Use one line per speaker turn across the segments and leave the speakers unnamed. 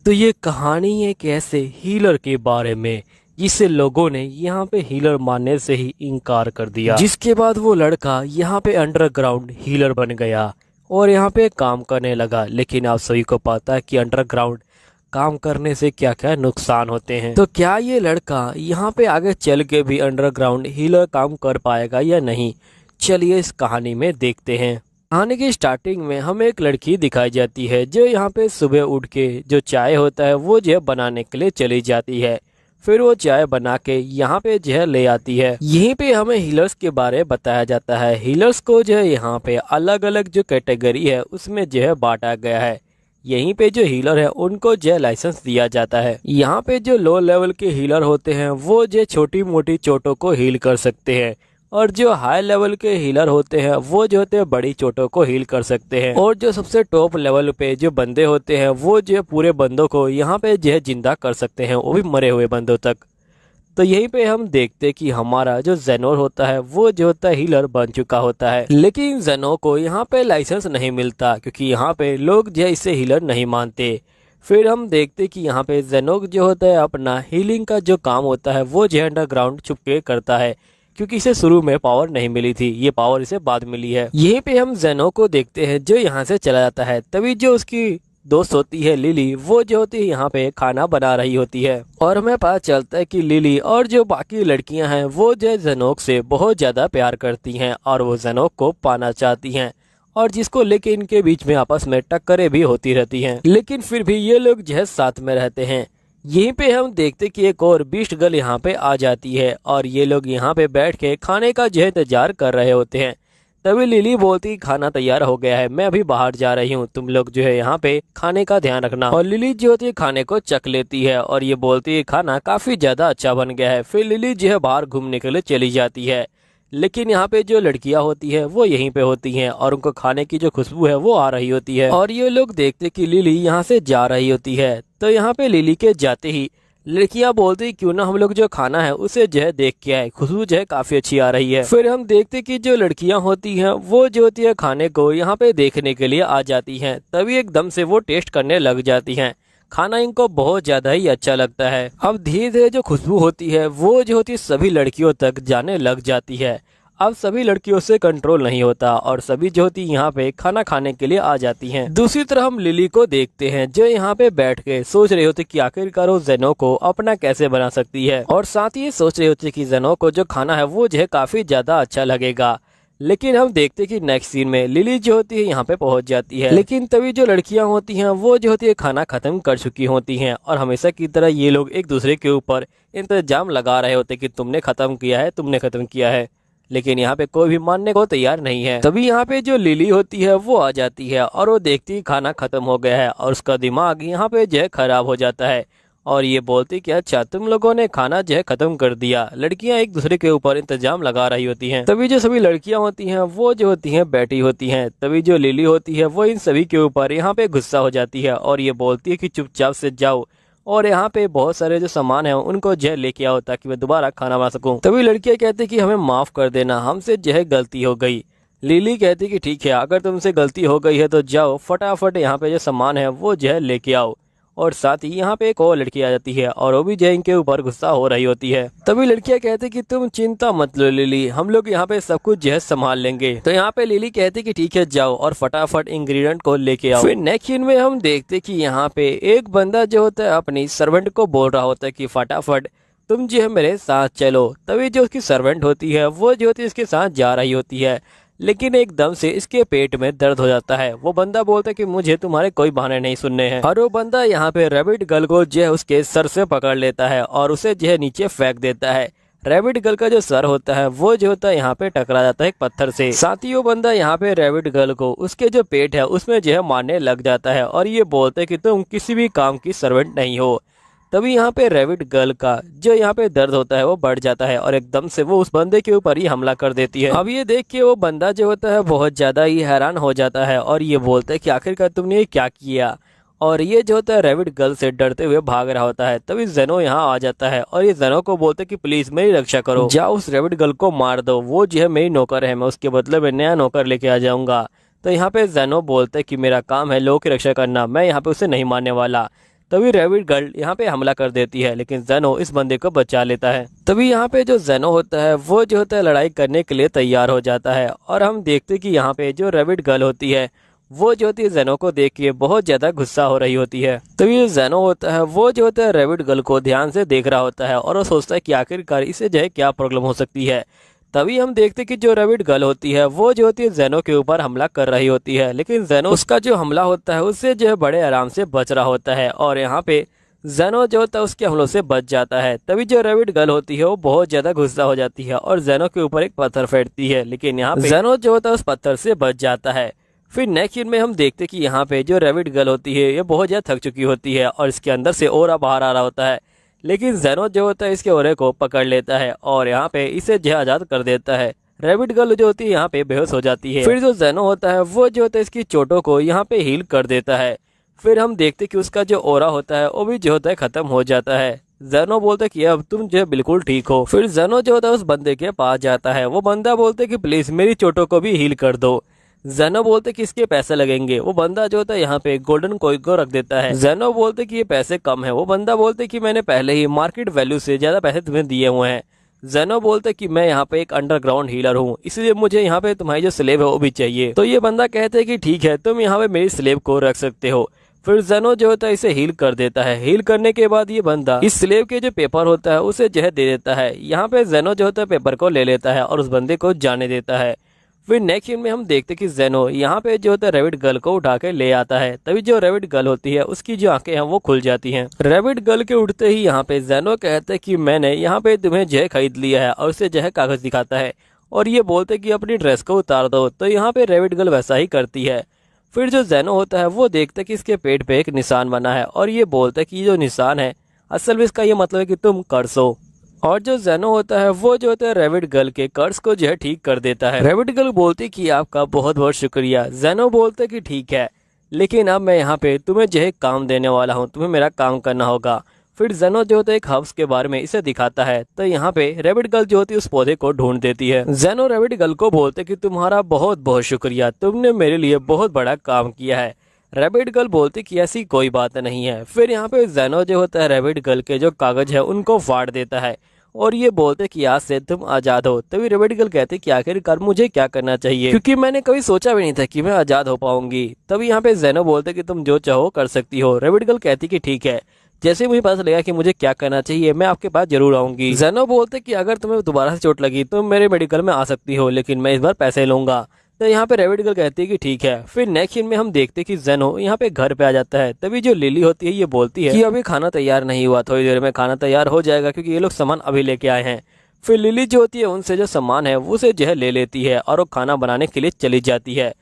तो ये कहानी एक ऐसे हीलर के बारे में जिसे लोगों ने यहाँ पे हीलर मानने से ही इनकार कर दिया, जिसके बाद वो लड़का यहाँ पे अंडरग्राउंड हीलर बन गया और यहाँ पे काम करने लगा। लेकिन आप सभी को पता है कि अंडरग्राउंड काम करने से क्या क्या नुकसान होते हैं। तो क्या ये लड़का यहाँ पे आगे चल के भी अंडरग्राउंड हीलर काम कर पाएगा या नहीं, चलिए इस कहानी में देखते हैं। कहानी की स्टार्टिंग में हमें एक लड़की दिखाई जाती है जो यहाँ पे सुबह उठ के जो चाय होता है वो जो बनाने के लिए चली जाती है। फिर वो चाय बना के यहाँ पे जो ले आती है। यहीं पे हमें हीलर्स के बारे में बताया जाता है। हीलर्स को जो है यहाँ पे अलग अलग जो कैटेगरी है उसमें जो है बांटा गया है। यहीं पे जो हीलर है उनको जो लाइसेंस दिया जाता है। यहाँ पे जो लो लेवल के हीलर होते हैं वो जो छोटी मोटी चोटों को हील कर सकते हैं और जो हाई लेवल के हीलर होते हैं वो जो होते हैं बड़ी चोटों को हील कर सकते हैं। और जो सबसे टॉप लेवल पे जो बंदे होते हैं वो जो पूरे बंदों को यहाँ पे जो है जिंदा कर सकते हैं, वो भी मरे हुए बंदों तक। तो यहीं पे हम देखते कि हमारा जो जेनोर होता है वो जो होता है हीलर बन चुका होता है। लेकिन जेनो को यहाँ पे लाइसेंस नहीं मिलता क्योंकि यहाँ पे लोग जो इसे हीलर नहीं मानते। फिर हम देखते कि यहाँ पे जेनो जो होता है अपना हीलिंग का जो काम होता है वो जो अंडरग्राउंड छुपके करता है क्योंकि इसे शुरू में पावर नहीं मिली थी, ये पावर इसे बाद मिली है। यहीं पे हम जेनो को देखते हैं जो यहाँ से चला जाता है। तभी जो उसकी दोस्त होती है लिली, वो जो होती है यहाँ पे खाना बना रही होती है और हमें पता चलता है कि लिली और जो बाकी लड़कियां हैं वो जो जेनोक से बहुत ज्यादा प्यार करती हैं और वो जेनोक को पाना चाहती हैं और जिसको लेके इनके बीच में आपस में टक्करें भी होती रहती हैं। लेकिन फिर भी ये लोग जो है साथ में रहते हैं। यहीं पे हम देखते कि एक और बीस्ट गर्ल यहाँ पे आ जाती है और ये लोग यहाँ पे बैठ के खाने का जो है इंतजार कर रहे होते हैं। तभी लिली बोलती खाना तैयार हो गया है, मैं अभी बाहर जा रही हूँ, तुम लोग जो है यहाँ पे खाने का ध्यान रखना। और लिली जो होती है खाने को चख लेती है और ये बोलती है खाना काफी ज्यादा अच्छा बन गया है। फिर लिली जो है बाहर घूमने के लिए चली जाती है। लेकिन यहाँ पे जो लड़कियां होती है वो यहीं पे होती हैं और उनको खाने की जो खुशबू है वो आ रही होती है और ये लोग देखते कि लिली यहाँ से जा रही होती है। तो यहाँ पे लिली के जाते ही लड़कियां बोलती क्यों ना हम लोग जो खाना है उसे जो है देख के आए, खुशबू जो है काफी अच्छी आ रही है। फिर हम देखते कि जो लड़कियां होती हैं वो जो होती है खाने को यहाँ पे देखने के लिए आ जाती हैं। तभी एकदम से वो टेस्ट करने लग जाती हैं। खाना इनको बहुत ज्यादा ही अच्छा लगता है। अब धीरे धीरे जो खुशबू होती है वो जो होती है सभी लड़कियों तक जाने लग जाती है। अब सभी लड़कियों से कंट्रोल नहीं होता और सभी जो होती यहाँ पे खाना खाने के लिए आ जाती हैं। दूसरी तरफ हम लिली को देखते हैं जो यहाँ पे बैठ के सोच रही होती कि आखिरकार वो जेनो को अपना कैसे बना सकती है और साथ ही सोच रही होती कि जेनो को जो खाना है वो जो है काफी ज्यादा अच्छा लगेगा। लेकिन हम देखते कि नेक्स्ट सीन में लिली जो होती है यहाँ पे पहुंच जाती है। लेकिन तभी जो लड़कियां होती हैं वो जो होती है खाना खत्म कर चुकी होती हैं और हमेशा की तरह ये लोग एक दूसरे के ऊपर इंतजाम लगा रहे होते कि तुमने खत्म किया है, तुमने खत्म किया है। लेकिन यहाँ पे कोई भी मानने को तैयार नहीं है। तभी यहाँ पे जो लिली होती है वो आ जाती है और वो देखती खाना खत्म हो गया है और उसका दिमाग यहाँ पे जो है खराब हो जाता है और ये बोलती कि अच्छा तुम लोगों ने खाना जो है खत्म कर दिया। लड़कियां एक दूसरे के ऊपर इंतजाम लगा रही होती हैं। तभी जो सभी लड़कियां होती हैं वो जो होती हैं बैठी होती हैं। तभी जो लिली होती है वो इन सभी के ऊपर यहाँ पे गुस्सा हो जाती है और ये बोलती है कि चुपचाप से जाओ और यहाँ पे बहुत सारे जो सामान है उनको जय लेके आओ ताकि मैं दोबारा खाना बना सकूं। तभी लड़कियां कहती कि हमें माफ कर देना, हमसे जो है गलती हो गई। लिली कहती कि ठीक है, अगर तुमसे गलती हो गई है तो जाओ फटाफट यहाँ पे जो सामान है वो जो है लेके आओ। और साथ ही यहाँ पे एक और लड़की आ जाती है और वो भी जय इनके ऊपर गुस्सा हो रही होती है। तभी लड़कियां कहती कि तुम चिंता मत लो लिली, हम लोग यहाँ पे सब कुछ जो है संभाल लेंगे। तो यहाँ पे लिली कहती कि ठीक है जाओ और फटाफट इंग्रेडिएंट को लेके आओ। फिर नेक्स्ट सीन में हम देखते कि यहाँ पे एक बंदा जो होता है अपनी सर्वेंट को बोल रहा होता है कि फटाफट तुम जो है मेरे साथ चलो। तभी जो उसकी सर्वेंट होती है वो जो होती है इसके साथ जा रही होती है। लेकिन एकदम से इसके पेट में दर्द हो जाता है। वो बंदा बोलता है कि मुझे तुम्हारे कोई बहाने नहीं सुनने हैं और वो बंदा यहाँ पे रैबिट गर्ल को जो है उसके सर से पकड़ लेता है और उसे जो है नीचे फेंक देता है। रैबिट गर्ल का जो सर होता है वो जो होता है यहाँ पे टकरा जाता है एक पत्थर से। साथ ही वो बंदा यहाँ पे रैबिट गर्ल को उसके जो पेट है उसमें जो है मारने लग जाता है और ये बोलते है कि तुम किसी भी काम की सर्वेंट नहीं हो। तभी यहाँ पे रैबिट गर्ल का जो यहाँ पे दर्द होता है वो बढ़ जाता है और एकदम से वो उस बंदे के ऊपर ही हमला कर देती है। अब ये देख के वो बंदा जो होता है बहुत ज्यादा ही हैरान हो जाता है और ये बोलता है कि आखिरकार तुमने ये क्या किया। और ये जो होता है रैबिट गर्ल से डरते हुए भाग रहा होता है। तभी जेनो यहाँ आ जाता है और ये जेनो को बोलते है कि प्लीज मेरी रक्षा करो, जाओ उस रैबिट गर्ल को मार दो, वो जो है मेरी नौकर है, मैं उसके बदले में नया नौकर लेके आ जाऊंगा। तो यहाँ पे जेनो बोलते है कि मेरा काम है लोगों की रक्षा करना, मैं यहाँ पे उसे नहीं मारने वाला। तभी रैबिट गर्ल यहाँ पे हमला कर देती है, लेकिन जेनो इस बंदे को बचा लेता है। तभी यहाँ पे जो जेनो होता है वो जो होता है लड़ाई करने के लिए तैयार हो जाता है, और हम देखते हैं कि यहाँ पे जो रैबिट गर्ल होती है वो जो होती है जेनो को देख के बहुत ज्यादा गुस्सा हो रही होती है। तभी जो जेनो होता है वो जो होता है रैबिट गर्ल को ध्यान से देख रहा होता है, और वो सोचता है कि आखिरकार इसे जो है क्या प्रॉब्लम हो सकती है। तभी हम देखते कि जो रैबिट गर्ल होती है वो जो होती है जेनो के ऊपर हमला कर रही होती है, लेकिन जेनो उसका जो हमला होता है उससे जो है बड़े आराम से बच रहा होता है, और यहाँ पे जेनो जो होता है उसके हमलों से बच जाता है। तभी जो रैबिट गर्ल होती है वो बहुत ज्यादा गुस्सा हो जाती है और जेनो के ऊपर एक पत्थर फेंकती है, लेकिन यहाँ पे जेनो जो होता है उस पत्थर से बच जाता है। फिर नेक्स्ट सीन में हम देखते कि यहाँ पे जो रैबिट गर्ल होती है ये बहुत ज्यादा थक चुकी होती है और इसके अंदर से ओरा बाहर आ रहा होता है, लेकिन जेनो जो होता है इसके ओरे को पकड़ लेता है और यहाँ पे इसे जो आजाद कर देता है। रैबिट गर्ल जो होती है यहाँ पे बेहोश हो जाती है। फिर जो जेनो होता है वो जो होता है इसकी चोटों को यहाँ पे हील कर देता है। फिर हम देखते कि उसका जो ओरा होता है वो भी जो होता है खत्म हो जाता है। जेनो बोलता है कि अब तुम जो है बिल्कुल ठीक हो। फिर जेनो जो होता है उस बंदे के पास जाता है, वो बंदा बोलता है कि प्लीज मेरी चोटों को भी हील कर दो। जेनो बोलते कि इसके पैसे लगेंगे। वो बंदा जो होता है यहाँ पे गोल्डन कॉइन को रख देता है। जेनो बोलते कि ये पैसे कम है। वो बंदा बोलते कि मैंने पहले ही मार्केट वैल्यू से ज्यादा पैसे तुम्हें दिए हुए हैं। जेनो बोलते कि मैं यहाँ पे एक अंडरग्राउंड हीलर हूँ, इसलिए मुझे यहाँ पे तुम्हारी जो स्लेव है वो भी चाहिए। तो ये बंदा कहते हैं कि ठीक है, तुम यहाँ पे मेरी स्लेव को रख सकते हो। फिर जेनो जो होता है इसे हील कर देता है। हील करने के बाद ये बंदा इस स्लेव के जो पेपर होता है उसे जहर दे देता है। यहाँ पे जेनो जो होता है पेपर को ले लेता है और उस बंदे को जाने देता है। फिर नेक्स्ट सीन में हम देखते कि जेनो यहाँ पे जो होता है रैबिट गर्ल को उठा के ले आता है। तभी जो रैबिट गर्ल होती है उसकी जो आंखें हैं वो खुल जाती हैं। रैबिट गर्ल के उठते ही यहाँ पे जेनो कहते हैं कि मैंने यहाँ पे तुम्हें जय खरीद लिया है, और उसे जय कागज दिखाता है और ये बोलते कि अपनी ड्रेस को उतार दो। तो यहाँ पे रैबिट गर्ल वैसा ही करती है। फिर जो जेनो होता है वो देखता है कि इसके पेट पे एक निशान बना है, और ये बोलता है कि ये जो निशान है असल में इसका ये मतलब है कि तुम कर्स हो। और जो जेनो होता है वो जो होता है रैबिट गर्ल के कर्स को जो है ठीक कर देता है। रैबिट गर्ल बोलती कि आपका बहुत बहुत शुक्रिया। जेनो बोलते कि ठीक है, लेकिन अब मैं यहाँ पे तुम्हें जो है काम देने वाला हूँ, तुम्हें मेरा काम करना होगा। फिर जेनो जो होता है एक हब्स के बारे में इसे दिखाता है। तो यहाँ पे रैबिट गर्ल जो होती है उस पौधे को ढूंढ देती है। जेनो रैबिट गर्ल को बोलते कि तुम्हारा बहुत बहुत शुक्रिया, तुमने मेरे लिए बहुत बड़ा काम किया है। रैबिट गर्ल बोलती कि ऐसी कोई बात नहीं है। फिर यहाँ पे जेनो जो होता है रैबिट गर्ल के जो कागज है उनको फाड़ देता है और ये बोलते कि आज से तुम आजाद हो। तभी रैबिट गर्ल कहते कि आखिरकार मुझे क्या करना चाहिए, क्योंकि मैंने कभी सोचा भी नहीं था कि मैं आजाद हो पाऊंगी। तभी यहाँ पे जेनो बोलते कि तुम जो चाहो कर सकती हो। रैबिट गर्ल कहती कि ठीक है, जैसे मुझे पता चलेगा कि मुझे क्या करना चाहिए मैं आपके पास जरूर आऊंगी। जेनो बोलते कि अगर तुम्हें दोबारा से चोट लगी तो मेरे मेडिकल में आ सकती हो, लेकिन मैं इस बार पैसे लूंगा। तो यहाँ पे रैबिट गर्ल कहती है कि ठीक है। फिर नेक्स्ट सीन में हम देखते हैं कि जेनो यहाँ पे घर पे आ जाता है। तभी जो लिली होती है ये बोलती है कि अभी खाना तैयार नहीं हुआ, थोड़ी देर में खाना तैयार हो जाएगा क्योंकि ये लोग सामान अभी लेके आए हैं। फिर लिली जो होती है उनसे जो सामान है उसे जो है ले लेती है और वो खाना बनाने के लिए चली जाती है।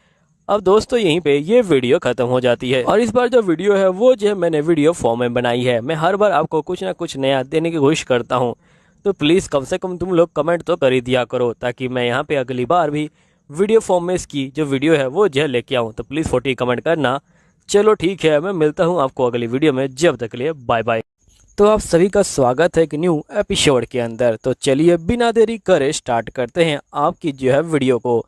अब दोस्तों यहीं पे ये वीडियो खत्म हो जाती है, और इस बार जो वीडियो है वो जो है मैंने वीडियो फॉर्म में बनाई है। मैं हर बार आपको कुछ ना कुछ नया देने की कोशिश करता हूँ, तो प्लीज कम से कम तुम लोग कमेंट तो कर ही दिया करो, ताकि मैं यहाँ पे अगली बार भी वीडियो फॉर्म में इसकी जो वीडियो है वो जो है लेके आऊँ। तो प्लीज 40 कमेंट करना। चलो ठीक है, मैं मिलता हूँ आपको अगली वीडियो में, जब तक के लिए बाय बाय। तो आप सभी का स्वागत है एक न्यू एपिसोड के अंदर। तो चलिए बिना देरी करे स्टार्ट करते हैं आपकी जो है वीडियो को।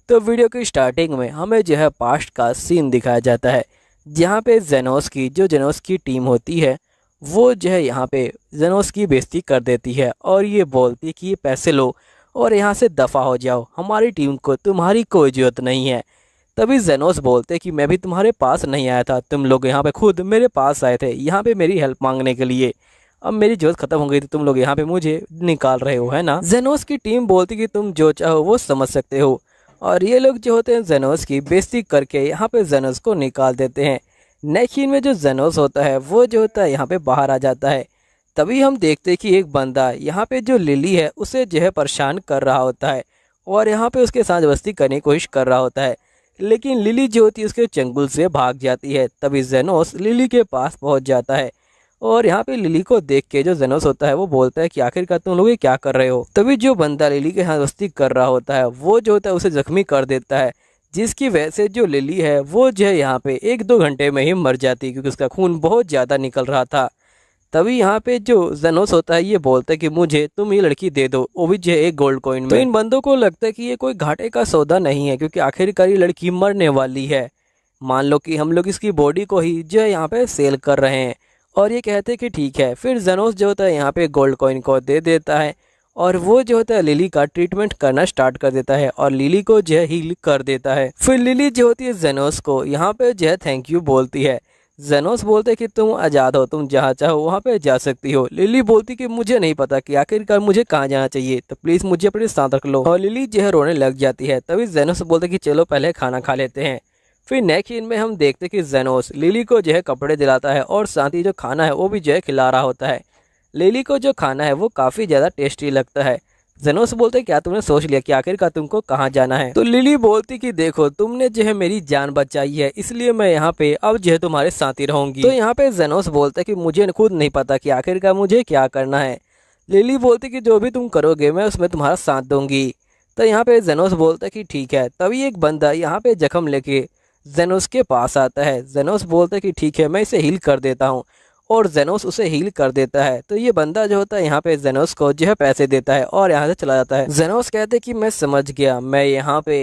तो वीडियो की स्टार्टिंग में हमें जो है पास्ट का सीन दिखाया जाता है, जहाँ पे जेनोस की टीम होती है वो जो है यहाँ पे जेनोस की बेइज्जती कर देती है और ये बोलती कि ये पैसे लो और यहाँ से दफ़ा हो जाओ, हमारी टीम को तुम्हारी कोई जरूरत नहीं है। तभी जेनोस बोलते कि मैं भी तुम्हारे पास नहीं आया था, तुम लोग यहाँ पे खुद मेरे पास आए थे यहाँ पे मेरी हेल्प मांगने के लिए। अब मेरी जरूरत खत्म हो गई थी, तुम लोग यहाँ पे मुझे निकाल रहे हो, है ना। जेनोस की टीम बोलती कि तुम जो चाहो वो समझ सकते हो, और ये लोग जो होते हैं जेनोस की बेइज्जती करके यहाँ पे जेनोस को निकाल देते हैं। नेक्स्ट सीन में जो जेनोस होता है वो जो होता है यहाँ पे बाहर आ जाता है। तभी हम देखते हैं कि एक बंदा यहाँ पे जो लिली है उसे जो है परेशान कर रहा होता है और यहाँ पे उसके साथ जबरदस्ती करने की कोशिश कर रहा होता है, लेकिन लिली जो होती है उसके चंगुल से भाग जाती है। तभी जेनोस लिली के पास पहुँच जाता है और यहाँ पे लिली को देख के जो जेनोस होता है वो बोलता है कि आखिरकार तुम लोग ये क्या कर रहे हो। तभी जो बंदा लिली के साथ दोस्ती कर रहा होता है वो जो होता है उसे जख्मी कर देता है, जिसकी वजह से जो लिली है वो जो है यहाँ पे 1-2 घंटे में ही मर जाती है, क्योंकि उसका खून बहुत ज़्यादा निकल रहा था। तभी यहाँ पे जो जेनोस होता है ये बोलता है कि मुझे तुम ये लड़की दे दो, वो भी जो है 1 गोल्ड कॉइन में। तो इन बंदों को लगता है कि ये कोई घाटे का सौदा नहीं है, क्योंकि आखिरकार ये लड़की मरने वाली है। मान लो कि हम लोग इसकी बॉडी को ही जो है यहाँ पे सेल कर रहे हैं, और ये कहते हैं कि ठीक है। फिर जेनोस जो होता है यहाँ पे गोल्ड कॉइन को दे देता है और वो जो होता है लिली का ट्रीटमेंट करना स्टार्ट कर देता है और लिली को जो है हील कर देता है। फिर लिली जो होती है जेनोस को यहाँ पे जो है थैंक यू बोलती है। जेनोस बोलते कि तुम आज़ाद हो, तुम जहाँ चाहो वहाँ पे जा सकती हो। लिली बोलती कि मुझे नहीं पता कि आखिरकार मुझे कहाँ जाना चाहिए, तो प्लीज़ मुझे अपने साथ रख लो। और लिली जो है रोने लग जाती है। तभी जेनोस बोलते कि चलो पहले खाना खा लेते हैं। फिर नेक्स्ट सीन में हम देखते कि जेनोस लिली को जो है कपड़े दिलाता है और साथ ही जो खाना है वो भी जो है खिला रहा होता है। लिली को जो खाना है वो काफ़ी ज़्यादा टेस्टी लगता है। जेनोस बोलते क्या तुमने सोच लिया कि आखिरकार तुमको कहाँ जाना है? तो लिली बोलती कि देखो तुमने जो है मेरी जान बचाई है, इसलिए मैं यहाँ पे अब जो है तुम्हारे साथ ही रहूंगी। तो यहाँ पे जेनोस बोलते कि मुझे खुद नहीं पता कि आखिरकार मुझे क्या करना है। लिली बोलती कि जो भी तुम करोगे मैं उसमें तुम्हारा साथ दूंगी। तो यहाँ पे जेनोस बोलता कि ठीक है। तभी एक बंदा यहाँ पे जख्म लेके जेनोस के पास आता है। जेनोस बोलता कि ठीक है मैं इसे हील कर देता हूँ और जेनोस उसे हील कर देता है। तो ये बंदा जो होता है यहाँ पे जेनोस को जो है पैसे देता है और यहाँ से चला जाता है। जेनोस कहते कि मैं समझ गया, मैं यहाँ पे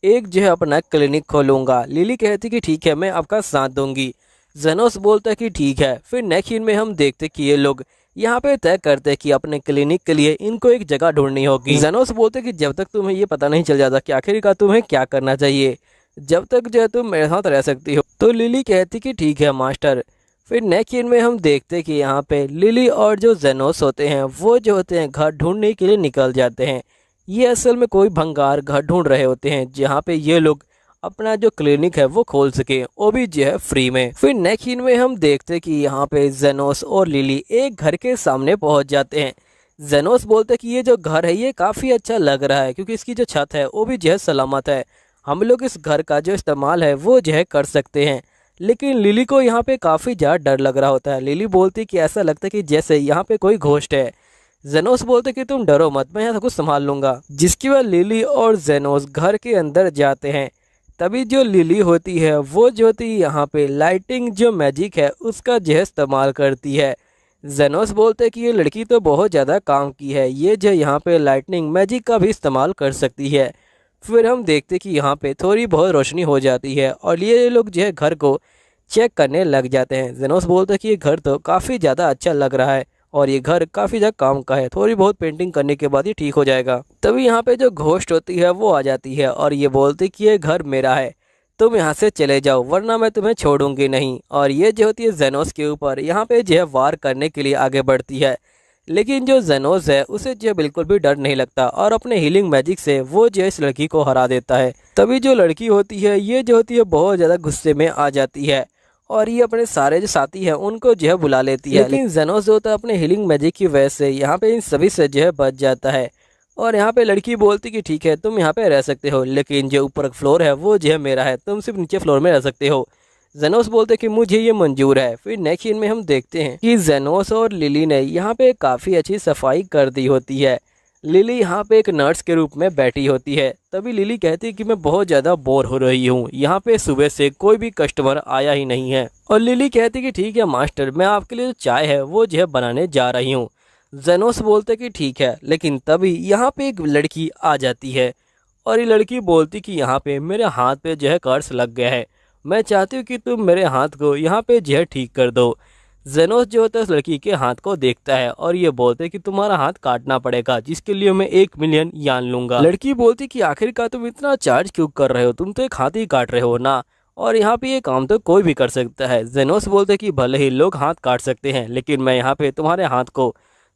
एक जो है अपना क्लिनिक खोलूंगा। लिली कहती कि ठीक है मैं आपका साथ दूंगी। जेनोस बोलता है कि ठीक है। फिर नेक्स्ट सीन में हम देखते कि ये लोग यहाँ पे तय करते कि अपने क्लिनिक के लिए इनको एक जगह ढूंढनी होगी। जेनोस बोलते कि जब तक तुम्हें ये पता नहीं चल जाता कि आखिरकार तुम्हें क्या करना चाहिए, जब तक जो है तुम मेरे साथ रह सकती हो। तो लिली कहती कि ठीक है मास्टर। फिर नेक्स्ट सीन में हम देखते कि यहाँ पे लिली और जो जेनोस होते हैं वो जो होते हैं घर ढूंढने के लिए निकल जाते हैं। ये असल में कोई भंगार घर ढूंढ रहे होते हैं जहाँ पे ये लोग अपना जो क्लिनिक है वो खोल सके, वो भी जो है फ्री में। फिर नेक्स्ट सीन में हम देखते कि यहाँ पे जेनोस और लिली एक घर के सामने पहुँच जाते हैं। जेनोस बोलते कि ये जो घर है ये काफ़ी अच्छा लग रहा है क्योंकि इसकी जो छत है वो भी जो है सलामत है, हम लोग इस घर का जो इस्तेमाल है वो जो है कर सकते हैं। लेकिन लिली को यहाँ पे काफ़ी ज़्यादा डर लग रहा होता है। लिली बोलती कि ऐसा लगता है कि जैसे यहाँ पे कोई घोस्ट है। जेनोस बोलते कि तुम डरो मत, मैं यहाँ सब कुछ संभाल लूँगा। जिसके बाद लिली और जेनोस घर के अंदर जाते हैं। तभी जो लिली होती है वो जो होती है यहाँ पे लाइटिंग जो मैजिक है उसका जो है इस्तेमाल करती है। जेनोस बोलते कि ये लड़की तो बहुत ज़्यादा काम की है, ये जो यहाँ पे लाइटनिंग मैजिक का भी इस्तेमाल कर सकती है। फिर हम देखते कि यहाँ पे थोड़ी बहुत रोशनी हो जाती है और ये लोग जो है घर को चेक करने लग जाते हैं। जेनोस बोलते कि ये घर तो काफ़ी ज़्यादा अच्छा लग रहा है और ये घर काफ़ी ज़्यादा काम का है, थोड़ी बहुत पेंटिंग करने के बाद ये ठीक हो जाएगा। तभी यहाँ पे जो घोस्ट होती है वो आ जाती है और ये बोलती कि ये घर मेरा है, तुम यहाँ से चले जाओ वरना मैं तुम्हें छोड़ूंगी नहीं। और ये जो होती है जेनोस के ऊपर यहाँ पे जो है वार करने के लिए आगे बढ़ती है। लेकिन जो जेनोस है उसे जो बिल्कुल भी डर नहीं लगता और अपने हीलिंग मैजिक से वो जो इस लड़की को हरा देता है। तभी जो लड़की होती है ये जो होती है बहुत ज़्यादा गुस्से में आ जाती है और ये अपने सारे जो साथी हैं उनको जो है बुला लेती है। लेकिन जेनोस जो होता है अपने हीलिंग मैजिक की वजह से यहाँ पे इन सभी से जो है बच जाता है। और यहाँ पे लड़की बोलती कि ठीक है तुम यहाँ पे रह सकते हो, लेकिन जो ऊपर फ्लोर है वो जो है मेरा है, तुम सिर्फ नीचे फ्लोर में रह सकते हो। जेनोस बोलते कि मुझे ये मंजूर है। फिर नेक्स्ट सीन में हम देखते हैं कि जेनोस और लिली ने यहाँ पे काफ़ी अच्छी सफाई कर दी होती है। लिली यहाँ पे एक नर्स के रूप में बैठी होती है। तभी लिली कहती है कि मैं बहुत ज़्यादा बोर हो रही हूँ, यहाँ पे सुबह से कोई भी कस्टमर आया ही नहीं है। और लिली कहती कि ठीक है मास्टर, मैं आपके लिए जो चाय है वो जो है बनाने जा रही हूँ। जेनोस बोलते कि ठीक है। लेकिन तभी यहाँ पे एक लड़की आ जाती है और ये लड़की बोलती कि यहाँ पे मेरे हाथ पे जो है कर्स लग गया है, मैं चाहती हूँ कि तुम मेरे हाथ को यहाँ पे जो है ठीक कर दो। जेनोस जो होता है उस लड़की के हाथ को देखता है और ये बोलते कि तुम्हारा हाथ काटना पड़ेगा जिसके लिए मैं 1 मिलियन यान लूंगा। लड़की बोलती कि आखिरकार तुम इतना चार्ज क्यों कर रहे हो, तुम तो एक हाथ ही काट रहे हो ना, और यहाँ पे ये काम तो कोई भी कर सकता है। जेनोस बोलते कि भले ही लोग हाथ काट सकते हैं लेकिन मैं यहाँ पे तुम्हारे हाथ को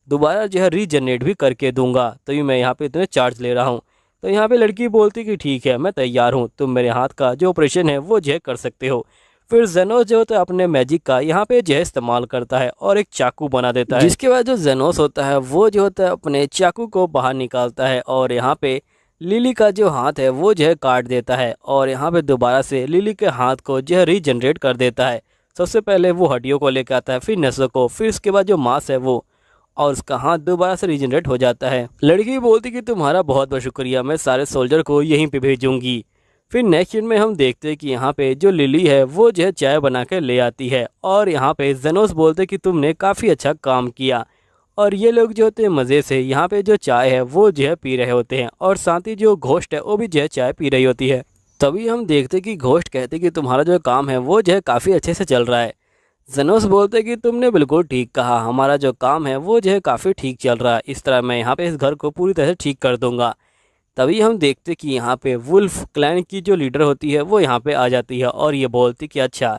दोबारा जो है रीजनरेट भी करके दूंगा, तभी मैं यहाँ पे तुम्हें चार्ज ले रहा हूँ। तो यहाँ पे लड़की बोलती कि ठीक है मैं तैयार हूँ, तुम मेरे हाथ का जो ऑपरेशन है वो जो है कर सकते हो। फिर जेनोस जो होता है अपने मैजिक का यहाँ पे जो है इस्तेमाल करता है और एक चाकू बना देता है। जिसके बाद जो जेनोस होता है वो जो होता है अपने चाकू को बाहर निकालता है और यहाँ पे लिली का जो हाथ है वो जो है काट देता है और यहाँ पे दोबारा से लिली के हाथ को जो है रीजनरेट कर देता है। सबसे पहले वो हड्डियों को लेकर आता है, फिर नसों को, फिर उसके बाद जो मांस है वो, और उसका हाथ दोबारा से रीजनरेट हो जाता है। लड़की बोलती कि तुम्हारा बहुत बहुत शुक्रिया, मैं सारे सोल्जर को यहीं पे भेजूंगी। फिर नेक्स्ट सीन में हम देखते हैं कि यहाँ पे जो लिली है वो जो है चाय बना के ले आती है और यहाँ पे जेनोस बोलते कि तुमने काफ़ी अच्छा काम किया। और ये लोग जो होते हैं मज़े से यहाँ पे जो चाय है वो जो है पी रहे होते हैं और साथ ही जो घोस्ट है वो भी जो है चाय पी रही होती है। तभी हम देखते कि घोस्ट कहते कि तुम्हारा जो काम है वो जो है काफ़ी अच्छे से चल रहा है। जेनोस बोलते कि तुमने बिल्कुल ठीक कहा, हमारा जो काम है वो जो है काफ़ी ठीक चल रहा है, इस तरह मैं यहाँ पे इस घर को पूरी तरह से ठीक कर दूंगा। तभी हम देखते कि यहाँ पे वुल्फ क्लैन की जो लीडर होती है वो यहाँ पे आ जाती है और ये बोलती कि अच्छा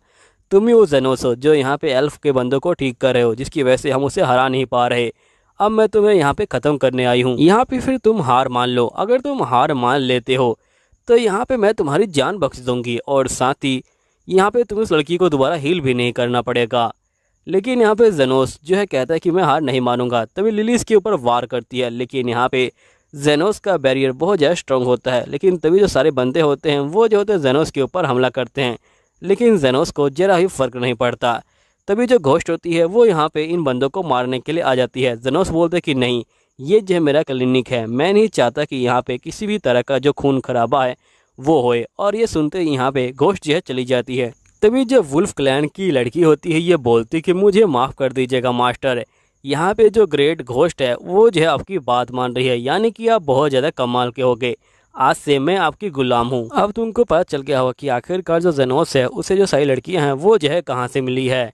तुम ही वो जेनोस हो जो यहाँ पे एल्फ के बंदों को ठीक कर रहे हो, जिसकी वजह से हम उसे हरा नहीं पा रहे। अब मैं तुम्हें यहाँ पे ख़त्म करने आई हूँ, यहाँ पे फिर तुम हार मान लो। अगर तुम हार मान लेते हो तो यहाँ पे मैं तुम्हारी जान बख्श दूंगी और साथ ही यहाँ पे तुम्हें उस लड़की को दोबारा हील भी नहीं करना पड़ेगा। लेकिन यहाँ पे जेनोस जो है कहता है कि मैं हार नहीं मानूंगा। तभी लिली इसके ऊपर वार करती है, लेकिन यहाँ पे जेनोस का बैरियर बहुत ज़्यादा स्ट्रॉन्ग होता है। लेकिन तभी जो सारे बंदे होते हैं वो जो होते हैं जेनोस के ऊपर हमला करते हैं, लेकिन जेनोस को जरा ही फर्क नहीं पड़ता। तभी जो घोस्ट होती है वो यहाँ पे इन बंदों को मारने के लिए आ जाती है। जेनोस बोलते कि नहीं, ये जो है मेरा क्लिनिक है, मैं नहीं चाहता कि यहाँ पे किसी भी तरह का जो खून खराबा है वो होए। और ये सुनते ही यहाँ पे घोस्ट जो है चली जाती है। तभी जब वुल्फ क्लैन की लड़की होती है ये बोलती कि मुझे माफ़ कर दीजिएगा मास्टर, यहाँ पे जो ग्रेट घोस्ट है वो जो है आपकी बात मान रही है, यानी कि आप बहुत ज़्यादा कमाल के हो गए, आज से मैं आपकी गुलाम हूँ। अब तुमको पता चल गया होगा कि आखिरकार जो जेनोस है उसे जो सारी लड़कियाँ हैं वो जो है कहाँ से मिली है।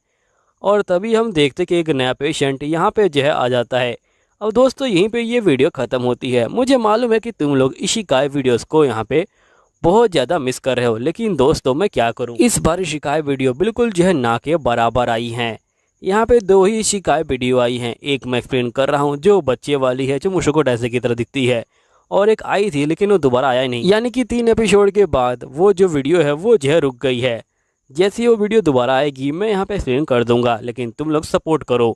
और तभी हम देखते कि एक नया पेशेंट यहाँ पे जो है आ जाता है। अब दोस्तों यहीं पे ये वीडियो ख़त्म होती है। मुझे मालूम है कि तुम लोग इशिकाई वीडियोस को यहाँ पे बहुत ज़्यादा मिस कर रहे हो, लेकिन दोस्तों मैं क्या करूं, इस बार शिकायत वीडियो बिल्कुल जो है ना के बराबर आई हैं। यहाँ पे दो ही शिकायत वीडियो आई हैं, एक मैं एक्सप्लेन कर रहा हूँ जो बच्चे वाली है जो मुशोको टैसे की तरह दिखती है, और एक आई थी लेकिन वो दोबारा आया नहीं, यानी कि 3 एपिसोड के बाद वो जो वीडियो है वो जो है रुक गई है। जैसे ही वो वीडियो दोबारा आएगी मैं यहाँ पे एक्सप्लेन कर दूंगा, लेकिन तुम लोग सपोर्ट करो।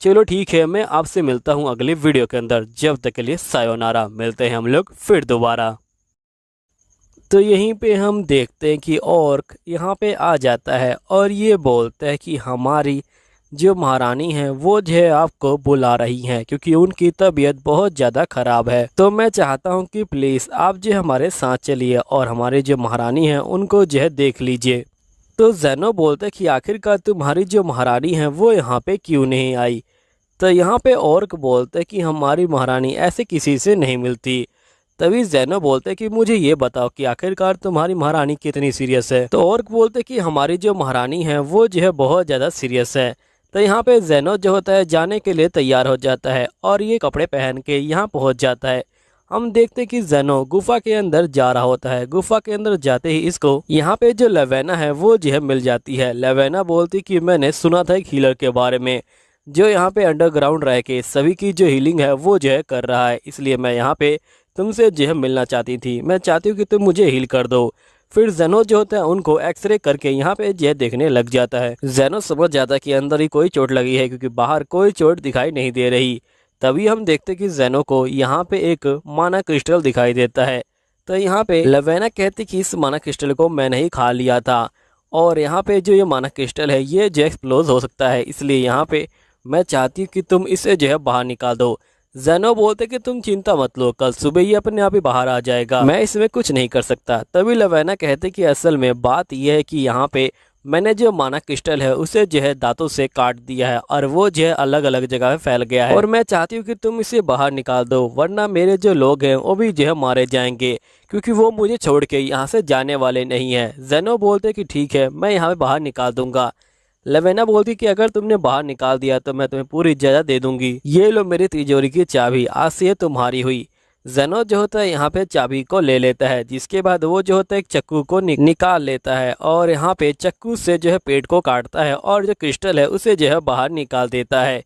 चलो ठीक है, मैं आपसे मिलता हूँ अगले वीडियो के अंदर। जब तक के लिए सायोनारा, मिलते हैं हम लोग फिर दोबारा। तो यहीं पे हम देखते हैं कि ऑर्क यहाँ पे आ जाता है और ये बोलता है कि हमारी जो महारानी है वो जो है आपको बुला रही हैं क्योंकि उनकी तबीयत बहुत ज़्यादा ख़राब है। तो मैं चाहता हूँ कि प्लीज़ आप जो हमारे साथ चलिए और हमारी जो महारानी है उनको जो है देख लीजिए। तो जेनो बोलता है कि आखिरकार तुम्हारी जो महारानी है वो यहाँ पे क्यों नहीं आई। तो यहाँ पे ऑर्क बोलता है कि हमारी महारानी ऐसे किसी से नहीं मिलती। तभी जेनो बोलते कि मुझे ये बताओ कि आखिरकार तुम्हारी महारानी कितनी सीरियस है। तो ऑर्क बोलते कि हमारी जो महारानी है वो जो है बहुत ज़्यादा सीरियस है। तो यहाँ पे जेनो जो होता है जाने के लिए तैयार हो जाता है और ये कपड़े पहन के यहाँ पहुँच जाता है। हम देखते कि जेनो गुफा के अंदर जा रहा होता है। गुफा के अंदर जाते ही इसको यहाँ पे जो लेवेना है वो जो है मिल जाती है। लेवेना बोलती कि मैंने सुना था एक हीलर के बारे में जो यहाँ पे अंडरग्राउंड रह के सभी की जो हीलिंग है वो जो है कर रहा है, इसलिए मैं यहाँ पे तुमसे जो है मिलना चाहती थी। मैं चाहती हूँ कि तुम मुझे हील कर दो। फिर जेनो जो होता है उनको एक्सरे करके यहाँ पे जो है देखने लग जाता है। जेनो समझ जाता है कि अंदर ही कोई चोट लगी है क्योंकि बाहर कोई चोट दिखाई नहीं दे रही। तभी हम देखते कि जेनो को यहाँ पे एक माना क्रिस्टल दिखाई देता है। तो यहाँ पे लेवेना कहती कि इस माना क्रिस्टल को मैंने ही खा लिया था और यहाँ पे जो ये माना क्रिस्टल है ये जो एक्सप्लोज हो सकता है, इसलिए यहाँ पे मैं चाहती हूँ कि तुम इसे जो है बाहर निकाल दो। जेनो बोलते कि तुम चिंता मत लो, कल सुबह ही अपने आप ही बाहर आ जाएगा, मैं इसमें कुछ नहीं कर सकता। तभी लेवेना कहते कि असल में बात यह है कि यहाँ पे मैंने जो माना क्रिस्टल है उसे जो है दांतों से काट दिया है और वो जो है अलग अलग जगह फैल गया है और मैं चाहती हूँ कि तुम इसे बाहर निकाल दो, वरना मेरे जो लोग हैं वो भी जो है मारे जाएंगे क्योंकि वो मुझे छोड़ के यहाँ से जाने वाले नहीं है। जेनो बोलते कि ठीक है, मैं यहाँ पे बाहर निकाल दूंगा। लेवेना बोलती कि अगर तुमने बाहर निकाल दिया तो मैं तुम्हें पूरी इजाज़त दे दूंगी, ये लो मेरी तिजोरी की चाबी, आज से ये तुम्हारी हुई। जेनो जो होता है यहाँ पे चाबी को ले लेता है, जिसके बाद वो जो होता है एक चक्कू को निकाल लेता है और यहाँ पे चक्कू से जो है पेट को काटता है और जो क्रिस्टल है उसे जो है बाहर निकाल देता है।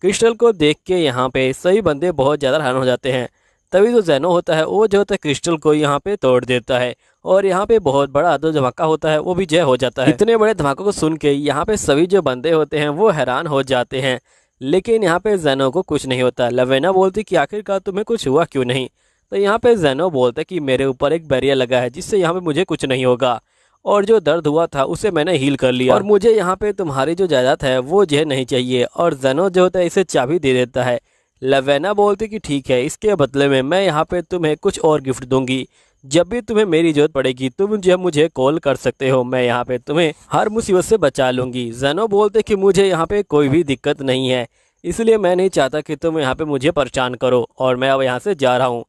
क्रिस्टल को देख के यहाँ पे सभी बंदे बहुत ज़्यादा हैरान हो जाते हैं। तभी जो जेनो होता है वो जो होता है क्रिस्टल को यहाँ पे तोड़ देता है और यहाँ पे बहुत बड़ा जो धमाका होता है वो भी जय हो जाता है। इतने बड़े धमाकों को सुन के यहाँ पे सभी जो बंदे होते हैं वो हैरान हो जाते हैं, लेकिन यहाँ पे जेनो को कुछ नहीं होता। लेवेना बोलती कि आखिरकार तुम्हें कुछ हुआ क्यों नहीं। तो यहाँ पे जेनो बोलता है कि मेरे ऊपर एक बैरियर लगा है जिससे यहाँ पे मुझे कुछ नहीं होगा और जो दर्द हुआ था उसे मैंने हील कर लिया और मुझे यहाँ पे तुम्हारी जो जायदाद है वो जो नहीं चाहिए। और जेनो जो होता है इसे चाबी दे देता है। लेवेना बोलती कि ठीक है, इसके बदले में मैं यहाँ पे तुम्हें कुछ और गिफ्ट दूंगी, जब भी तुम्हें मेरी जरूरत पड़ेगी तुम जो मुझे कॉल कर सकते हो, मैं यहाँ पे तुम्हें हर मुसीबत से बचा लूंगी। जेनो बोलते कि मुझे यहाँ पे कोई भी दिक्कत नहीं है, इसलिए मैं नहीं चाहता कि तुम यहाँ पे मुझे परेशान करो और मैं अब यहाँ से जा रहा हूँ।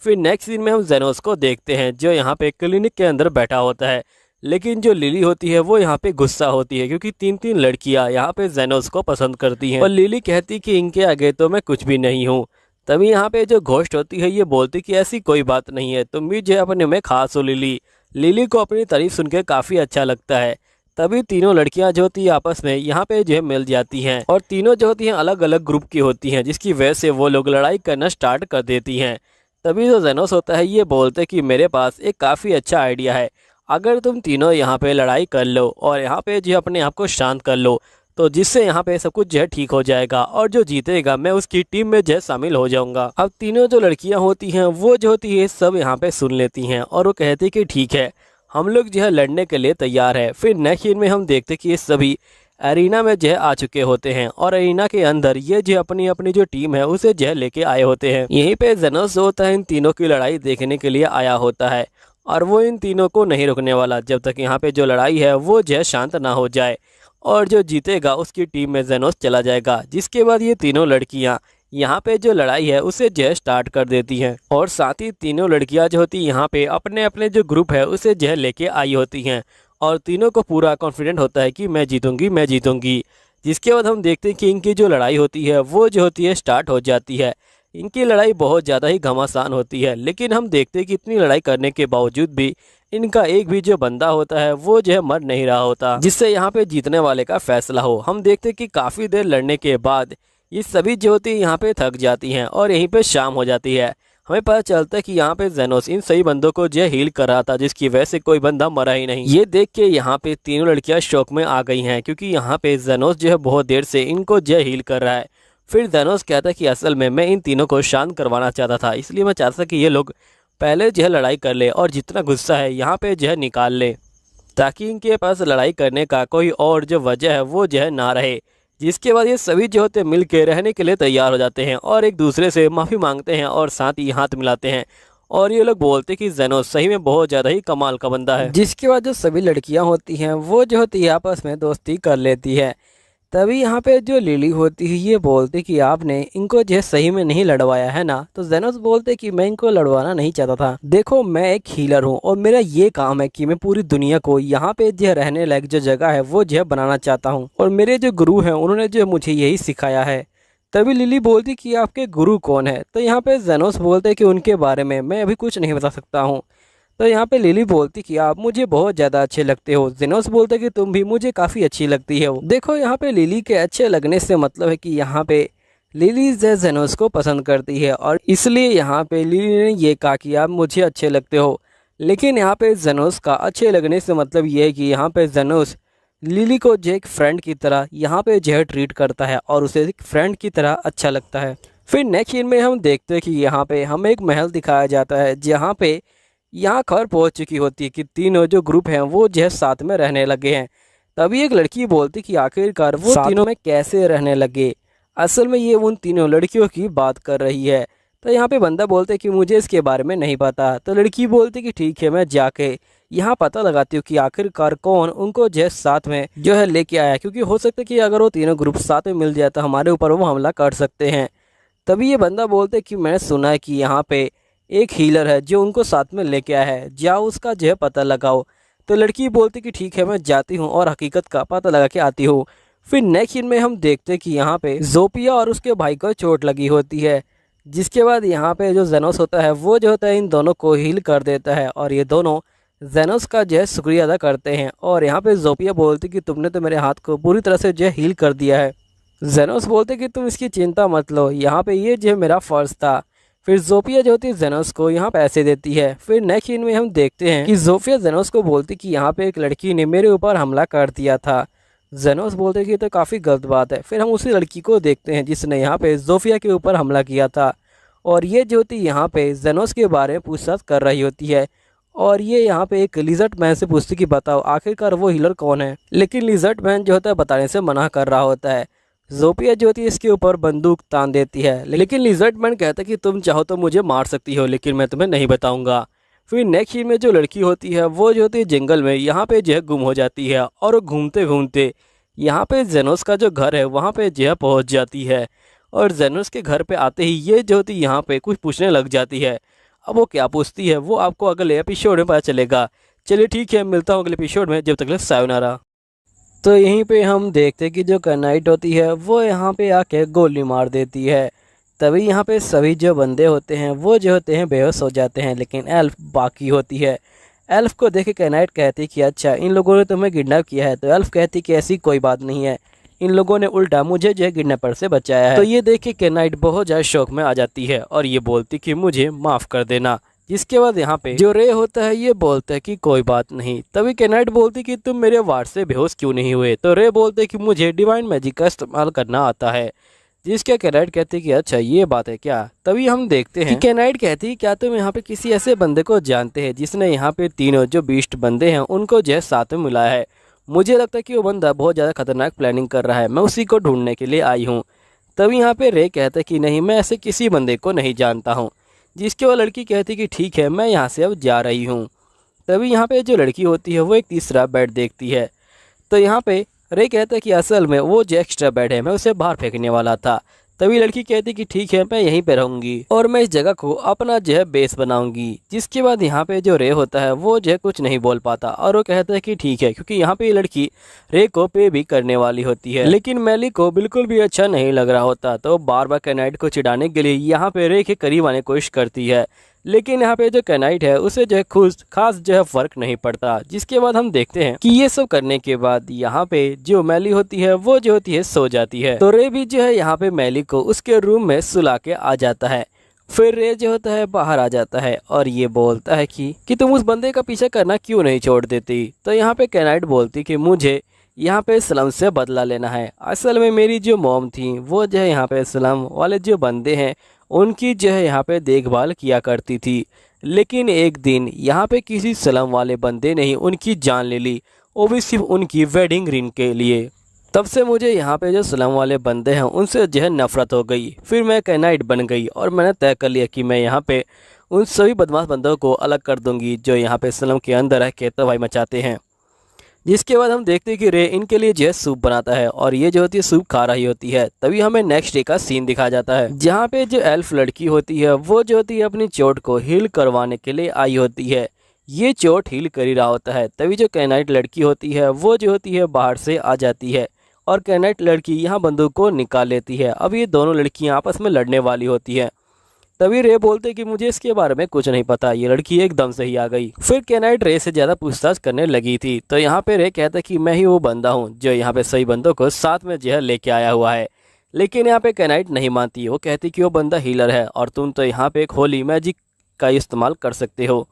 फिर नेक्स्ट सीन में हम जेनोस को देखते हैं जो यहाँ पे क्लिनिक के अंदर बैठा होता है। लेकिन जो लिली होती है वो यहाँ पे गुस्सा होती है क्योंकि तीन तीन लड़कियां यहाँ पे जेनोस को पसंद करती हैं और लिली कहती कि इनके आगे तो मैं कुछ भी नहीं हूँ। तभी यहाँ पे जो घोस्ट होती है ये बोलती कि ऐसी कोई बात नहीं है, तुम भी जो है अपने में खास हो लिली। लिली को अपनी तारीफ सुन के काफ़ी अच्छा लगता है। तभी तीनों लड़कियां जो होती है आपस में यहाँ पे जो है मिल जाती हैं और तीनों जो होती हैं अलग अलग ग्रुप की होती हैं, जिसकी वजह से वो लोग लड़ाई करना स्टार्ट कर देती हैं। तभी जो जेनोस होता है ये बोलते कि मेरे पास एक काफ़ी अच्छा आइडिया है, अगर तुम तीनों यहाँ पे लड़ाई कर लो और यहाँ पे जो अपने आप को शांत कर लो तो जिससे यहाँ पे सब कुछ जो है ठीक हो जाएगा और जो जीतेगा मैं उसकी टीम में जो है शामिल हो जाऊंगा। अब तीनों जो लड़कियां होती हैं वो जो होती है सब यहाँ पे सुन लेती हैं और वो कहती कि ठीक है हम लोग जो है लड़ने के लिए तैयार है। फिर नेक्स्ट सीन में हम देखते कि ये सभी एरिना में जो है आ चुके होते हैं और एरिना के अंदर ये जो अपनी अपनी जो टीम है उसे जो है लेके आए होते हैं। यहीं पे जेनोस होता है इन तीनों की लड़ाई देखने के लिए आया होता है और वो इन तीनों को नहीं रुकने वाला जब तक यहाँ पे जो लड़ाई है वो जो है शांत ना हो जाए और जो जीतेगा उसकी टीम में जेनोस चला जाएगा। जिसके बाद ये तीनों लड़कियां यहाँ पे जो लड़ाई है उसे जो है स्टार्ट कर देती हैं और साथ ही तीनों लड़कियां जो होती यहाँ पे अपने अपने जो ग्रुप है उसे जो है लेके आई होती हैं और तीनों को पूरा कॉन्फिडेंट होता है कि मैं जीतूंगी मैं जीतूंगी। जिसके बाद हम देखते हैं कि इनकी जो लड़ाई होती है वो जो होती है स्टार्ट हो जाती है। इनकी लड़ाई बहुत ज़्यादा ही घमासान होती है, लेकिन हम देखते हैं कि इतनी लड़ाई करने के बावजूद भी इनका एक भी जो बंदा होता है वो जो है मर नहीं रहा होता, जिससे यहाँ पे जीतने वाले का फैसला हो। हम देखते हैं कि काफ़ी देर लड़ने के बाद ये सभी जो होती है यहाँ पे थक जाती हैं और यहीं पे शाम हो जाती है। हमें पता चलता है कि यहाँ पे जेनोस इन सही बंदों को जो हील कर रहा था, जिसकी वजह से कोई बंदा मरा ही नहीं। ये देख के यहाँ पे तीनों लड़कियां शौक में आ गई हैं क्योंकि यहाँ पे जेनोस जो है बहुत देर से इनको जो हील कर रहा है। फिर जेनोस कहता है कि असल में मैं इन तीनों को शांत करवाना चाहता था, इसलिए मैं चाहता था कि ये लोग पहले जो है लड़ाई कर ले और जितना गुस्सा है यहाँ पे जो है निकाल ले, ताकि इनके पास लड़ाई करने का कोई और जो वजह है वो जो है ना रहे। जिसके बाद ये सभी जो होते हैं मिल के रहने के लिए तैयार हो जाते हैं और एक दूसरे से माफ़ी मांगते हैं और साथ ही हाथ मिलाते हैं और ये लोग बोलते हैं कि जेनोस सही में बहुत ज़्यादा ही कमाल का बंदा है। जिसके बाद जो सभी लड़कियां होती हैं वो जो होती है आपस में दोस्ती कर लेती है। तभी यहाँ पे जो लिली होती है ये बोलती कि आपने इनको जो सही में नहीं लड़वाया है ना। तो जेनोस बोलते कि मैं इनको लड़वाना नहीं चाहता था, देखो मैं एक हीलर हूँ और मेरा ये काम है कि मैं पूरी दुनिया को यहाँ पे जो रहने लायक जो जगह है वो जो बनाना चाहता हूँ और मेरे जो गुरु हैं उन्होंने जो मुझे यही सिखाया है। तभी लिली बोलती कि आपके गुरु कौन है। तो यहाँ पे जेनोस बोलते कि उनके बारे में मैं अभी कुछ नहीं बता सकता हूँ। तो यहाँ पे लिली बोलती कि आप मुझे बहुत ज़्यादा अच्छे लगते हो। जेनोस बोलते कि तुम भी मुझे काफ़ी अच्छी लगती हो। देखो यहाँ पे लिली के अच्छे लगने से मतलब है कि यहाँ पे लिली जेनोस को पसंद करती है और इसलिए यहाँ पे लिली ने ये कहा कि आप मुझे अच्छे लगते हो। लेकिन यहाँ पे जेनोस का अच्छे लगने से मतलब ये है कि यहाँ पे जेनोस लिली को जो एक फ्रेंड की तरह यहाँ पे जो है ट्रीट करता है और उसे एक फ्रेंड की तरह अच्छा लगता है। फिर नेक्स्ट सीन में हम देखते हैं कि यहाँ पे हमें एक महल दिखाया जाता है जहाँ पे यहाँ खबर पहुँच चुकी होती है कि तीनों जो ग्रुप हैं वो जो है साथ में रहने लगे हैं। तभी एक लड़की बोलती कि आखिरकार वो तीनों में कैसे रहने लगे। असल में ये उन तीनों लड़कियों की बात कर रही है। तो यहाँ पे बंदा बोलते कि मुझे इसके बारे में नहीं पता। तो लड़की बोलती कि ठीक है मैं जाके यहाँ पता लगाती हूँ कि आखिरकार कौन उनको जो है साथ में जो है लेके आया, क्योंकि हो सकता है कि अगर वो तीनों ग्रुप साथ में मिल जाए तो हमारे ऊपर वो हमला कर सकते हैं। तभी ये बंदा बोलते कि मैंने सुना है कि यहाँ पे एक हीलर है जो उनको साथ में लेके आया है, जाओ उसका जो है पता लगाओ। तो लड़की बोलती कि ठीक है मैं जाती हूँ और हकीकत का पता लगा के आती हूँ। फिर नेक्स्ट सीन में हम देखते कि यहाँ पे जोपिया और उसके भाई को चोट लगी होती है। जिसके बाद यहाँ पे जो जेनोस होता है वो जो होता है इन दोनों को हील कर देता है और ये दोनों जेनोस का जो है शुक्रिया अदा करते हैं। और यहाँ पे जोपिया बोलती कि तुमने तो मेरे हाथ को पूरी तरह से जो है हील कर दिया है। जेनोस बोलते कि तुम इसकी चिंता मत लो, यहाँ पे ये जो है मेरा फ़र्ज़ था। फिर जोपिया जो होती है जेनोस को यहाँ पैसे देती है। फिर नेक्स्ट सीन में हम देखते हैं कि जोफिया जेनोस को बोलती कि यहाँ पे एक लड़की ने मेरे ऊपर हमला कर दिया था। जेनोस बोलते कि ये तो काफ़ी गलत बात है। फिर हम उसी लड़की को देखते हैं जिसने यहाँ पे जोफिया के ऊपर हमला किया था और ये जो होती यहाँ पे जेनोस के बारे में पूछताछ कर रही होती है और ये यहाँ पे एक लिजर्ट मैन से पूछती कि बताओ आखिरकार वो हीलर कौन है। लेकिन लिजर्ट मैन जो होता है बताने से मना कर रहा होता है। जोपिया जो होती है इसके ऊपर बंदूक तान देती है, लेकिन लिजर्ट मैन कहता है कि तुम चाहो तो मुझे मार सकती हो लेकिन मैं तुम्हें नहीं बताऊंगा। फिर नेक्स्ट सीन में जो लड़की होती है वो जो होती है जंगल में यहाँ पे जो है गुम हो जाती है और घूमते घूमते यहाँ पे जेनोस का जो घर है वहाँ पे जो है पहुँच जाती है। और जेनोस के घर पे आते ही ये जो होती यहाँ पे कुछ पूछने लग जाती है। अब वो क्या पूछती है वो आपको अगले एपिसोड में पता चलेगा। चलिए ठीक है, मिलता हूँ अगले एपिसोड में, जब तक ले सायोनारा। तो यहीं पे हम देखते हैं कि जो कनाइट होती है वो यहाँ पे आके गोली मार देती है। तभी यहाँ पे सभी जो बंदे होते हैं वो जो होते हैं बेहोश हो जाते हैं, लेकिन एल्फ बाकी होती है। एल्फ को देख के कैनाइट कहती कि अच्छा इन लोगों ने तुम्हें किडनैप किया है। तो एल्फ कहती कि ऐसी कोई बात नहीं है, इन लोगों ने उल्टा मुझे जो है किडनैपर से बचाया है। तो ये देख के कैनाइट बहुत ज़्यादा शौक में आ जाती है और ये बोलती कि मुझे माफ़ कर देना। जिसके बाद यहाँ पे जो रे होता है ये बोलता है कि कोई बात नहीं। तभी कैनाइट बोलती कि तुम मेरे वार से बेहोश क्यों नहीं हुए। तो रे बोलते कि मुझे डिवाइन मैजिक का इस्तेमाल करना आता है। जिसके कैनाइट कहती कि अच्छा ये बात है क्या। तभी हम देखते हैं कि कैनाइट कहती क्या तुम यहाँ पे किसी ऐसे बंदे को जानते हैं जिसने यहाँ पे तीनों जो बीस्ट बंदे हैं उनको जो है साथ में मिलाया है। मुझे लगता है कि वो बंदा बहुत ज़्यादा खतरनाक प्लानिंग कर रहा है, मैं उसी को ढूंढने के लिए आई हूँ। तभी यहाँ पे रे कहता है कि नहीं, मैं ऐसे किसी बंदे को नहीं जानता हूँ। जिसके वो लड़की कहती कि ठीक है, मैं यहाँ से अब जा रही हूँ। तभी यहाँ पे जो लड़की होती है वो एक तीसरा बेड देखती है। तो यहाँ पे रे कहता है कि असल में वो जो एक्स्ट्रा बेड है मैं उसे बाहर फेंकने वाला था। तभी लड़की कहती कि ठीक है, मैं यहीं पे रहूंगी और मैं इस जगह को अपना जो है बेस बनाऊंगी। जिसके बाद यहाँ पे जो रे होता है वो जो है कुछ नहीं बोल पाता और वो कहता है कि ठीक है, क्योंकि यहाँ पे ये लड़की रे को पे भी करने वाली होती है। लेकिन मैली को बिल्कुल भी अच्छा नहीं लग रहा होता, तो बार बार कैनाइट को चिढ़ाने के लिए यहाँ पे रे के करीब आने की कोशिश करती है। लेकिन यहाँ पे जो कैनाइट है उसे जो है खास जो है फर्क नहीं पड़ता। जिसके बाद हम देखते हैं कि ये सब करने के बाद यहाँ पे जो मैली होती है वो जो होती है सो जाती है। तो रे भी जो है यहाँ पे मैली को उसके रूम में सुला के आ जाता है। फिर रे जो होता है बाहर आ जाता है और ये बोलता है कि तुम उस बंदे का पीछा करना क्यों नहीं छोड़ देती। तो यहाँ पे कैनाइट बोलती कि मुझे यहाँ पे स्लम से बदला लेना है। असल में मेरी जो मॉम थी वो जो है यहाँ पे स्लम वाले जो बंदे हैं उनकी जो है यहाँ पे देखभाल किया करती थी। लेकिन एक दिन यहाँ पे किसी स्लम वाले बंदे ने ही उनकी जान ले ली, वो भी सिर्फ उनकी वेडिंग रिंग के लिए। तब से मुझे यहाँ पे जो स्लम वाले बंदे हैं उनसे जो है नफरत हो गई। फिर मैं कैनाइट बन गई और मैंने तय कर लिया कि मैं यहाँ पे उन सभी बदमाश बंदों को अलग कर दूंगी जो यहाँ पे स्लम के अंदर रह के तबाही मचाते हैं। जिसके बाद हम देखते हैं कि रे इनके लिए जो है सूप बनाता है और ये जो होती है सूप खा रही होती है। तभी हमें नेक्स्ट डे का सीन दिखाया जाता है जहाँ पे जो एल्फ लड़की होती है वो जो होती है अपनी चोट को हील करवाने के लिए आई होती है। ये चोट हील कर ही रहा होता है। तभी जो कैनाइट लड़की होती है वो जो होती है बाहर से आ जाती है और कैनाइट लड़की यहाँ बंदूक को निकाल लेती है। अब ये दोनों लड़कियाँ आपस में लड़ने वाली होती है। तभी रे बोलते कि मुझे इसके बारे में कुछ नहीं पता। ये लड़की एकदम से ही आ गई। फिर कैनाइट रे से ज्यादा पूछताछ करने लगी थी। तो यहाँ पे रे कहता कि मैं ही वो बंदा हूँ जो यहाँ पे सही बंदों को साथ में जो है लेके आया हुआ है। लेकिन यहाँ पे कैनाइट नहीं मानती। वो कहती कि वो बंदा हीलर है और तुम तो यहाँ पे एक होली मैजिक का इस्तेमाल कर सकते हो।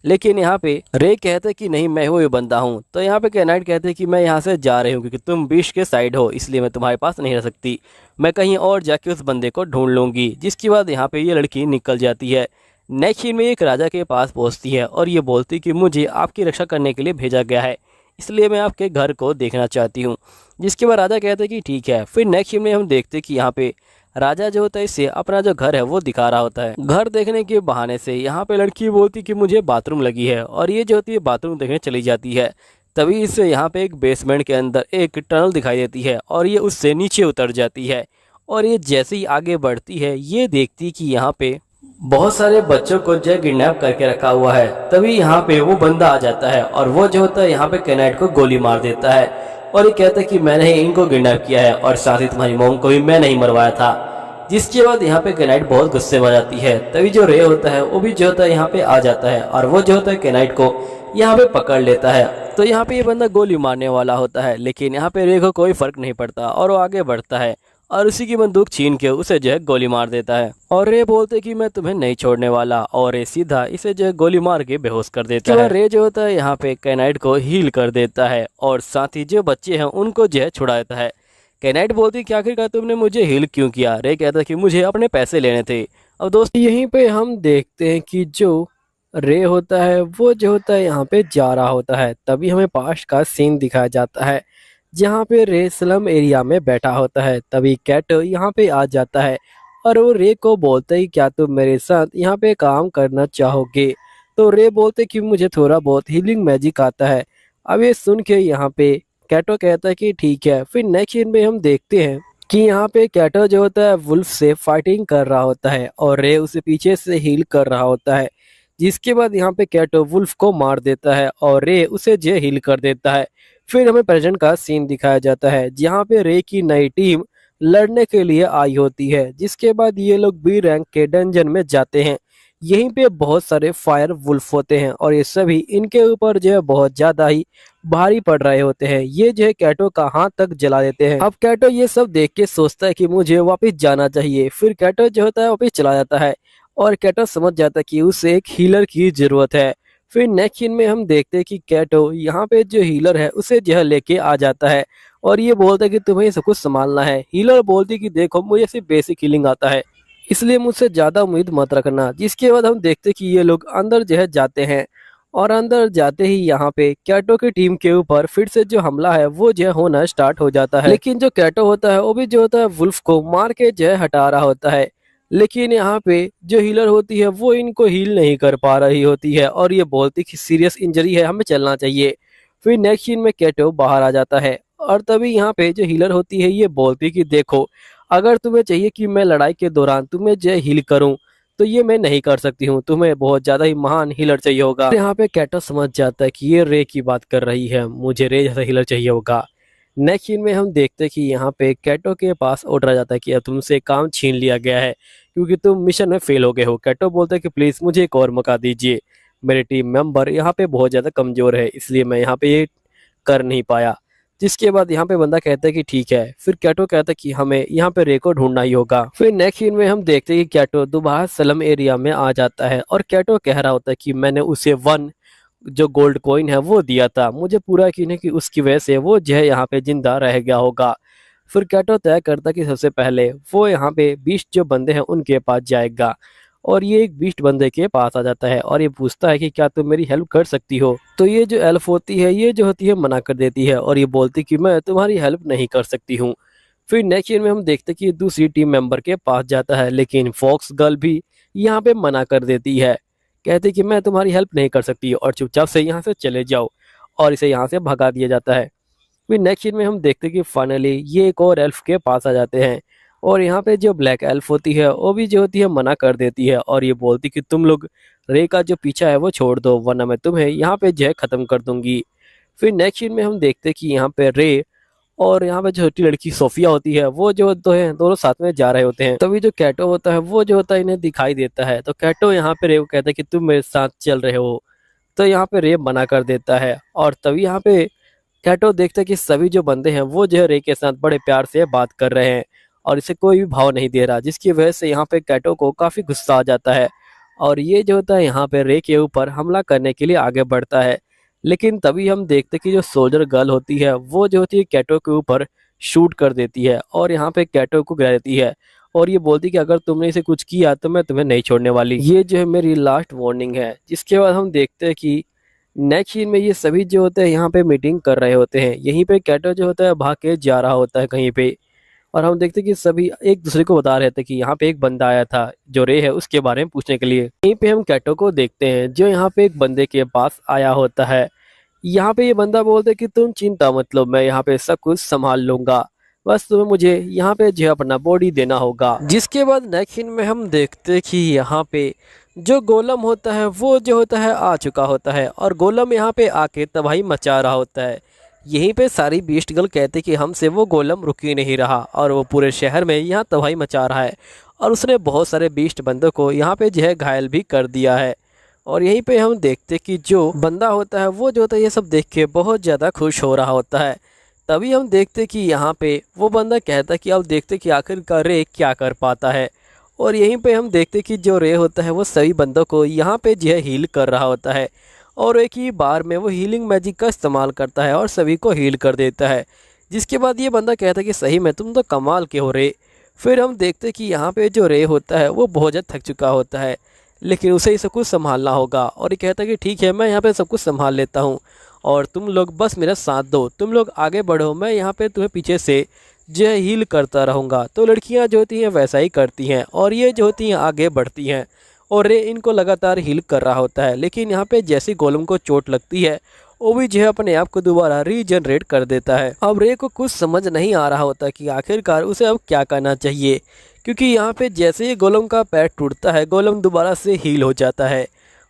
लेकिन यहाँ पे रे कहते कि नहीं, मैं वो बंदा हूँ। तो यहाँ पे कैनाइट कहते कि मैं यहाँ से जा रही हूँ क्योंकि तुम बीच के साइड हो, इसलिए मैं तुम्हारे पास नहीं रह सकती। मैं कहीं और जाके उस बंदे को ढूंढ लूँगी। जिसके बाद यहाँ पे ये लड़की निकल जाती है। नेक्स्ट सीन में एक राजा के पास पहुँचती है और ये बोलती कि मुझे आपकी रक्षा करने के लिए भेजा गया है, इसलिए मैं आपके घर को देखना चाहती हूँ। जिसके बाद राजा कहते कि ठीक है। फिर नेक्स्ट सीन में हम देखते कि यहाँ पे राजा जो होता है इससे अपना जो घर है वो दिखा रहा होता है। घर देखने के बहाने से यहाँ पे लड़की बोलती कि मुझे बाथरूम लगी है और ये जो होती है बाथरूम देखने चली जाती है। तभी इससे यहाँ पे एक बेसमेंट के अंदर एक टनल दिखाई देती है और ये उससे नीचे उतर जाती है। और ये जैसे ही आगे बढ़ती है ये देखती कि यहाँ पे बहुत सारे बच्चों को जो किडनैप करके रखा हुआ है। तभी यहाँ पे वो बंदा आ जाता है और वो जो होता है यहाँ पे कैनाइट को गोली मार देता है और ये कहता है कि मैंने ही इनको किडनैप किया है और साथ ही तुम्हारी मॉम को भी मैंने ही मरवाया था। जिसके बाद यहाँ पे कैनाइट बहुत गुस्से में आ जाती है। तभी जो रे होता है वो भी जो होता है यहाँ पे आ जाता है और वो जो होता है कैनाइट को यहाँ पे पकड़ लेता है। तो यहाँ पे ये बंदा गोली मारने वाला होता है, लेकिन यहाँ पे रे को कोई फर्क नहीं पड़ता और वो आगे बढ़ता है और उसी की बंदूक छीन के उसे जो है गोली मार देता है। और रे बोलते कि मैं तुम्हें नहीं छोड़ने वाला और रे सीधा इसे जो है गोली मार के बेहोश कर देता है। रे जो होता है यहाँ पे कैनाइट को हील कर देता है और साथ ही जो बच्चे हैं उनको जो है छुड़ा देता है। कैनाइट बोलती कि आखिरकार तुमने मुझे हील क्यों किया। रे कहता कि मुझे अपने पैसे लेने थे। अब दोस्त यहीं पे हम देखते हैं कि जो रे होता है वो जो होता है यहाँ पे जा रहा होता है। तभी हमें पास्ट का सीन दिखाया जाता है जहाँ पे रे स्लम एरिया में बैठा होता है। तभी कैट यहाँ पे आ जाता है और वो रे को बोलता है क्या तुम मेरे साथ यहाँ पे काम करना चाहोगे। तो रे बोलते कि मुझे थोड़ा बहुत हीलिंग मैजिक आता है। अब ये सुन के यहाँ पे कैटो कहता है कि ठीक है। फिर नेक्स्ट सीन में हम देखते हैं कि यहाँ पे कैटो जो होता है वुल्फ से फाइटिंग कर रहा होता है और रे उसे पीछे से हील कर रहा होता है। जिसके बाद यहाँ पे कैटो वुल्फ को मार देता है और रे उसे जे हील कर देता है। फिर हमें प्रेजेंट का सीन दिखाया जाता है जहाँ पे रे की नई टीम लड़ने के लिए आई होती है। जिसके बाद ये लोग बी रैंक के डंजन में जाते हैं। यहीं पे बहुत सारे फायर वुल्फ होते हैं और ये सभी इनके ऊपर जो है बहुत ज्यादा ही भारी पड़ रहे होते हैं। ये जो है कैटो का हाथ तक जला देते हैं। अब कैटो ये सब देख के सोचता है कि मुझे वापस जाना चाहिए। फिर कैटो जो होता है वापस चला जाता है और कैटो समझ जाता है कि उसे एक हीलर की जरूरत है। फिर नेक्स्ट सीन में हम देखते हैं कि कैटो यहाँ पे जो हीलर है उसे जो है लेके आ जाता है और ये बोलता है कि तुम्हें सब कुछ संभालना है। हीलर बोलती है कि देखो मुझे सिर्फ बेसिक हीलिंग आता है, इसलिए मुझसे ज्यादा उम्मीद मत रखना। जिसके बाद हम देखते हैं कि ये लोग अंदर जो है जाते हैं और अंदर जाते ही यहाँ पे कैटो की टीम के ऊपर फिर से जो हमला है वो जो है होना स्टार्ट हो जाता है। लेकिन जो कैटो होता है वो भी जो होता है वुल्फ को मार के जो है हटा रहा होता है। लेकिन यहाँ पे जो हीलर होती है वो इनको हील नहीं कर पा रही होती है और ये बोलती कि सीरियस इंजरी है, हमें चलना चाहिए। फिर नेक्स्ट सीन में कैटो बाहर आ जाता है और तभी यहाँ पे जो हीलर होती है ये बोलती कि देखो अगर तुम्हें चाहिए कि मैं लड़ाई के दौरान तुम्हें जो हील करूं तो ये मैं नहीं कर सकती हूँ, तुम्हें बहुत ज्यादा ही महान हीलर चाहिए होगा। यहाँ पे कैटो समझ जाता है कि ये रे की बात कर रही है, मुझे रे जैसा हीलर चाहिए होगा। नेक्स्ट सीन में हम देखते हैं कि यहाँ पे कैटो के पास ऑर्डर आ जाता है कि अब तुमसे काम छीन लिया गया है क्योंकि तुम मिशन में फेल हो गए हो। कैटो बोलता है कि प्लीज मुझे एक और मौका दीजिए, मेरे टीम मेंबर यहाँ पे बहुत ज्यादा कमजोर है इसलिए मैं यहाँ पे ये कर नहीं पाया। जिसके बाद यहाँ पे बंदा कहता है कि ठीक है। फिर कैटो कहता है कि हमें यहाँ पे रे को ढूंढना ही होगा। फिर नेक्स्ट सीन में हम देखते हैं कि कैटो दोबारा सलम एरिया में आ जाता है और कैटो कह रहा होता है कि मैंने उसे 1 जो गोल्ड कॉइन है वो दिया था, मुझे पूरा यकीन है कि उसकी वजह से वो जो है यहाँ पे जिंदा रह गया होगा। फिर कैटो तय करता कि सबसे पहले वो यहाँ पे 20 जो बंदे हैं उनके पास जाएगा और ये एक 20 बंदे के पास आ जाता है और ये पूछता है कि क्या तुम मेरी हेल्प कर सकती हो। तो ये जो एल्फ होती है ये जो होती है मना कर देती है और ये बोलती कि मैं तुम्हारी हेल्प नहीं कर सकती हूँ। फिर नेक्स्ट सीन में हम देखते हैं कि दूसरी टीम मेंबर के पास जाता है लेकिन फॉक्स गर्ल भी यहाँ पे मना कर देती है, कहते कि मैं तुम्हारी हेल्प नहीं कर सकती और चुपचाप से यहाँ से चले जाओ और इसे यहाँ से भगा दिया जाता है। फिर नेक्स्ट सीन में हम देखते हैं कि फाइनली ये एक और एल्फ के पास आ जाते हैं और यहाँ पे जो ब्लैक एल्फ होती है वो भी जो होती है मना कर देती है और ये बोलती कि तुम लोग रे का जो पीछा है वो छोड़ दो वरना मैं तुम्हें यहाँ पे जो है खत्म कर दूंगी। फिर नेक्स्ट सीन में हम देखते हैं कि यहाँ पे रे और यहाँ पे जो छोटी लड़की सोफिया होती है वो जो दो है दोनों साथ में जा रहे होते हैं। तभी जो कैटो होता है वो जो होता है इन्हें दिखाई देता है तो कैटो यहाँ पे रे को कहता है कि तुम मेरे साथ चल रहे हो। तो यहाँ पे रे मना कर देता है और तभी यहाँ पे कैटो देखता है कि सभी जो बंदे हैं वो जो है रे के साथ बड़े प्यार से बात कर रहे हैं और इसे कोई भी भाव नहीं दे रहा, जिसकी वजह से यहाँ पे कैटो को काफी गुस्सा आ जाता है और ये जो होता है यहाँ पे रे के ऊपर हमला करने के लिए आगे बढ़ता है। लेकिन तभी हम देखते कि जो सोल्जर गर्ल होती है वो जो होती है कैटो के ऊपर शूट कर देती है और यहाँ पे कैटो को गिरा देती है और ये बोलती कि अगर तुमने इसे कुछ किया तो मैं तुम्हें नहीं छोड़ने वाली, ये जो है मेरी लास्ट वार्निंग है। जिसके बाद हम देखते हैं कि नेक्स्ट सीन में ये सभी जो होते हैं यहाँ पे मीटिंग कर रहे होते हैं। यहीं पे कैटो जो होता है भाग के जा रहा होता है कहीं पे और हम देखते हैं कि सभी एक दूसरे को बता रहे थे कि यहाँ पे एक बंदा आया था जो रे है उसके बारे में पूछने के लिए। यहीं पे हम कैटो को देखते हैं जो यहाँ पे एक बंदे के पास आया होता है। यहाँ पे ये बंदा बोलता है कि तुम चिंता मत लो, मैं यहाँ पे सब कुछ संभाल लूंगा, बस तुम्हें मुझे यहाँ पे जो है अपना बॉडी देना होगा। जिसके बाद नेक्स्ट सीन में हम देखते कि यहाँ पे जो गोलम होता है वो जो होता है आ चुका होता है और गोलम यहाँ पे आके तबाही मचा रहा होता है। यहीं पे सारी बीस्ट गर्ल कहते कि हमसे वो गोलम रुक ही नहीं रहा और वो पूरे शहर में यहाँ तबाही मचा रहा है और उसने बहुत सारे बीस्ट बंदों को यहाँ पे जो है घायल भी कर दिया है। और यहीं पे हम देखते कि जो बंदा होता है वो जो होता है ये सब देख के बहुत ज़्यादा खुश हो रहा होता है। तभी हम देखते कि यहाँ पे वो बंदा कहता कि अब देखते कि आखिरकार रे क्या कर पाता है। और यहीं पे हम देखते कि जो रे होता है वो सभी बंदों को यहाँ पे जो है हील कर रहा होता है और एक ही बार में वो हीलिंग मैजिक का इस्तेमाल करता है और सभी को हील कर देता है। जिसके बाद ये बंदा कहता है कि सही में तुम तो कमाल के हो रे। फिर हम देखते कि यहाँ पे जो रे होता है वो बहुत ज़्यादा थक चुका होता है लेकिन उसे ही सब कुछ संभालना होगा और ये कहता है कि ठीक है मैं यहाँ पे सब कुछ संभाल लेता हूँ और तुम लोग बस मेरा साथ दो, तुम लोग आगे बढ़ो, मैं यहाँ पे तुम्हें पीछे से जो है हील करता रहूँगा। तो लड़कियाँ जो होती हैं वैसा ही करती हैं और ये जो होती हैं आगे बढ़ती हैं और रे इनको लगातार हील कर रहा होता है। लेकिन यहाँ पे जैसे गोलम को चोट लगती है वो भी जो है अपने आप को दोबारा रीजनरेट कर देता है। अब रे को कुछ समझ नहीं आ रहा होता कि आखिरकार उसे अब क्या करना चाहिए, क्योंकि यहाँ पे जैसे ही गोलम का पैर टूटता है गोलम दोबारा से हील हो जाता है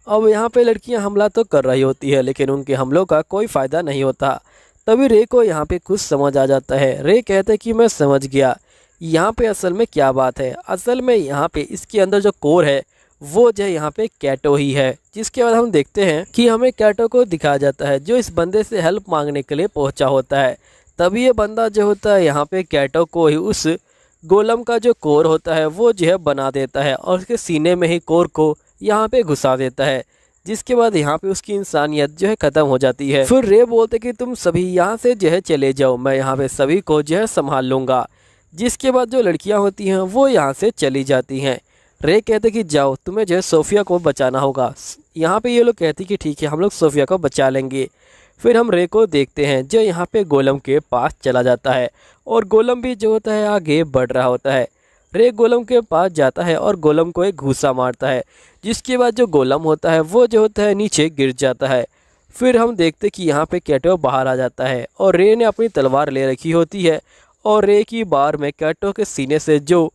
अब यहाँ पे लड़कियां हमला तो कर रही होती है लेकिन उनके हमलों का कोई फ़ायदा नहीं होता। तभी रे को यहाँ पे कुछ समझ आ जाता है। रे कहते कि मैं समझ गया यहाँ पे असल में क्या बात है। असल में यहाँ पे इसके अंदर जो कोर है वो जो है यहाँ पे कैटो ही है। जिसके बाद हम देखते हैं कि हमें कैटो को दिखाया जाता है जो इस बंदे से हेल्प मांगने के लिए पहुंचा होता है। तभी ये बंदा जो होता है यहाँ पे कैटो को ही उस गोलम का जो कोर होता है वो जो है बना देता है और उसके सीने में ही कोर को यहाँ पे घुसा देता है। जिसके बाद यहाँ पे उसकी इंसानियत जो है ख़त्म हो जाती है। फिर रे बोलते कि तुम सभी यहाँ से जो है चले जाओ, मैं यहाँ पे सभी को जो है संभाल लूँगा। जिसके बाद जो लड़कियाँ होती हैं वो यहाँ से चली जाती हैं। रे कहते कि जाओ, तुम्हें जो है सोफिया को बचाना होगा। यहाँ पे ये लोग कहती कि ठीक है, हम लोग सोफिया को बचा लेंगे। फिर हम रे को देखते हैं जो यहाँ पे गोलम के पास चला जाता है और गोलम भी जो होता है आगे बढ़ रहा होता है। रे गोलम के पास जाता है और गोलम को एक घूसा मारता है। जिसके बाद जो गोलम होता है वो जो होता है नीचे गिर जाता है। फिर हम देखते कि यहाँ पे कैटो बाहर आ जाता है और रे ने अपनी तलवार ले रखी होती है और रे की बार में कैटो के सीने से जो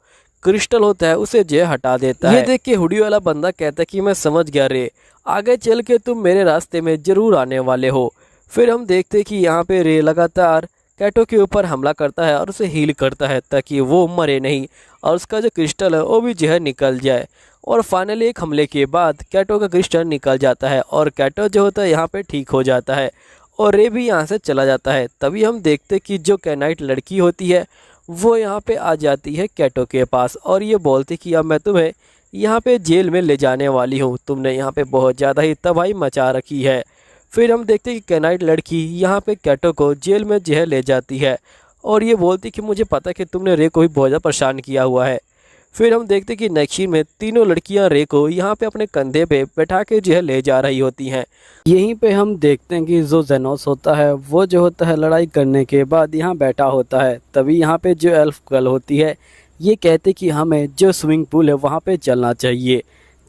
क्रिस्टल होता है उसे जो हटा देता है। ये देख के हुडी वाला बंदा कहता है कि मैं समझ गया रे, आगे चल के तुम मेरे रास्ते में जरूर आने वाले हो। फिर हम देखते कि यहाँ पे रे लगातार कैटो के ऊपर हमला करता है और उसे हील करता है ताकि वो मरे नहीं और उसका जो क्रिस्टल है वो भी जो है निकल जाए। और फाइनली एक हमले के बाद कैटो का क्रिस्टल निकल जाता है और कैटो जो होता है यहाँ पे ठीक हो जाता है और रे भी यहाँ से चला जाता है। तभी हम देखते कि जो कैनाइट लड़की होती है वो यहाँ पे आ जाती है कैटो के पास और ये बोलती कि अब मैं तुम्हें यहाँ पे जेल में ले जाने वाली हूँ, तुमने यहाँ पे बहुत ज़्यादा ही तबाही मचा रखी है। फिर हम देखते कि कैनाइट लड़की यहाँ पे कैटो को जेल में जो है ले जाती है और ये बोलती कि मुझे पता है कि तुमने रे को भी बहुत ज़्यादा परेशान किया हुआ है। फिर हम देखते कि नेक्स्ट सीन में तीनों लड़कियां रे को यहाँ पे अपने कंधे पे बैठा के जो है ले जा रही होती हैं। यहीं पे हम देखते हैं कि जो जेनोस होता है वो जो होता है लड़ाई करने के बाद यहाँ बैठा होता है। तभी यहाँ पे जो एल्फ गर्ल होती है ये कहते कि हमें जो स्विमिंग पूल है वहाँ पे चलना चाहिए।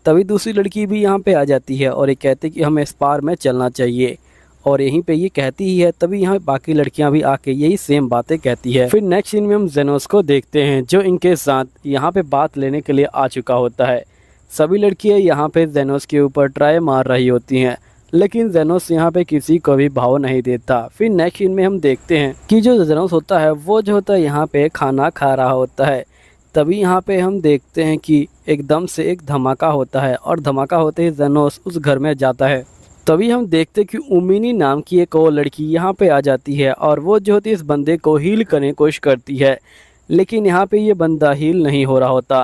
तभी दूसरी लड़की भी यहाँ पे आ जाती है और ये कहते कि हमें स्पार में चलना चाहिए और यहीं पे ये कहती ही है। तभी यहाँ बाकी लड़कियां भी आके यही सेम बातें कहती है। फिर नेक्स्ट सीन में हम जेनोस को देखते हैं जो इनके साथ यहाँ पे बात लेने के लिए आ चुका होता है। सभी लड़कियां यहाँ पे जेनोस के ऊपर ट्राई मार रही होती हैं लेकिन जेनोस यहाँ पे किसी को भी भाव नहीं देता। फिर नेक्स्ट सीन में हम देखते हैं कि जो जेनोस होता है वो जो होता है यहाँ पे खाना खा रहा होता है। तभी यहाँ पे हम देखते हैं कि एकदम से एक धमाका होता है और धमाका होते ही जेनोस उस घर में जाता है। तभी हम देखते कि उमिनी नाम की एक और लड़की यहाँ पे आ जाती है और वो जो होती है इस बंदे को हील करने की कोशिश करती है लेकिन यहाँ पे ये बंदा हील नहीं हो रहा होता।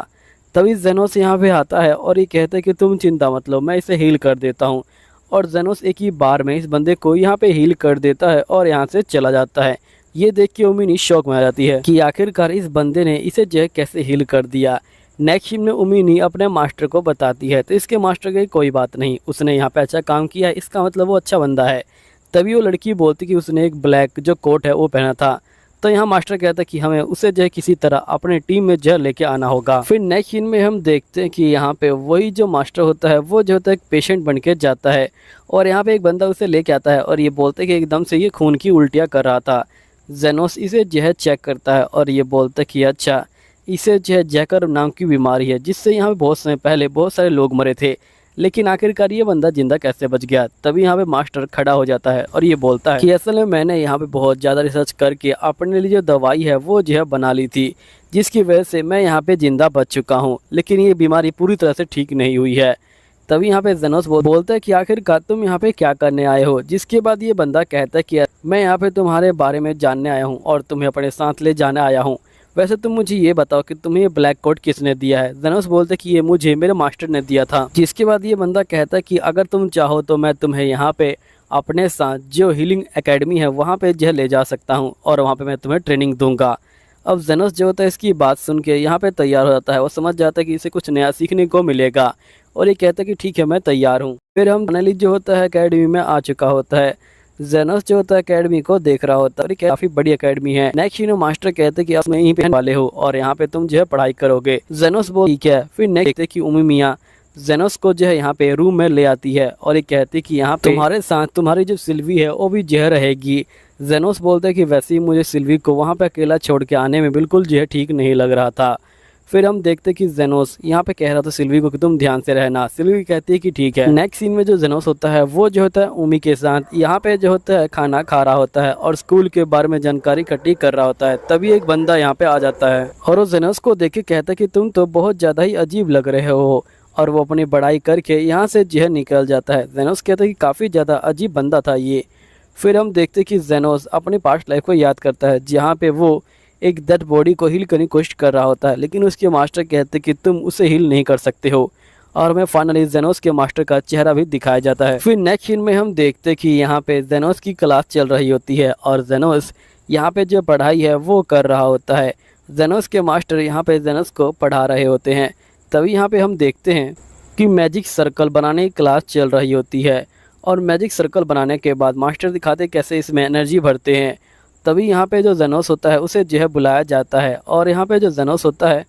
तभी जेनोस यहाँ पे आता है और ये कहता है कि तुम चिंता मत लो, मैं इसे हील कर देता हूँ। और जेनोस एक ही बार में इस बंदे को यहाँ पे हील कर देता है और यहाँ से चला जाता है। ये देख के उमिनी शौक में आ जाती है कि आखिरकार इस बंदे ने इसे जो है कैसे हील कर दिया। नेक्स्ट सीन में उमिनी अपने मास्टर को बताती है तो इसके मास्टर की कोई बात नहीं, उसने यहाँ पे अच्छा काम किया है, इसका मतलब वो अच्छा बंदा है। तभी वो लड़की बोलती कि उसने एक ब्लैक जो कोट है वो पहना था। तो यहाँ मास्टर कहता है कि हमें उसे जो है किसी तरह अपने टीम में जो लेके आना होगा। फिर नेक्स्ट सीन में हम देखते हैं कि यहाँ पे वही जो मास्टर होता है वो जो होता है एक पेशेंट बन के जाता है और यहाँ पे एक बंदा उसे लेके आता है और ये बोलते हैं कि एकदम से ये खून की उल्टियाँ कर रहा था। जेनोस इसे जो है चेक करता है और ये बोलता है कि अच्छा, इसे जो है जैकर नाम की बीमारी है जिससे यहाँ पे बहुत समय पहले बहुत सारे लोग मरे थे, लेकिन आखिरकार ये बंदा जिंदा कैसे बच गया। तभी यहाँ पे मास्टर खड़ा हो जाता है और ये बोलता है कि असल में मैंने यहाँ पे बहुत ज़्यादा रिसर्च करके अपने लिए जो दवाई है वो जो है बना ली थी जिसकी वजह से मैं यहाँ पे जिंदा बच चुका हूँ, लेकिन ये बीमारी पूरी तरह से ठीक नहीं हुई है। तभी यहाँ पे जेनोस बोलता है कि आखिरकार तुम यहाँ पे क्या करने आए हो। जिसके बाद ये बंदा कहता है कि मैं यहाँ पे तुम्हारे बारे में जानने आया हूँ और तुम्हें अपने साथ ले जाने आया हूँ। वैसे तुम मुझे ये बताओ कि तुम्हें ये ब्लैक कोट किसने दिया है। जेनोस बोलते कि ये मुझे मेरे मास्टर ने दिया था। जिसके बाद ये बंदा कहता है कि अगर तुम चाहो तो मैं तुम्हें यहाँ पे अपने साथ जो हीलिंग एकेडमी है वहाँ पे जो ले जा सकता हूँ और वहाँ पे मैं तुम्हें ट्रेनिंग दूंगा। अब जेनोस जो होता है इसकी बात सुन के यहाँ पे तैयार हो जाता है। वो समझ जाता है कि इसे कुछ नया सीखने को मिलेगा और ये कहता है कि ठीक है, मैं तैयार हूँ। फिर हम फाइनली जो होता है एकेडमी में आ चुका होता है। जेनोस जो होता है एकेडमी को देख रहा होता है, काफी बड़ी एकेडमी है। नेक्स्ट मास्टर कहते हैं कि आप यहीं पे वाले हो और यहाँ पे तुम जो है पढ़ाई करोगे। जेनोस बोल ठीक है। फिर नेक्स्ट देखते कि उमी मियाँ जेनोस को जो है यहाँ पे रूम में ले आती है और ये कहती कि यहाँ पे तुम्हारे साथ तुम्हारी जो सिल्वी है वो भी जो है रहेगी। जेनोस बोलते हैं कि वैसे ही मुझे सिल्वी को वहाँ पे अकेला छोड़ के आने में बिल्कुल जो है ठीक नहीं लग रहा था।
फिर हम देखते कि जेनोस यहाँ पे कह रहा था सिल्वी को कि तुम ध्यान से रहना। सिल्वी कहती है कि ठीक है। नेक्स्ट सीन में जो जेनोस होता है वो जो होता है उमी के साथ यहाँ पे जो होता है खाना खा रहा होता है और स्कूल के बारे में जानकारी इकट्ठी कर रहा होता है। तभी एक बंदा यहाँ पे आ जाता है और वो जेनोस को देख के कहता है कि तुम तो बहुत ज्यादा ही अजीब लग रहे हो, और वो अपनी बड़ाई करके यहाँ से जो है निकल जाता है। जेनोस कहता है कि काफ़ी ज़्यादा अजीब बंदा था ये। फिर हम देखते कि जेनोस अपनी पास्ट लाइफ को याद करता है जहाँ पे वो एक डेड बॉडी को हील करने की कोशिश कर रहा होता है, लेकिन उसके मास्टर कहते कि तुम उसे हील नहीं कर सकते हो। और हमें फाइनली जेनोस के मास्टर का चेहरा भी दिखाया जाता है। फिर नेक्स्ट सीन में हम देखते कि यहाँ पे जेनोस की क्लास चल रही होती है और जेनोस यहाँ पे जो पढ़ाई है वो कर रहा होता है। जेनोस के मास्टर यहाँ पे जेनोस को पढ़ा रहे होते हैं। तभी यहाँ पे हम देखते हैं कि मैजिक सर्कल बनाने की क्लास चल रही होती है और मैजिक सर्कल बनाने के बाद मास्टर दिखाते कैसे इसमें एनर्जी भरते हैं। तभी यहाँ पे जो जेनोस होता है उसे जो है बुलाया जाता है और यहाँ पे जो जेनोस होता है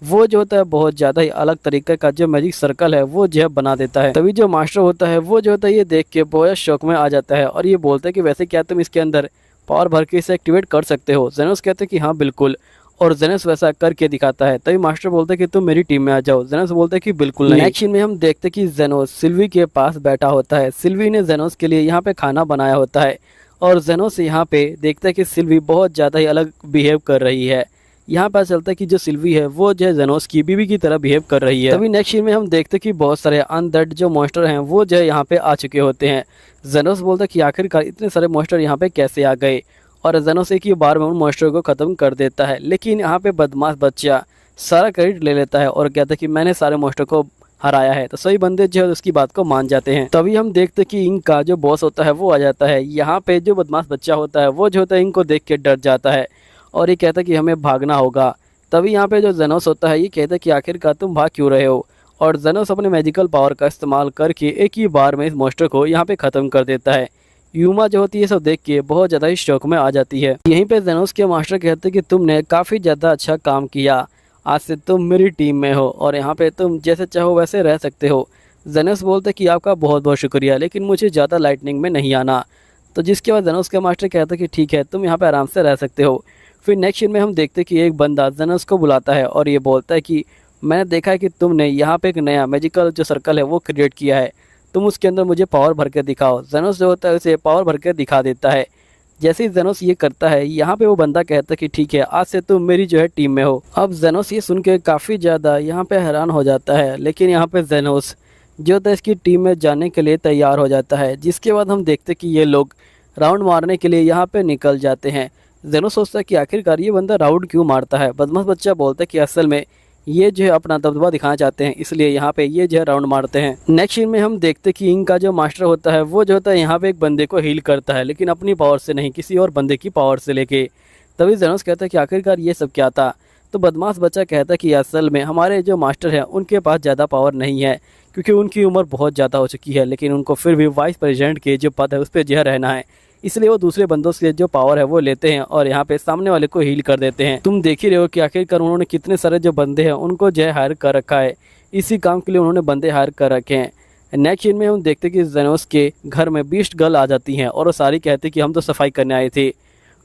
वो जो होता है बहुत ज़्यादा ही अलग तरीके का जो मैजिक सर्कल है वो जो है बना देता है। तभी जो मास्टर होता है वो जो होता है ये देख के बहुत शौक में आ जाता है और ये बोलता है कि वैसे क्या तुम इसके अंदर पावर भर के इसे एक्टिवेट कर सकते हो। जेनोस कहते हैं कि हाँ बिल्कुल, और जेनस वैसा करके दिखाता है। तभी मास्टर बोलता है कि तुम मेरी टीम में आ जाओ। जेनस बोलता है कि बिल्कुल नहीं। नेक्स्ट सीन में हम देखते हैं कि जेनोस सिल्वी के पास बैठा होता है। सिल्वी ने जेनोस के लिए यहाँ पे खाना बनाया होता है और जेनोस यहाँ पे देखता है कि सिल्वी बहुत ज़्यादा ही अलग बिहेव कर रही है। यहाँ पता चलता है कि जो सिल्वी है वो जो है जेनोस की बीवी की तरह बिहेव कर रही है। तभी नेक्स्ट सीन में हम देखते हैं कि बहुत सारे अनडेड जो मॉन्स्टर हैं वो जो है यहाँ पे आ चुके होते हैं। जेनोस बोलता है कि आखिरकार इतने सारे मॉन्स्टर यहाँ पे कैसे आ गए, और जेनोस एक ही बार में उन मॉन्स्टर को खत्म कर देता है। लेकिन यहाँ पे बदमाश बच्चा सारा क्रेडिट ले लेता है और कहता है कि मैंने सारे मॉन्स्टर को हराया है। तो सभी बंदे जो है उसकी बात को मान जाते हैं। तभी हम देखते कि इनका जो बॉस होता है वो आ जाता है। यहाँ पे जो बदमाश बच्चा होता है वो जो होता है इनको देख के डर जाता है और ये कहता है कि हमें भागना होगा। तभी यहाँ पे जो जेनोस होता है ये कहता है कि आखिरकार तुम भाग क्यों रहे हो, और जेनोस अपने मैजिकल पावर का इस्तेमाल करके एक ही बार में इस मॉन्स्टर को यहाँ पे ख़त्म कर देता है। यूमा जो होती है सब देख के बहुत ज़्यादा ही शौक में आ जाती है। यहीं पे जेनोस के मास्टर कहते हैं कि तुमने काफ़ी ज़्यादा अच्छा काम किया, आज से तुम मेरी टीम में हो और यहाँ पे तुम जैसे चाहो वैसे रह सकते हो। जेनोस बोलते कि आपका बहुत बहुत शुक्रिया, लेकिन मुझे ज़्यादा लाइटनिंग में नहीं आना। तो जिसके बाद जेनोस के मास्टर कहता है कि ठीक है, तुम यहाँ पे आराम से रह सकते हो। फिर नेक्स्ट सीन में हम देखते कि एक बंदा जेनोस को बुलाता है और ये बोलता है कि मैंने देखा है कि तुमने यहाँ पे एक नया मैजिकल जो सर्कल है वो क्रिएट किया है, तुम उसके अंदर मुझे पावर भर के दिखाओ। जेनोस जो होता है उसे पावर भर के दिखा देता है। जैसे ही जेनोस ये करता है यहाँ पे वो बंदा कहता है कि ठीक है, आज से तुम मेरी जो है टीम में हो। अब जेनोस ये सुन के काफ़ी ज़्यादा यहाँ पे हैरान हो जाता है, लेकिन यहाँ पे जेनोस जो होता है इसकी टीम में जाने के लिए तैयार हो जाता है। जिसके बाद हम देखते कि ये लोग राउंड मारने के लिए यहाँ पे निकल जाते हैं। जेनोस सोचता है कि आखिरकार ये बंदा राउंड क्यों मारता है। बदमाश बच्चा बोलता है कि असल में ये जो है अपना दबदबा दिखाना चाहते हैं, इसलिए यहाँ पे ये जो है राउंड मारते हैं। नेक्स्ट सीन में हम देखते कि इनका जो मास्टर होता है वो जो होता है यहाँ पे एक बंदे को हील करता है, लेकिन अपनी पावर से नहीं, किसी और बंदे की पावर से लेके। तभी जेनोस कहता है कि आखिरकार ये सब क्या था। तो बदमाश बच्चा कहता है कि असल में हमारे जो मास्टर हैं उनके पास ज़्यादा पावर नहीं है, क्योंकि उनकी उम्र बहुत ज़्यादा हो चुकी है, लेकिन उनको फिर भी वाइस प्रेसिडेंट के जो पद है उस पर जो रहना है, इसलिए वो दूसरे बंदों से जो पावर है वो लेते हैं और यहाँ पे सामने वाले को हील कर देते हैं। तुम देख ही रहे हो कि आखिरकार उन्होंने कितने सारे जो बंदे हैं उनको जो है हायर कर रखा है, इसी काम के लिए उन्होंने बंदे हायर कर रखे हैं। नेक्स्ट सीन में हम देखते कि जेनोस के घर में बीस्ट गर्ल आ जाती हैं और वो सारी कहती कि हम तो सफाई करने आए थे।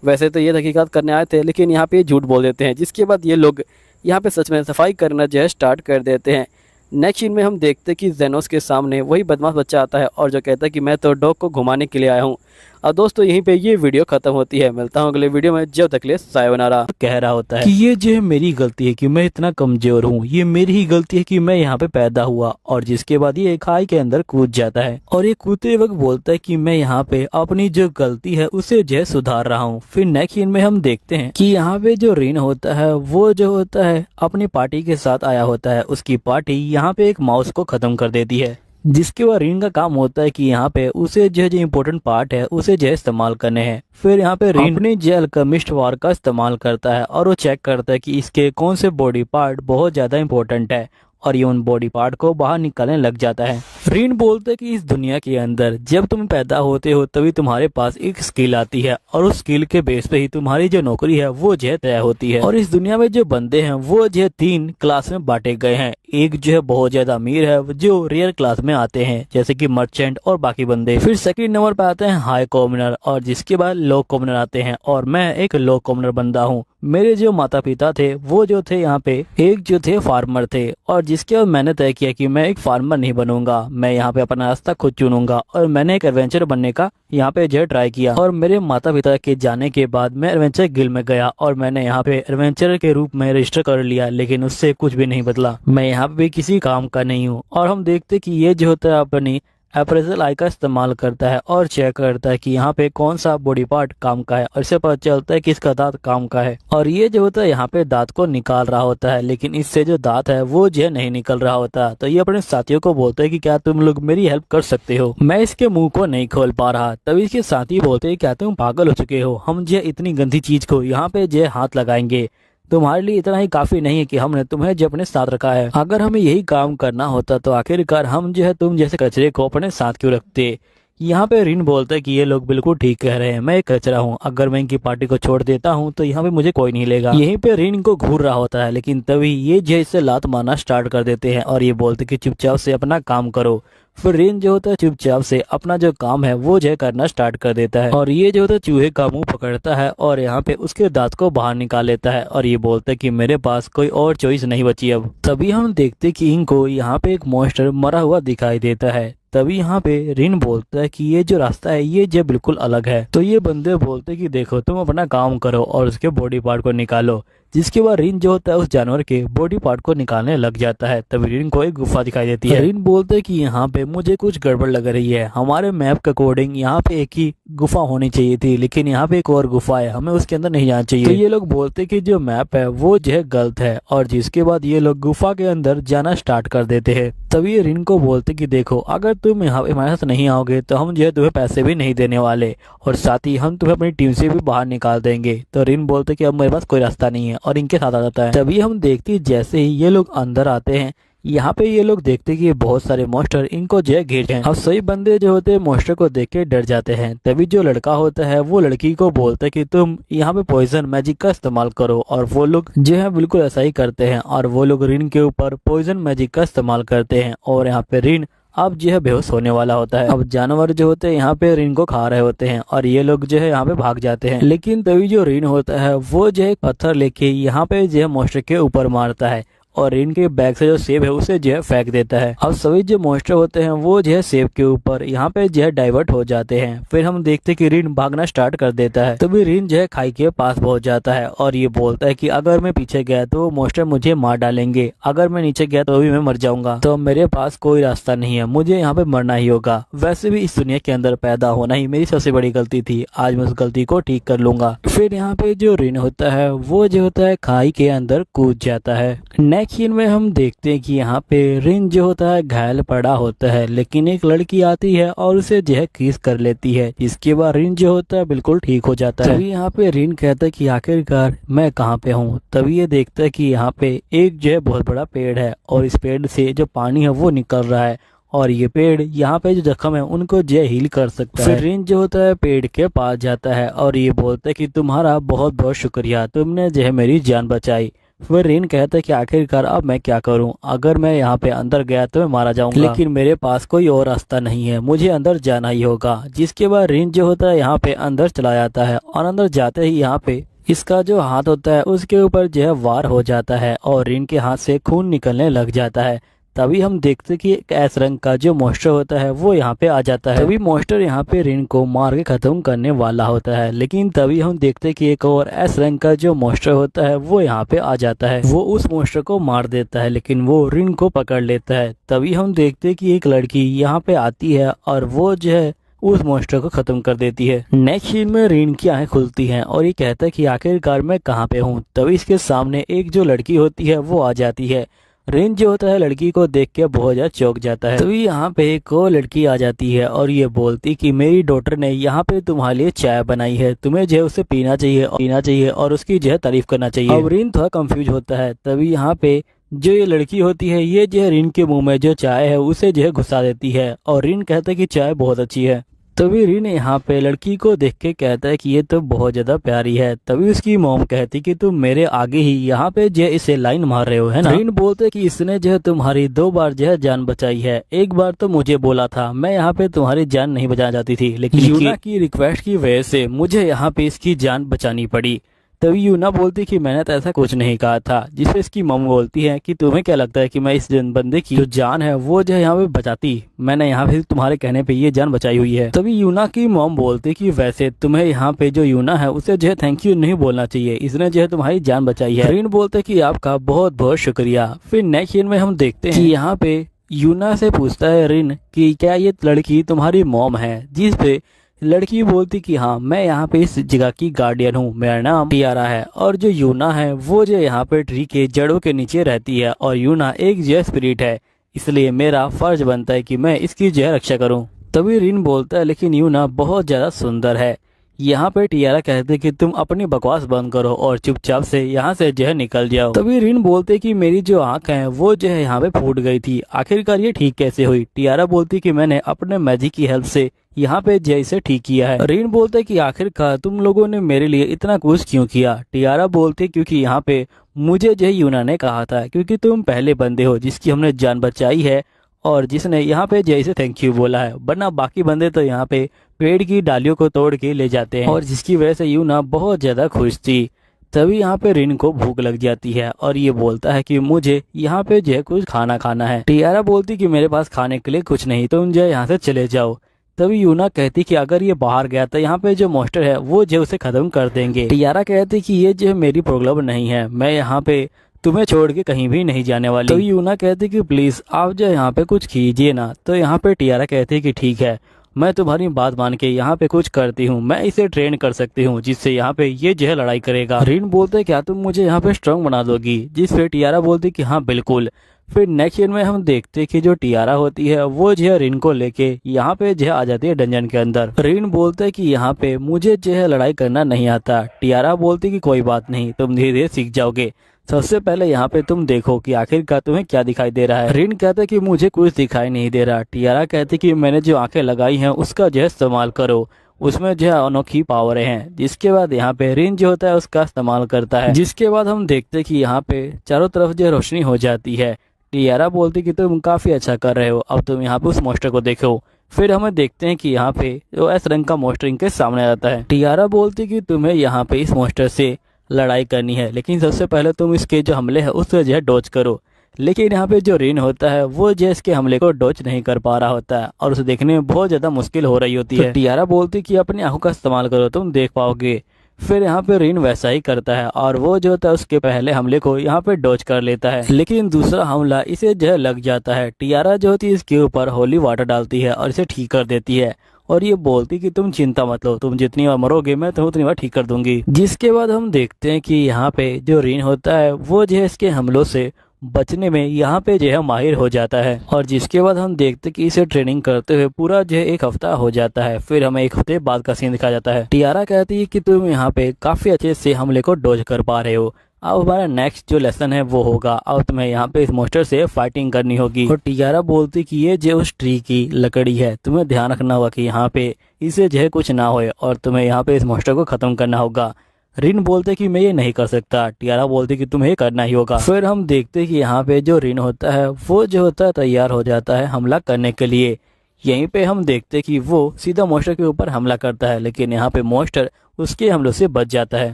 वैसे तो ये तहकीकात करने आए थे, लेकिन यहाँ पे झूठ बोल देते हैं। जिसके बाद ये लोग यहाँ पे सच में सफाई करना जो है स्टार्ट कर देते हैं। नेक्स्ट सीन में हम देखते कि जेनोस के सामने वही बदमाश बच्चा आता है और जो कहता है कि मैं तो डॉग को घुमाने के लिए आया हूँ। अब दोस्तों यहीं पे ये वीडियो खत्म होती है। मिलता हूँ अगले वीडियो में, जब तक ले सायोनारा।
कह रहा होता है कि ये जो है मेरी गलती है कि मैं इतना कमजोर हूँ, ये मेरी ही गलती है कि मैं यहाँ पे पैदा हुआ। और जिसके बाद ये खाई के अंदर कूद जाता है और ये कूदते वक्त बोलता है कि मैं यहाँ पे अपनी जो गलती है उसे जो है सुधार रहा हूँ। फिर नेक्स्ट सीन में हम देखते हैं कि यहाँ पे जो रिन होता है वो जो होता है अपनी पार्टी के साथ आया होता है। उसकी पार्टी यहाँ पे एक माउस को खत्म कर देती है, जिसके बाद रिन का काम होता है कि यहाँ पे उसे जो इम्पोर्टेंट पार्ट है उसे जो इस्तेमाल करने हैं। फिर यहाँ पे रिन अपने जो अल्केमिस्ट वार का इस्तेमाल करता है और वो चेक करता है कि इसके कौन से बॉडी पार्ट बहुत ज्यादा इम्पोर्टेंट है और ये उन बॉडी पार्ट को बाहर निकालने लग जाता है। रिन बोलते कि इस दुनिया के अंदर जब तुम पैदा होते हो तभी तुम्हारे पास एक स्किल आती है और उस स्किल के बेस पे ही तुम्हारी जो नौकरी है वो जो तय होती है। और इस दुनिया में जो बंदे हैं वो जो 3 क्लास में बांटे गए हैं।
एक जो है बहुत ज्यादा अमीर है जो रेयर क्लास में आते हैं जैसे कि मर्चेंट और बाकी बंदे। फिर सेकंड नंबर पे आते हैं हाई कॉमनर और जिसके बाद लो कॉमनर आते हैं और मैं एक लो कॉमनर बंदा हूँ। मेरे जो माता पिता थे वो जो थे यहाँ पे एक जो थे फार्मर थे और जिसके बाद मैंने तय किया कि मैं एक फार्मर नहीं बनूंगा, मैं यहाँ पे अपना रास्ता खुद चुनूंगा और मैंने एक एडवेंचर बनने का यहाँ पे जो ट्राई किया। और मेरे माता पिता के जाने के बाद मैं एडवेंचर गिल्ड में गया और मैंने यहाँ पे एडवेंचर के रूप में रजिस्टर कर लिया, लेकिन उससे कुछ भी नहीं बदला। मैं यहाँ पे किसी काम का नहीं हूँ। और हम देखते कि ये जो होता है अपनी अप्रेजल आई का इस्तेमाल करता है और चेक करता है कि यहाँ पे कौन सा बॉडी पार्ट काम का है और इससे पता चलता है किसका दांत काम का है। और ये जो होता है यहाँ पे दांत को निकाल रहा होता है, लेकिन इससे जो दांत है वो जो नहीं निकल रहा होता। तो ये अपने साथियों को बोलता है कि क्या तुम लोग मेरी हेल्प कर सकते हो। मैं इसके मुंह को नहीं खोल पा रहा, तभी इसके साथी बोलते हैं क्या तुम पागल हो चुके हो, हम जो इतनी गंदी चीज को यहाँ पे जो हाथ लगाएंगे, तुम्हारे लिए इतना ही काफी नहीं है कि हमने तुम्हें जो अपने साथ रखा है। अगर हमें यही काम करना होता तो आखिरकार हम जो है तुम जैसे कचरे को अपने साथ क्यों रखते। यहाँ पे रिन बोलता है कि ये लोग बिल्कुल ठीक कह रहे हैं, मैं एक कचरा हूँ, अगर मैं इनकी पार्टी को छोड़ देता हूँ तो यहाँ पे मुझे कोई नहीं लेगा। यहीं पे रिन को घूर रहा होता है, लेकिन तभी ये जो इससे लात मारना स्टार्ट कर देते हैं और ये बोलते कि चुपचाप से अपना काम करो। फिर रिन जो होता है चुपचाप से अपना जो काम है वो जो करना स्टार्ट कर देता है और ये जो होता है चूहे का मुंह पकड़ता है और यहाँ पे उसके दांत को बाहर निकाल लेता है और ये बोलता है कि मेरे पास कोई और चॉइस नहीं बची अब। तभी हम देखते कि इनको यहाँ पे एक मॉन्स्टर मरा हुआ दिखाई देता है। तभी यहाँ पे रिन बोलता है कि ये जो रास्ता है ये जो बिल्कुल अलग है। तो ये बंदे बोलते कि देखो तुम अपना काम करो और उसके बॉडी पार्ट को निकालो। जिसके बाद रिन जो होता है उस जानवर के बॉडी पार्ट को निकालने लग जाता है। तभी रिन को एक गुफा दिखाई देती है। रिन बोलते है कि यहाँ पे मुझे कुछ गड़बड़ लग रही है, हमारे मैप के अकॉर्डिंग यहाँ पे एक ही गुफा होनी चाहिए थी, लेकिन यहाँ पे एक और गुफा है, हमें उसके अंदर नहीं जाना चाहिए। तो ये लोग बोलते कि जो मैप है वो जो है गलत है और जिसके बाद ये लोग गुफा के अंदर जाना स्टार्ट कर देते हैं। तभी रिन को बोलते कि देखो अगर तुम यहाँ पे हमारे साथ नहीं आओगे तो हम जो है तुम्हें पैसे भी नहीं देने वाले और साथ ही हम तुम्हें अपनी टीम से भी बाहर निकाल देंगे। तो रिन बोलते कि अब मेरे पास कोई रास्ता नहीं है और इनके साथ आ जाता है। तभी हम देखते जैसे ही ये लोग अंदर आते हैं, यहाँ पे ये लोग देखते कि बहुत सारे मॉन्स्टर इनको जो है घेर हैं। अब सही बंदे जो होते हैं मॉन्स्टर को देख के डर जाते हैं। तभी जो लड़का होता है वो लड़की को बोलता है कि तुम यहाँ पे पॉइजन मैजिक का इस्तेमाल करो और वो लोग जो है बिल्कुल ऐसा ही करते हैं और वो लोग रिन के ऊपर पॉइजन मैजिक का इस्तेमाल करते हैं और यहाँ पे रिन अब जो है बेहोश होने वाला होता है। अब जानवर जो होते हैं यहाँ पे रिन को खा रहे होते हैं और ये लोग जो है यहाँ पे भाग जाते हैं, लेकिन तभी जो रिन होता है वो जो है पत्थर लेके यहाँ पे जो है मॉन्स्टर के ऊपर मारता है और रिन के बैग से जो सेब है उसे जो है फेंक देता है। अब सभी जो मॉन्स्टर होते हैं वो जो है सेब के ऊपर यहाँ पे जो है डाइवर्ट हो जाते हैं। फिर हम देखते कि रिन भागना स्टार्ट कर देता है। तभी रिन जो है खाई के पास पहुंच जाता है और ये बोलता है कि अगर मैं पीछे गया तो मॉन्स्टर मुझे मार डालेंगे, अगर मैं नीचे गया तो भी मैं मर जाऊंगा, तो मेरे पास कोई रास्ता नहीं है, मुझे यहाँ पे मरना ही होगा। वैसे भी इस दुनिया के अंदर पैदा होना ही मेरी सबसे बड़ी गलती थी, आज मैं उस गलती को ठीक कर लूंगा। फिर यहाँ पे जो रिन होता है वो जो होता है खाई के अंदर कूद जाता है। नेक्स्ट सीन में हम देखते हैं कि यहाँ पे रिन जो होता है घायल पड़ा होता है, लेकिन एक लड़की आती है और उसे जो है किस कर लेती है। इसके बाद रिन जो होता है बिल्कुल ठीक हो जाता है। तभी यहाँ पे रिन कहता है कि आखिरकार मैं कहाँ पे हूँ। तभी ये देखता है कि यहाँ पे एक जो है बहुत बड़ा पेड़ है और इस पेड़ से जो पानी है वो निकल रहा है और ये पेड़ यहाँ पे जो जख्म है उनको जो हील कर सकता है। फिर रिन जो होता है पेड़ के पास जाता है और ये बोलता है कि तुम्हारा बहुत बहुत शुक्रिया, तुमने जो है मेरी जान बचाई। फिर रिन कहता है कि आखिरकार अब मैं क्या करूं, अगर मैं यहाँ पे अंदर गया तो मैं मारा जाऊंगा, लेकिन मेरे पास कोई और रास्ता नहीं है, मुझे अंदर जाना ही होगा। जिसके बाद रिन जो होता है यहाँ पे अंदर चला जाता है और अंदर जाते ही यहाँ पे इसका जो हाथ होता है उसके ऊपर जो है वार हो जाता है और रिन के हाथ से खून निकलने लग जाता है। तभी हम देखते कि एक ऐस रंग का जो मॉन्स्टर होता है वो यहाँ पे आ जाता है। तभी मॉन्स्टर यहाँ पे रिन को मार के खत्म करने वाला होता है, लेकिन तभी हम देखते कि एक और ऐस रंग का जो मॉन्स्टर होता है वो यहाँ पे आ जाता है। वो उस मॉन्स्टर को मार देता है, लेकिन वो रिन को पकड़ लेता है। तभी हम देखते कि एक लड़की यहाँ पे आती है और वो जो है उस मॉन्स्टर को खत्म कर देती है। नेक्स्ट सीन में रिन की आंखें खुलती हैं और ये कहता है कि आखिरकार मैं कहाँ पे हूँ। तभी इसके सामने एक जो लड़की होती है वो आ जाती है। रिन जो होता है लड़की को देख के बहुत ज्यादा चौंक जाता है। तभी यहाँ पे एक और लड़की आ जाती है और ये बोलती कि मेरी डॉटर ने यहाँ पे तुम्हारे लिए चाय बनाई है, तुम्हें जो है उसे पीना चाहिए और उसकी जो है तारीफ करना चाहिए। अब रिन थोड़ा कंफ्यूज होता है। तभी यहाँ पे जो ये लड़की होती है ये जो है रिन के मुंह में जो चाय है उसे जो है घुसा देती है और रिन कहता है कि चाय बहुत अच्छी है। तभी रिन यहाँ पे लड़की को देख के कहता है कि ये तो बहुत ज्यादा प्यारी है। तभी उसकी मॉम कहती कि तुम मेरे आगे ही यहाँ पे जो इसे लाइन मार रहे हो, है ना। रिन बोलते कि इसने जो है तुम्हारी 2 बार जो है जान बचाई है। एक बार तो मुझे बोला था, मैं यहाँ पे तुम्हारी जान नहीं बचाना चाहती थी, लेकिन यूना की रिक्वेस्ट की वजह से मुझे यहाँ पे इसकी जान बचानी पड़ी। तभी यूना बोलती कि मैंने तो ऐसा कुछ नहीं कहा था। जिसपे इसकी मम बोलती है कि तुम्हें क्या लगता है कि मैं इस बंदे की जो जान है वो जो है यहाँ पे बचाती, मैंने यहाँ पे तुम्हारे कहने पे ये जान बचाई हुई है। तभी यूना की मम बोलती कि वैसे तुम्हें यहाँ पे जो यूना है उसे जो है थैंक यू नहीं बोलना चाहिए, इसने जो है तुम्हारी जान बचाई है। रिन बोलते कि आपका बहुत बहुत शुक्रिया। फिर नेक्स्ट सीन में हम देखते हैं कि यहाँ पे यूना से पूछता है रिन कि क्या ये लड़की तुम्हारी मॉम है, जिस पे लड़की बोलती कि हाँ, मैं यहाँ पे इस जगह की गार्डियन हूँ, मेरा नाम टियारा है। और जो यूना है वो जो यहाँ पे ट्री के जड़ों के नीचे रहती है और यूना एक जो स्पिरिट है, इसलिए मेरा फर्ज बनता है कि मैं इसकी जो है रक्षा करूँ। तभी रिन बोलता है लेकिन यूना बहुत ज्यादा सुंदर है। यहाँ पे टियारा कहते कि तुम अपनी बकवास बंद करो और चुपचाप से यहाँ से जो है निकल जाओ। तभी रिन बोलते कि मेरी जो आंख है वो जो है यहाँ पे फूट गई थी, आखिरकार ये ठीक कैसे हुई। टियारा बोलती कि मैंने अपने मैजिक की हेल्प से यहाँ पे जैसे ठीक किया है। रिन बोलते कि आखिरकार तुम लोगों ने मेरे लिए इतना कुछ क्यों किया। टियारा बोलते क्योंकि यहाँ पे मुझे जो यूना ने कहा था, क्योंकि तुम पहले बंदे हो जिसकी हमने जान बचाई है और जिसने यहाँ पे जैसे थैंक यू बोला है, वरना बाकी बंदे तो यहाँ पे पेड़ की डालियों को तोड़ के ले जाते हैं। और जिसकी वजह से यूना बहुत ज्यादा खुश थी। तभी यहाँ पे रिन को भूख लग जाती है और ये बोलता है कि मुझे यहाँ पे जो है कुछ खाना है। टियारा बोलती कि मेरे पास खाने के लिए कुछ नहीं, तुम जो यहाँ से चले जाओ। तभी यूना कहती कि अगर ये बाहर गया तो यहाँ पे जो मॉन्स्टर है वो जो उसे खत्म कर देंगे। टियारा कहती कि ये जो मेरी प्रॉब्लम नहीं है, मैं यहाँ पे तुम्हें छोड़ के कहीं भी नहीं जाने वाली। तो यूना कहती कि प्लीज आप जो यहाँ पे कुछ कीजिए ना। तो यहाँ पे टियारा कहती कि ठीक है, मैं तुम्हारी बात मान के यहाँ पे कुछ करती हूँ, मैं इसे ट्रेन कर सकती हूँ जिससे यहाँ पे ये जो है लड़ाई करेगा। रिन बोलते क्या तुम मुझे यहाँ पे स्ट्रांग बना दोगी, जिस पे टियारा बोलती कि हाँ बिल्कुल। फिर नेक्स्ट सीन में हम देखते कि जो टियारा होती है वो जो है रिन को लेके यहाँ पे जो है आ जाती है डंजन के अंदर। रिन बोलते कि यहाँ पे मुझे जो है लड़ाई करना नहीं आता। टियारा बोलती कि कोई बात नहीं, तुम धीरे धीरे सीख जाओगे, सबसे पहले यहाँ पे तुम देखो कि आखिरकार तुम्हें क्या दिखाई दे रहा है। रिन कहते कि मुझे कुछ दिखाई नहीं दे रहा। टियारा कहती कि मैंने जो आंखें लगाई हैं उसका जो है इस्तेमाल करो, उसमें जो है अनोखी पावरें हैं। जिसके बाद यहाँ पे रिन जो होता है उसका इस्तेमाल करता है। जिसके बाद हम देखते कि यहाँ पे चारों तरफ जो रोशनी हो जाती है। टियारा बोलती कि तुम काफी अच्छा कर रहे हो, अब तुम यहाँ पे उस मॉन्स्टर को देखो। फिर हमें देखते हैं कि यहाँ पे जो एस रंग का मॉन्स्टर इनके सामने आता है। टियारा बोलती कि तुम्हें यहाँ पे इस मॉन्स्टर से लड़ाई करनी है, लेकिन सबसे पहले तुम इसके जो हमले है उससे जो है डॉज करो। लेकिन यहाँ पे जो रिन होता है वो जो इसके हमले को डॉज नहीं कर पा रहा होता है और उसे देखने में बहुत ज्यादा मुश्किल हो रही होती है। तो टियारा बोलती कि अपनी आंखों का इस्तेमाल करो, तुम देख पाओगे। फिर यहाँ पे रिन वैसा ही करता है और वो जो होता है उसके पहले हमले को यहाँ पे डॉज कर लेता है, लेकिन दूसरा हमला इसे जो है लग जाता है। टियारा जो होती है इसके ऊपर होली वाटर डालती है और इसे ठीक कर देती है और ये बोलती कि तुम चिंता मत लो, तुम जितनी बार मरोगे मैं तुम्हें उतनी बार ठीक कर दूंगी। जिसके बाद हम देखते हैं कि यहाँ पे जो रिन होता है वो जो है इसके हमलों से बचने में यहाँ पे जो है माहिर हो जाता है। और जिसके बाद हम देखते हैं कि इसे ट्रेनिंग करते हुए पूरा जो है 1 हफ्ता हो जाता है। फिर हमें 1 हफ्ते बाद का सीन दिखाया जाता है। टियारा कहती है कि तुम यहाँ पे काफी अच्छे से हमले को डॉज कर पा रहे हो, अब हमारा नेक्स्ट जो लेसन है वो होगा, अब तुम्हें यहाँ पे इस मॉन्स्टर से फाइटिंग करनी होगी। और टियारा बोलती कि ये जो उस ट्री की लकड़ी है, तुम्हें ध्यान रखना होगा कि यहाँ पे इसे जो है कुछ ना होए और तुम्हें यहाँ पे इस मॉन्स्टर को खत्म करना होगा। रिन बोलते कि मैं ये नहीं कर सकता। टियारा बोलती कि तुम्हें करना ही होगा। फिर हम देखते कि यहाँ पे जो रिन होता है वो जो होता है तैयार हो जाता है हमला करने के लिए। यहीं पे हम देखते कि वो सीधा मॉन्स्टर के ऊपर हमला करता है, लेकिन यहाँ पे मॉन्स्टर उसके हमलों से बच जाता है।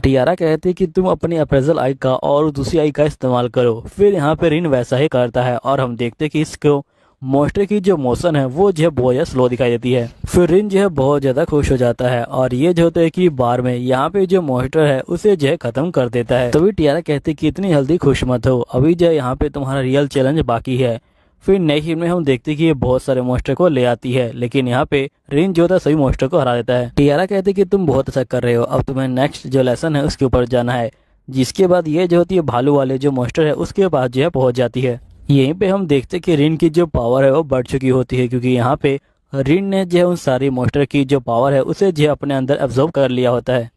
टियारा कहती है कि तुम अपनी अप्रेजल आई का और दूसरी आई का इस्तेमाल करो। फिर यहाँ पे रिन वैसा ही करता है और हम देखते कि इसको मॉन्स्टर की जो मोशन है वो जो है बहुत ज्यादा स्लो दिखाई देती है। फिर रिन जो है बहुत ज्यादा खुश हो जाता है और ये जो होता है कि बार में यहाँ पे जो मॉन्स्टर है उसे जो है खत्म कर देता है। तभी टियारा कहती है कि इतनी जल्दी खुश मत हो, अभी जो है यहाँ पे तुम्हारा रियल चैलेंज बाकी है। फिर नेक्स्ट सीन में हम देखते कि ये बहुत सारे मॉन्स्टर को ले आती है, लेकिन यहाँ पे रिन जो था सभी मॉन्स्टर को हरा देता है। टियारा कहती है कि तुम बहुत अच्छा कर रहे हो, अब तुम्हें नेक्स्ट जो लेसन है उसके ऊपर जाना है। जिसके बाद ये जो होती है भालू वाले जो मॉन्स्टर है उसके पास जो है पहुंच जाती है। यहीं पे हम देखते कि रिन की जो पावर है वो बढ़ चुकी होती है, क्योंकि यहाँ पे रिन ने जो है उन सारी मॉन्स्टर की जो पावर है उसे जो है अपने अंदर एब्जॉर्ब कर लिया होता है।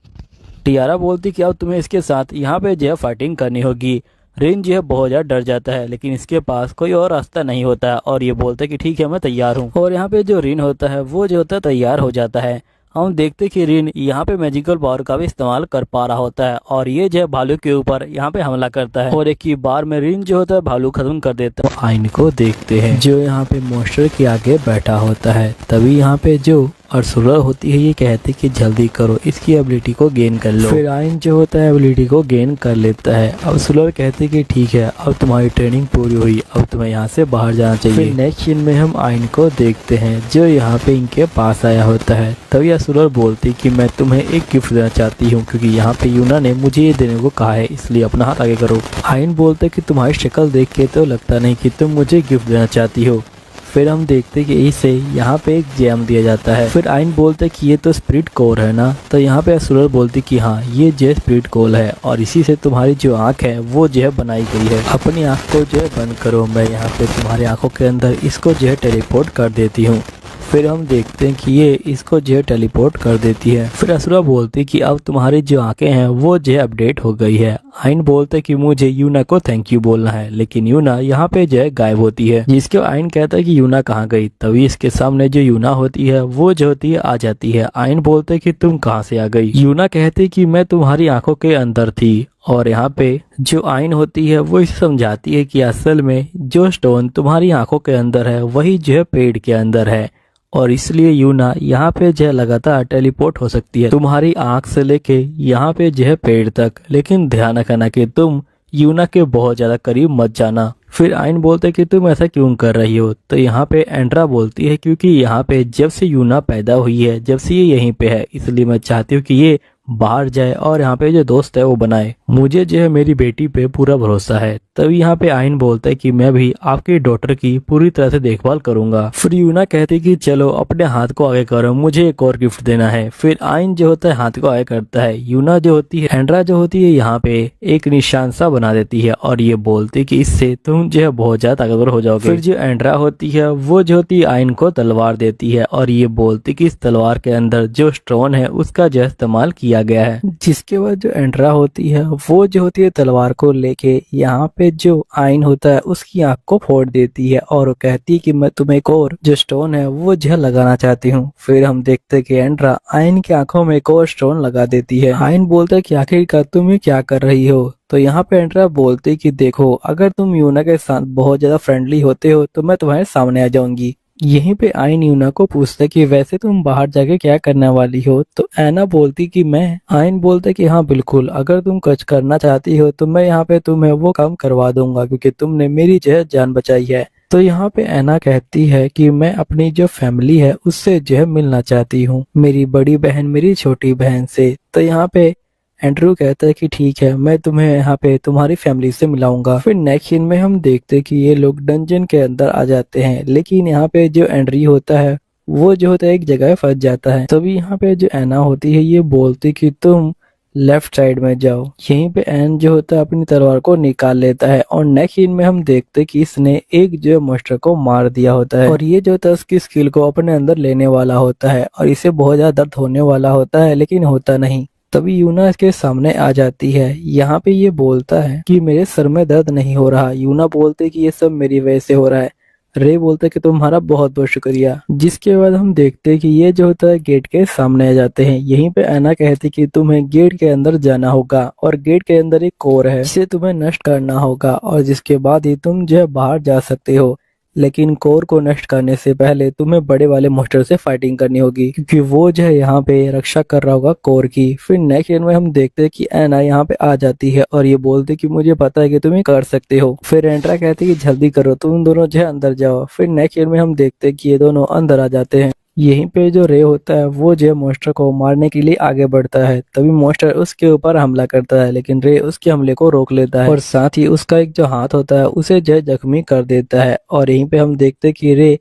टियारा बोलती कि अब तुम्हें इसके साथ यहाँ पे जो है फाइटिंग करनी होगी। रिन जो है बहुत ज़्यादा डर जाता है, लेकिन इसके पास कोई और रास्ता नहीं होता है और ये बोलता है कि ठीक है मैं तैयार हूँ। और यहाँ पे जो रिन होता है वो जो होता है तैयार हो जाता है। हम देखते कि रिन यहाँ पे मैजिकल पावर का भी इस्तेमाल कर पा रहा होता है और ये जो है भालू के ऊपर यहाँ पे हमला करता है और एक ही बार में रिन जो होता है भालू खत्म कर देता है। आइन को देखते हैं जो यहाँ पे मॉन्स्टर के आगे बैठा होता है। तभी यहाँ पे जो अर्सुला होती है ये कहती कि जल्दी करो, इसकी एबिलिटी को गेन कर लो। फिर आइन जो होता है एबिलिटी को गेन कर लेता है। अब सुलर कहते कि ठीक है अब तुम्हारी ट्रेनिंग पूरी हुई, अब तुम्हें यहाँ से बाहर जाना चाहिए। फिर नेक्स्ट सीन में हम आइन को देखते हैं जो यहाँ पे इनके पास आया होता है। तभी सुलर बोलती कि मैं तुम्हें एक गिफ्ट देना चाहती हूँ क्योंकि यहाँ पे यूना ने मुझे ये देने को कहा है, इसलिए अपना हाथ आगे करो। आइन बोलते कि तुम्हारी शक्ल देख के तो लगता नहीं कि तुम मुझे गिफ्ट देना चाहती हो। फिर हम देखते कि इसे यहाँ पे एक जेम दिया जाता है। फिर आइन बोलते कि ये तो स्पिरिट कोर है ना, तो यहाँ पे असुरर बोलती कि हाँ ये जो स्पिरिट कोर है और इसी से तुम्हारी जो आँख है वो जो है बनाई गई है। अपनी आँख को जो है बंद करो, मैं यहाँ पे तुम्हारी आँखों के अंदर इसको जो है टेलीपोर्ट कर देती हूँ। फिर हम देखते हैं कि ये इसको जो है टेलीपोर्ट कर देती है। फिर असुरा बोलती कि अब तुम्हारी जो आंखें हैं वो जो है अपडेट हो गई है। आइन बोलते कि मुझे यूना को थैंक यू बोलना है, लेकिन यूना यहाँ पे जो है गायब होती है। जिसके आइन कहता है कि यूना कहाँ गई। तभी इसके सामने जो यूना होती है वो जो होती है आ जाती है। आइन बोलते कि तुम कहाँ से आ गई। यूना कहती कि मैं तुम्हारी आंखों के अंदर थी। और यहाँ पे जो आइन होती है वो इसे समझाती है कि असल में जो स्टोन तुम्हारी आंखों के अंदर है वही जो है पेड़ के अंदर है और इसलिए यूना यहाँ पे जो है लगातार टेलीपोर्ट हो सकती है तुम्हारी आंख से लेके यहाँ पे जो है पेड़ तक। लेकिन ध्यान रखना कि तुम यूना के बहुत ज्यादा करीब मत जाना। फिर आइन बोलते कि तुम ऐसा क्यों कर रही हो। तो यहाँ पे एंड्रा बोलती है क्योंकि यहाँ पे जब से यूना पैदा हुई है, जब से ये यहीं पे है, इसलिए मैं चाहती हूँ कि ये बाहर जाए और यहाँ पे जो दोस्त है वो बनाए। मुझे जो है मेरी बेटी पे पूरा भरोसा है। तभी यहाँ पे आइन बोलता है कि मैं भी आपकी डॉटर की पूरी तरह से देखभाल करूंगा। फिर यूना कहती कि चलो अपने हाथ को आगे करो, मुझे एक और गिफ्ट देना है। फिर आइन जो होता है हाथ को आगे करता है। यूना जो होती है एंड्रा जो होती है यहाँ पे एक निशान सा बना देती है और ये बोलती कि इससे तुम जो है बहुत ज्यादा ताकतवर हो जाओगे। फिर जो एंड्रा होती है वो जो होती है आइन को तलवार देती है और ये बोलती कि इस तलवार के अंदर जो स्टोन है उसका जो इस्तेमाल किया गया है। जिसके बाद जो एंड्रा होती है वो जो होती है तलवार को लेके यहाँ पे जो आइन होता है उसकी आंख को फोड़ देती है और वो कहती है कि मैं तुम्हें एक और जो स्टोन है वो जो लगाना चाहती हूँ। फिर हम देखते हैं कि एंड्रा आइन की आंखों में एक और स्टोन लगा देती है। आइन बोलता है कि आखिरकार तुम ये क्या कर रही हो। तो यहाँ पे एंड्रा बोलती कि देखो अगर तुम यूना के साथ बहुत ज्यादा फ्रेंडली होते हो तो मैं तुम्हारे सामने आ जाऊंगी। यहीं पे आइन यूना को पूछता कि वैसे तुम बाहर जाके क्या करने वाली हो। तो ऐना बोलती कि मैं। आइन बोलता कि हाँ बिल्कुल, अगर तुम कुछ करना चाहती हो तो मैं यहाँ पे तुम्हें वो काम करवा दूंगा क्योंकि तुमने मेरी जो है जान बचाई है। तो यहाँ पे ऐना कहती है कि मैं अपनी जो फैमिली है उससे जो है मिलना चाहती हूँ, मेरी बड़ी बहन मेरी छोटी बहन से। तो यहाँ पे एंड्रू कहता है कि ठीक है मैं तुम्हें यहाँ पे तुम्हारी फैमिली से मिलाऊंगा। फिर नेक्स्ट सीन में हम देखते हैं कि ये लोग डंजन के अंदर आ जाते हैं, लेकिन यहाँ पे जो एंड्री होता है वो जो होता है एक जगह फंस जाता है। तभी यहाँ पे जो ऐना होती है ये बोलती कि तुम लेफ्ट साइड में जाओ। यहीं पे एन जो होता है अपनी तलवार को निकाल लेता है और नेक्स्ट सीन में हम देखते कि इसने एक जो मॉन्स्टर को मार दिया होता है और ये जो होता है उसकी स्किल को अपने अंदर लेने वाला होता है और इसे बहुत ज्यादा दर्द होने वाला होता है, लेकिन होता नहीं। तभी यूना इसके सामने आ जाती है। यहाँ पे ये बोलता है कि मेरे सर में दर्द नहीं हो रहा। यूना बोलते कि ये सब मेरी वजह से हो रहा है। रे बोलते कि तुम्हारा बहुत बहुत शुक्रिया। जिसके बाद हम देखते कि ये जो होता है गेट के सामने आ जाते हैं। यहीं पे ऐना कहती कि तुम्हें गेट के अंदर जाना होगा और गेट के अंदर एक कोर है जिसे तुम्हें नष्ट करना होगा और जिसके बाद ही तुम जो है बाहर जा सकते हो। लेकिन कोर को नष्ट करने से पहले तुम्हें बड़े वाले मॉन्स्टर से फाइटिंग करनी होगी क्योंकि वो जो है यहाँ पे रक्षा कर रहा होगा कोर की। फिर नेक्स्ट में हम देखते हैं कि ऐना यहाँ पे आ जाती है और ये बोलती कि मुझे पता है कि तुम ये कर सकते हो। फिर एंड्रा कहती है कि जल्दी करो, तुम दोनों जो है अंदर जाओ। फिर नेक्स्ट में हम देखते हैं कि ये दोनों अंदर आ जाते हैं। यहीं पे जो रे होता है वो जो मॉन्स्टर को मारने के लिए आगे बढ़ता है। तभी मॉन्स्टर उसके ऊपर हमला करता है, लेकिन रे उसके हमले को रोक लेता है और साथ ही उसका एक जो हाथ होता है उसे जो जख्मी कर देता है। और यहीं पे हम देखते हैं कि रे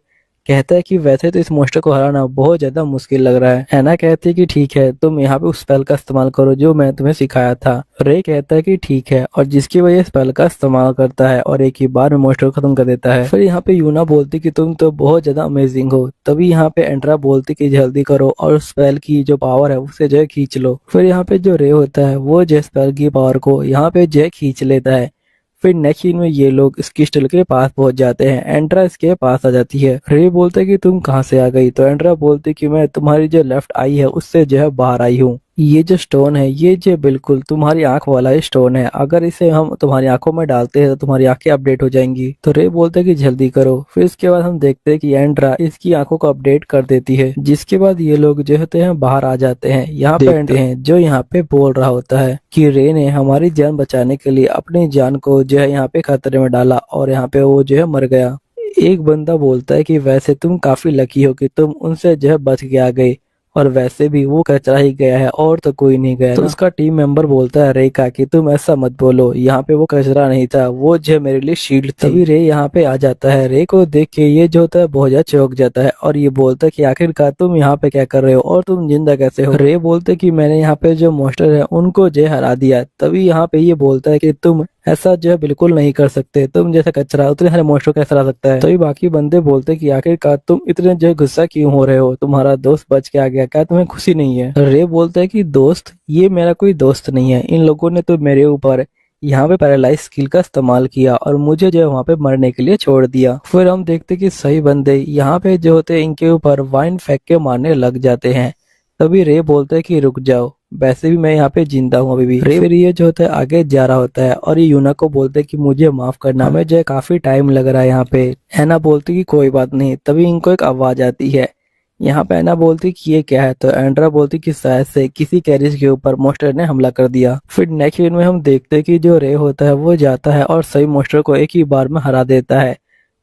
कहता है कि वैसे तो इस मॉन्स्टर को हराना बहुत ज्यादा मुश्किल लग रहा है। ऐना कहती है कि ठीक है तुम यहाँ पे उस स्पेल का इस्तेमाल करो जो मैं तुम्हें सिखाया था। रे कहता है कि ठीक है और जिसकी वजह स्पेल का इस्तेमाल करता है और एक ही बार में मॉन्स्टर को खत्म कर देता है। फिर यहाँ पे यूना बोलती कि तुम तो बहुत ज्यादा अमेजिंग हो। तभी यहाँ पे एंड्रा बोलती कि जल्दी करो और स्पेल की जो पावर है उसे जो है खींच लो। फिर यहाँ पे जो रे होता है वो जो स्पेल की पावर को यहाँ पे जो है खींच लेता है। फिर नेक्स्ट सीन में ये लोग इस क्रिस्टल के पास पहुंच जाते हैं। एंड्रा इसके पास आ जाती है। रे बोलते कि तुम कहाँ से आ गई, तो एंड्रा बोलती कि मैं तुम्हारी जो लेफ्ट आई है उससे जो है बाहर आई हूँ। ये जो स्टोन है ये जो बिल्कुल तुम्हारी आंख वाला स्टोन है, अगर इसे हम तुम्हारी आंखों में डालते हैं तो तुम्हारी आंखें अपडेट हो जाएंगी। तो रे बोलते कि जल्दी करो। फिर इसके बाद हम देखते हैं कि एंड्रा इसकी आंखों को अपडेट कर देती है, जिसके बाद ये लोग जो होते हैं बाहर आ जाते हैं। यहाँ पे एंड्रा हैं जो यहाँ पे बोल रहा होता है कि रे ने हमारी जान बचाने के लिए अपनी जान को जो है यहाँ पे खतरे में डाला और यहाँ पे वो जो है मर गया। एक बंदा बोलता है कि वैसे तुम काफी लकी हो कि तुम उनसे जो है बच के आ गए, और वैसे भी वो कचरा ही गया है और तो कोई नहीं गया। तो उसका टीम मेंबर बोलता है रे का कि तुम ऐसा मत बोलो, यहाँ पे वो कचरा नहीं था, वो जो मेरे लिए शील्ड थी। तभी रे यहाँ पे आ जाता है। रे को देख के ये जो होता है बहुत ज्यादा चौंक जाता है और ये बोलता है कि आखिरकार तुम यहाँ पे क्या कर रहे हो और तुम जिंदा कैसे हो। रे बोलते कि मैंने यहाँ पे जो मॉन्स्टर है उनको जो हरा दिया। तभी यहाँ पे ये बोलता है कि तुम ऐसा जो है बिल्कुल नहीं कर सकते, तुम जैसा कचरा उतने सारे मॉन्स्टर कैसे हरा सकता है। तो ये बाकी बंदे बोलते कि आखिरकार तुम इतने जो गुस्सा क्यों हो रहे हो, तुम्हारा दोस्त बच के आ गया, क्या तुम्हें खुशी नहीं है। रे बोलता है कि दोस्त, ये मेरा कोई दोस्त नहीं है, इन लोगों ने तो मेरे ऊपर यहाँ पे पैरालाइज स्किल का इस्तेमाल किया और मुझे जो है वहाँ पे मरने के लिए छोड़ दिया। फिर हम देखते कि सही बंदे यहाँ पे जो होते इनके ऊपर वाइन फेंक के मारने लग जाते हैं। तभी रे बोलता है कि रुक जाओ, वैसे भी मैं यहाँ पे जिंदा हूँ अभी भी। रे फिर ये जो होता है आगे जा रहा होता है और ये यूना को बोलते है कि मुझे माफ करना, हमें जो है काफी टाइम लग रहा है यहाँ पे। हैना बोलती कि कोई बात नहीं। तभी इनको एक आवाज आती है। यहाँ पे हैना बोलती कि ये क्या है, तो एंड्रा बोलती कि शायद से किसी कैरिज के ऊपर मॉन्स्टर ने हमला कर दिया। फिर नेक्स्ट सीन में हम देखते हैं कि जो रे होता है वो जाता है और सही मॉन्स्टर को एक ही बार में हरा देता है।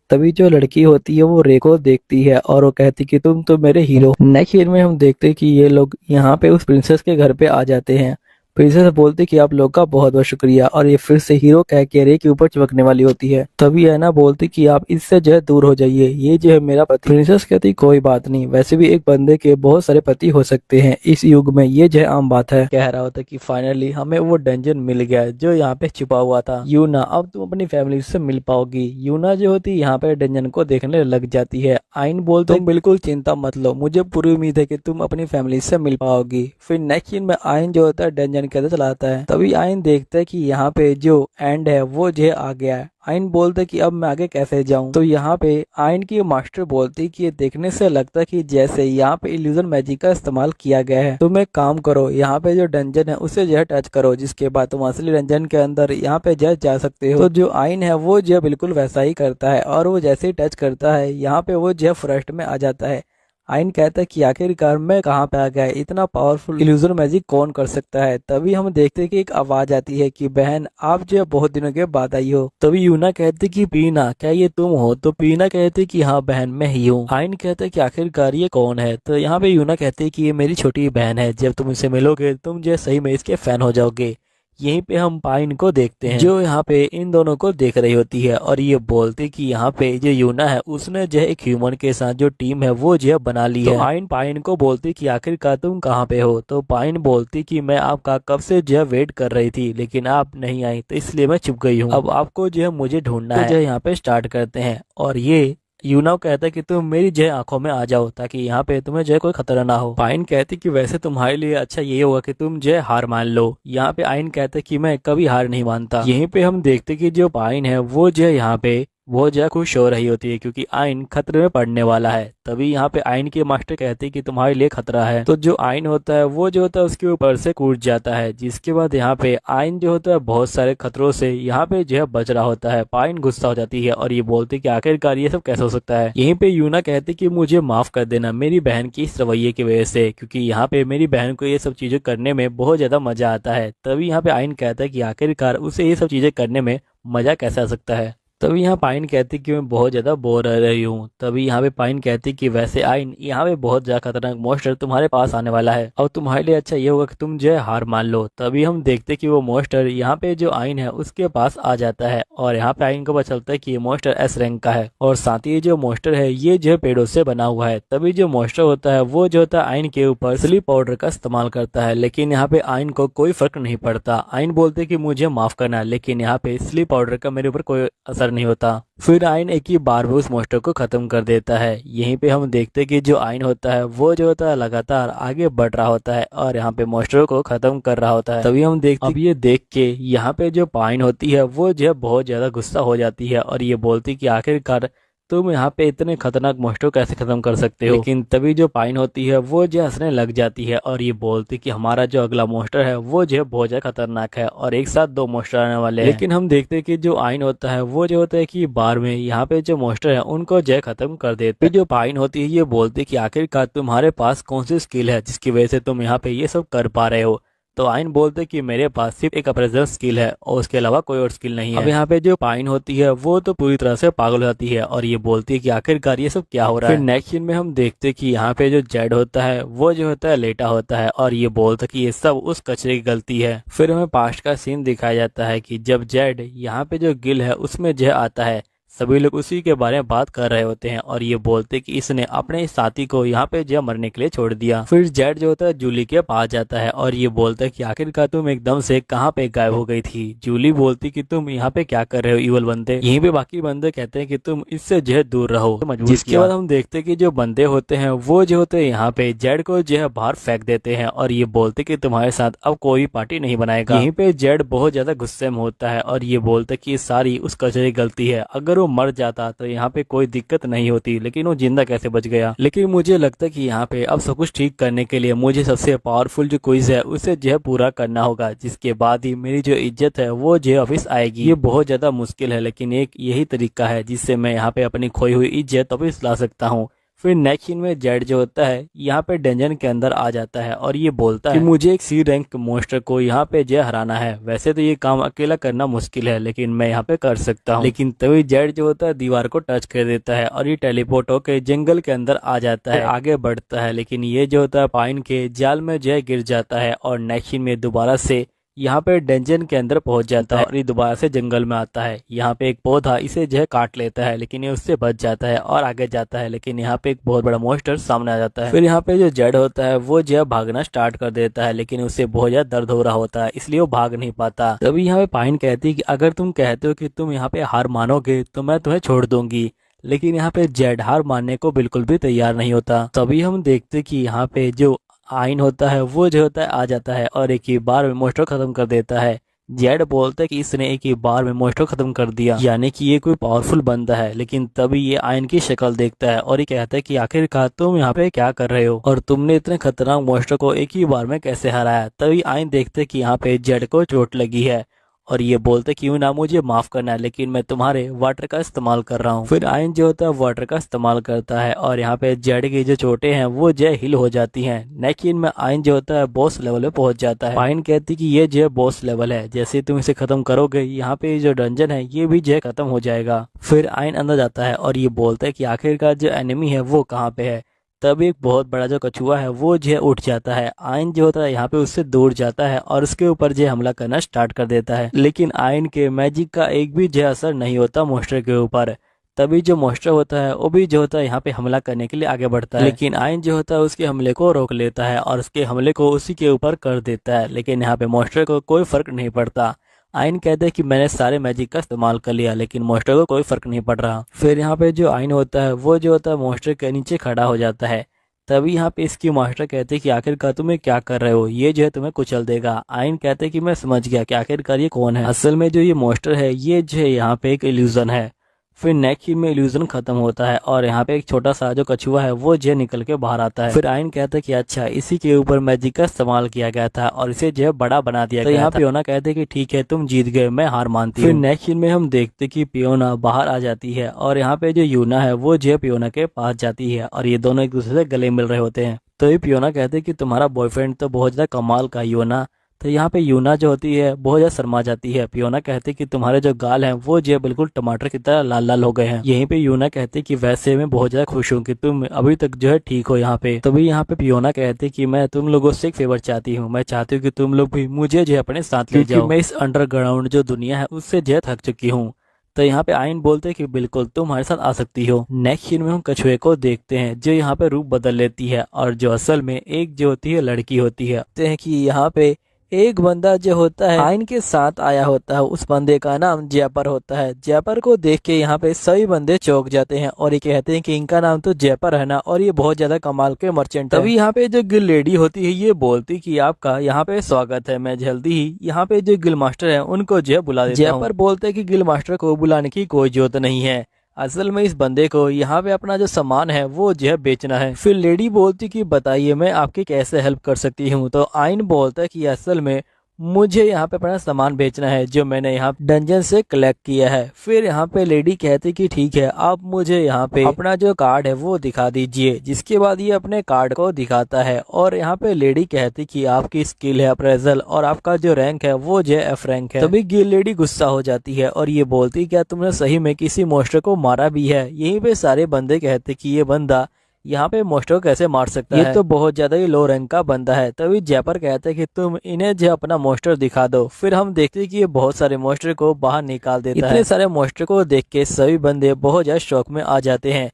तभी जो लड़की होती है वो रे को देखती है और वो कहती कि तुम तो मेरे हीरो। नेक्स्ट सीन में हम देखते हैं कि ये लोग यहाँ पे उस प्रिंसेस के घर पे आ जाते हैं। प्रिंसेस बोलती कि आप लोग का बहुत बहुत शुक्रिया, और ये फिर से हीरो कह के रे के ऊपर चिपकने वाली होती है। तभी हैना बोलती कि आप इससे जो है दूर हो जाइए, ये जो है मेरा पति। प्रिंसेस कहती कोई बात नहीं, वैसे भी एक बंदे के बहुत सारे पति हो सकते हैं इस युग में, ये जो है आम बात है। कह रहा होता कि फाइनली हमें वो डंजन मिल गया जो यहाँ पे छिपा हुआ था। यूना, अब तुम अपनी फैमिली से मिल पाओगी। यूना जो होती यहाँ पे डंजन को देखने लग जाती है। आइन बोलते तुम बिल्कुल चिंता मत लो, मुझे पूरी उम्मीद है कि तुम अपनी फैमिली से मिल पाओगी। फिर नेक्स्ट सीन में आइन जो होता है डंजन कैसे चलाता है। तभी आइन देखता है कि यहाँ पे जो एंड है वो जो आ गया है। आइन बोलते कि अब मैं आगे कैसे जाऊं। तो यहाँ पे आइन की मास्टर बोलती कि ये देखने से लगता है कि जैसे यहाँ पे इल्यूजन मैजिक का इस्तेमाल किया गया है। तुम एक काम करो, यहाँ पे जो डंजन है उसे जो है टच करो, जिसके बाद तुम असली डंजन के अंदर यहाँ पे जो जा सकते हो। तो जो आइन है वो जो बिल्कुल वैसा ही करता है और वो जैसे ही टच करता है यहाँ पे वो जो फॉरेस्ट में आ जाता है। आइन कहता है कि आखिरकार मैं कहाँ पे आ गया, इतना पावरफुल इल्यूजन मैजिक कौन कर सकता है। तभी हम देखते हैं कि एक आवाज आती है कि बहन आप जो बहुत दिनों के बाद आई हो। तभी यूना कहती कि पीना, क्या ये तुम हो। तो पीना कहती कि हाँ बहन मैं ही हूँ। आइन कहता है कि आखिरकार ये कौन है। तो यहाँ पे यूना कहती है कि ये मेरी छोटी बहन है, जब तुम इसे मिलोगे तुम जो सही में इसके फैन हो जाओगे। यहीं पे हम पाइन को देखते हैं जो यहाँ पे इन दोनों को देख रही होती है और ये बोलती कि यहाँ पे जो यूना है उसने जो है एक ह्यूमन के साथ जो टीम है वो जो बना ली है। तो आइन पाइन को बोलती कि आखिरकार तुम कहाँ पे हो। तो पाइन बोलती कि मैं आपका कब से जो है वेट कर रही थी, लेकिन आप नहीं आई तो इसलिए मैं चुप गई हूँ। अब आपको जो है मुझे ढूंढना है। तो जो यहाँ पे स्टार्ट करते हैं और ये यूनाव कहता है कि तुम मेरी जो है आंखों में आ जाओ ताकि यहाँ पे तुम्हें जो है कोई खतरा ना हो। पाइन कहती कि वैसे तुम्हारे लिए अच्छा ये होगा कि तुम जो है हार मान लो। यहाँ पे आइन कहता है कि मैं कभी हार नहीं मानता। यहीं पे हम देखते कि जो पाइन है वो जो है यहाँ पे वो जो है खुश हो रही होती है क्योंकि आइन खतरे में पड़ने वाला है। तभी यहाँ पे आइन के मास्टर कहते हैं कि तुम्हारे लिए खतरा है। तो जो आइन होता है वो जो होता है उसके ऊपर से कूद जाता है, जिसके बाद यहाँ पे आइन जो होता है बहुत सारे खतरों से यहाँ पे जो है बच रहा होता है। पाइन गुस्सा हो जाती है और ये बोलती कि आखिरकार ये सब कैसे हो सकता है। यहीं पे यूना कहती कि मुझे माफ कर देना मेरी बहन की इस रवैये की वजह से, क्योंकि यहाँ पे मेरी बहन को ये सब चीजें करने में बहुत ज्यादा मजा आता है। तभी यहाँ पे आइन कहता है कि आखिरकार उसे ये सब चीजें करने में मजा कैसे आ सकता है। तभी यहाँ पाइन कहती कि मैं बहुत ज्यादा बोर रह रही हूँ। तभी यहाँ पे पाइन कहती कि वैसे आइन यहाँ पे बहुत ज्यादा खतरनाक मॉन्स्टर तुम्हारे पास आने वाला है और तुम्हारे लिए अच्छा ये होगा कि तुम जो है हार मान लो। तभी हम देखते कि वो मॉन्स्टर यहाँ पे जो आइन है उसके पास आ जाता है और यहाँ पे आइन को पता चलता है कि ये मॉन्स्टर एस रैंक का है और साथ ही जो मॉन्स्टर है ये जो है पेड़ों से बना हुआ है। तभी जो मॉन्स्टर होता है वो जो होता है आइन के ऊपर स्लीप पाउडर का इस्तेमाल करता है, लेकिन यहाँ पे आइन को कोई फर्क नहीं पड़ता। आइन बोलते कि मुझे माफ करना, लेकिन यहाँ पे स्लीप पाउडर का मेरे ऊपर कोई असर
असर नहीं होता। फिर आयन एक ही बार में उस मॉन्स्टर को खत्म कर देता है। यहीं पे हम देखते हैं कि जो आयन होता है वो जो होता है लगातार आगे बढ़ रहा होता है और यहाँ पे मॉन्स्टर को खत्म कर रहा होता है। तभी हम देखते अब ये देख के यहाँ पे जो पाइन होती है वो जो है बहुत ज्यादा गुस्सा हो जाती है और ये बोलती कि आखिरकार तुम यहाँ पे इतने खतरनाक मॉन्स्टर कैसे खत्म कर सकते हो। लेकिन तभी जो पाइन होती है वो जो हंसने लग जाती है और ये बोलती कि हमारा जो अगला मॉन्स्टर है वो जो है बहुत ज्यादा खतरनाक है और एक साथ 2 मॉन्स्टर आने वाले हैं। लेकिन हम देखते हैं कि जो आइन होता है वो जो होता है कि बार में यहाँ पे जो मॉन्स्टर है उनको जो है खत्म कर देते। जो पाइन होती है ये बोलती कि आखिरकार तुम्हारे पास कौन सी स्किल है जिसकी वजह से तुम यहाँ पे ये सब कर पा रहे हो। तो आइन बोलते कि मेरे पास सिर्फ एक अप्रेजल स्किल है और उसके अलावा कोई और स्किल नहीं है। अब यहाँ पे जो पाइन होती है वो तो पूरी तरह से पागल हो जाती है और ये बोलती है कि आखिरकार ये सब क्या हो रहा है। फिर नेक्स्ट सीन में हम देखते कि यहाँ पे जो जेड होता है वो जो होता है लेटा होता है और ये बोलता कि ये सब उस कचरे की गलती है। फिर हमें पास्ट का सीन दिखाया जाता है कि जब जेड यहाँ पे जो गिल है उसमें जय आता है, सभी लोग उसी के बारे में बात कर रहे होते हैं और ये बोलते कि इसने अपने इस साथी को यहाँ पे जो मरने के लिए छोड़ दिया। फिर जेड जो होता है जूली के पास जाता है और ये बोलता है कि आखिरकार तुम एकदम से कहाँ पे गायब हो गई थी। जूली बोलती कि तुम यहाँ पे क्या कर रहे हो इवल बंदे। यहीं पे बाकी बंदे कहते हैं कि तुम इससे जो है दूर रहो। जिसके बाद हम देखते कि जो बंदे होते हैं वो जो होते हैं यहाँ पे जेड को जो है बाहर फेंक देते हैं और ये बोलते कि तुम्हारे साथ अब कोई पार्टी नहीं बनाएगा। यहीं पे जेड बहुत ज्यादा गुस्से में होता है और ये बोलता कि ये सारी उस कचरे की गलती है, अगर मर जाता तो यहाँ पे कोई दिक्कत नहीं होती, लेकिन वो जिंदा कैसे बच गया। लेकिन मुझे लगता है कि यहाँ पे अब सब कुछ ठीक करने के लिए मुझे सबसे पावरफुल जो क्विज है उसे जो है पूरा करना होगा, जिसके बाद ही मेरी जो इज्जत है वो जो वापस आएगी। ये बहुत ज्यादा मुश्किल है लेकिन एक यही तरीका है जिससे मैं यहाँ पे अपनी खोई हुई इज्जत वापस ला सकता हूँ। फिर नेक्स्ट सीन में जेड जो होता है यहाँ पे डंजन के अंदर आ जाता है और ये बोलता है कि मुझे एक सी रैंक मॉन्स्टर को यहाँ पे जो हराना है। वैसे तो ये काम अकेला करना मुश्किल है लेकिन मैं यहाँ पे कर सकता हूँ। लेकिन तभी जेड जो होता है दीवार को टच कर देता है और ये टेलीपोर्ट होकर जंगल के अंदर आ जाता है, आगे बढ़ता है। लेकिन ये जो होता है पाइन के जाल में जो गिर जाता है और नेक्स्ट सीन में दोबारा से यहाँ पे डंजन के अंदर पहुंच जाता है और ये दोबारा से जंगल में आता है। यहाँ पे एक पौधा इसे जो है काट लेता है लेकिन ये उससे बच जाता है और आगे जाता है, लेकिन यहाँ पे एक बहुत बड़ा मॉन्स्टर सामने आ जाता है। फिर यहाँ पे जो जेड होता है वो जो है भागना स्टार्ट कर देता है लेकिन उससे बहुत ज्यादा दर्द हो रहा होता है इसलिए वो भाग नहीं पाता। तभी यहाँ पे पाइन कहती है कि अगर तुम कहते हो कि तुम यहाँ पे हार मानोगे तो मैं तुम्हें छोड़ दूंगी, लेकिन यहाँ पे जेड हार मानने को बिल्कुल भी तैयार नहीं होता। तभी हम देखते कि यहाँ पे जो आइन होता है वो जो होता है आ जाता है और एक ही बार में मॉन्स्टर खत्म कर देता है। जेड बोलता है कि इसने एक ही बार में मॉन्स्टर खत्म कर दिया, यानी कि ये कोई पावरफुल बंदा है। लेकिन तभी ये आयन की शक्ल देखता है और ये कहता है कि आखिरकार तुम यहाँ पे क्या कर रहे हो और तुमने इतने खतरनाक मॉन्स्टर को एक ही बार में कैसे हराया। तभी आयन देखते कि यहाँ पे जेड को चोट लगी है और ये बोलते क्यों ना मुझे माफ करना है लेकिन मैं तुम्हारे वाटर का इस्तेमाल कर रहा हूँ। फिर आयन जो होता है वाटर का इस्तेमाल करता है और यहाँ पे जेड की जो चोटें हैं वो जो हिल हो जाती हैं। नेक्स्ट सीन में आयन जो होता है बॉस लेवल पे पहुंच जाता है। आयन कहती कि ये जो बॉस लेवल है, जैसे तुम इसे खत्म करोगे यहाँ पे जो डंजन है ये भी जो खत्म हो जाएगा। फिर आयन अंदर जाता है और ये बोलता है कि आखिरकार जो एनिमी है वो कहाँ पे है। तब एक बहुत बड़ा जो कछुआ है वो जो उठ जाता है। आयन जो होता है यहाँ पे उससे दूर जाता है और उसके ऊपर जो हमला करना स्टार्ट कर देता है, लेकिन आयन के मैजिक का एक भी जो असर नहीं होता मॉन्स्टर के ऊपर। तभी जो मॉन्स्टर होता है वो भी जो होता है यहाँ पे हमला करने के लिए आगे बढ़ता है, लेकिन आयन जो होता है उसके हमले को रोक लेता है और उसके हमले को उसी के ऊपर कर देता है। लेकिन यहाँ पे मॉन्स्टर को कोई फर्क नहीं पड़ता। आयन कहते हैं कि मैंने सारे मैजिक का इस्तेमाल कर लिया लेकिन मॉन्स्टर को कोई फर्क नहीं पड़ रहा। फिर यहाँ पे जो आयन होता है वो जो होता है मॉन्स्टर के नीचे खड़ा हो जाता है। तभी यहाँ पे इसकी मास्टर कहते हैं कि आखिरकार तुम्हें क्या कर रहे हो, ये जो है तुम्हें कुचल देगा। आयन कहते हैं कि मैं समझ गया कि आखिरकार ये कौन है। असल में जो ये मॉन्स्टर है ये जो है यहाँ पे एक इल्यूजन है। फिर नेक्स्ट सीन में इल्यूजन खत्म होता है और यहाँ पे एक छोटा सा जो कछुआ है वो जो निकल के बाहर आता है। फिर आयन कहता है कि अच्छा इसी के ऊपर मैजिक का इस्तेमाल किया गया था और इसे जो है बड़ा बना दिया गया। यहाँ पियोना कहते हैं कि ठीक है तुम जीत गए, मैं हार मानती हूँ। फिर नेक्स्ट सीन में हम देखते कि पियोना बाहर आ जाती है और यहाँ पे जो यूना है वो जो पियोना के पास जाती है और ये दोनों एक दूसरे से गले मिल रहे होते हैं। तो ये पियोना कहते हैं कि तुम्हारा बॉयफ्रेंड तो बहुत ज्यादा कमाल का यूना। तो यहाँ पे यूना जो होती है बहुत ज्यादा शर्मा जाती है। पियोना कहते कि तुम्हारे जो गाल हैं वो जो बिल्कुल टमाटर की तरह लाल लाल हो गए हैं। यहीं पे यूना कहते कि वैसे मैं बहुत ज्यादा खुश हूँ कि तुम अभी तक जो है ठीक हो यहाँ पे। तभी यहाँ पे पियोना कहते कि मैं तुम लोगों से एक फेवर चाहती हूँ, मैं चाहती हूँ कि तुम लोग भी मुझे जो अपने साथ ले जाओ। मैं इस अंडरग्राउंड जो दुनिया है उससे जो थक चुकी हूँ। तो यहाँ पे आयन बोलते हैं कि बिल्कुल तुम हमारे साथ आ सकती हो। नेक्स्ट सीन में हम कछुए को देखते हैं जो यहाँ पे रूप बदल लेती है और जो असल में एक जो होती है लड़की होती है। देखते हैं कि यहाँ पे
एक बंदा जो होता है आइन के साथ आया होता है, उस बंदे का नाम जयपर होता है। जयपर को देख के यहाँ पे सभी बंदे चौंक जाते हैं और ये कहते हैं कि इनका नाम तो जयपर है ना, और ये बहुत ज्यादा कमाल के मर्चेंट है। तभी यहाँ पे जो गिल लेडी होती है ये बोलती कि आपका यहाँ पे स्वागत है, मैं जल्दी ही यहाँ पे जो गिल मास्टर है उनको जो बुला देता हूँ। जयपर बोलते कि गिल मास्टर को बुलाने की कोई जरूरत नहीं है, असल में इस बंदे को यहाँ पे अपना जो सामान है वो जो है बेचना है। फिर लेडी बोलती कि बताइए मैं आपकी कैसे हेल्प कर सकती हूँ। तो आइन बोलता है कि असल में मुझे यहाँ पे अपना सामान बेचना है जो मैंने यहाँ डंजन से कलेक्ट किया है। फिर यहाँ पे लेडी कहती कि ठीक है, आप मुझे यहाँ पे अपना जो कार्ड है वो दिखा दीजिए। जिसके बाद ये अपने कार्ड को दिखाता है और यहाँ पे लेडी कहती कि आपकी स्किल है अप्रेजल और आपका जो रैंक है वो जो एफ रैंक है। तभी गिल लेडी गुस्सा हो जाती है और ये बोलती क्या तुमने सही में किसी मोस्टर को मारा भी है। यहीं पे सारे बंदे कहते कि ये बंदा यहाँ पे मोस्टर को कैसे मार सकता है, ये तो बहुत ज्यादा ही लो रैंक का बंदा है। तभी जयपर कहते हैं कि तुम इन्हें जो अपना मोस्टर दिखा दो। फिर हम देखते हैं कि ये बहुत सारे मोस्टर को बाहर निकाल देता है। इतने सारे मोस्टर को देख के सभी बंदे बहुत ज्यादा शौक में आ जाते हैं।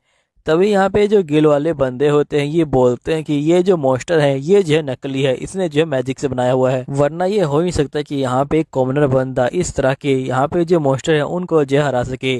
तभी यहाँ पे जो गिल वाले बंदे होते हैं ये बोलते हैं कि ये जो मोस्टर है ये जो है नकली है, इसने जो है मैजिक से बनाया हुआ है, वरना ये हो ही सकता है कि यहाँ पे एक कॉमनर बंदा इस तरह के यहाँ पे जो मोस्टर है उनको जो हरा सके।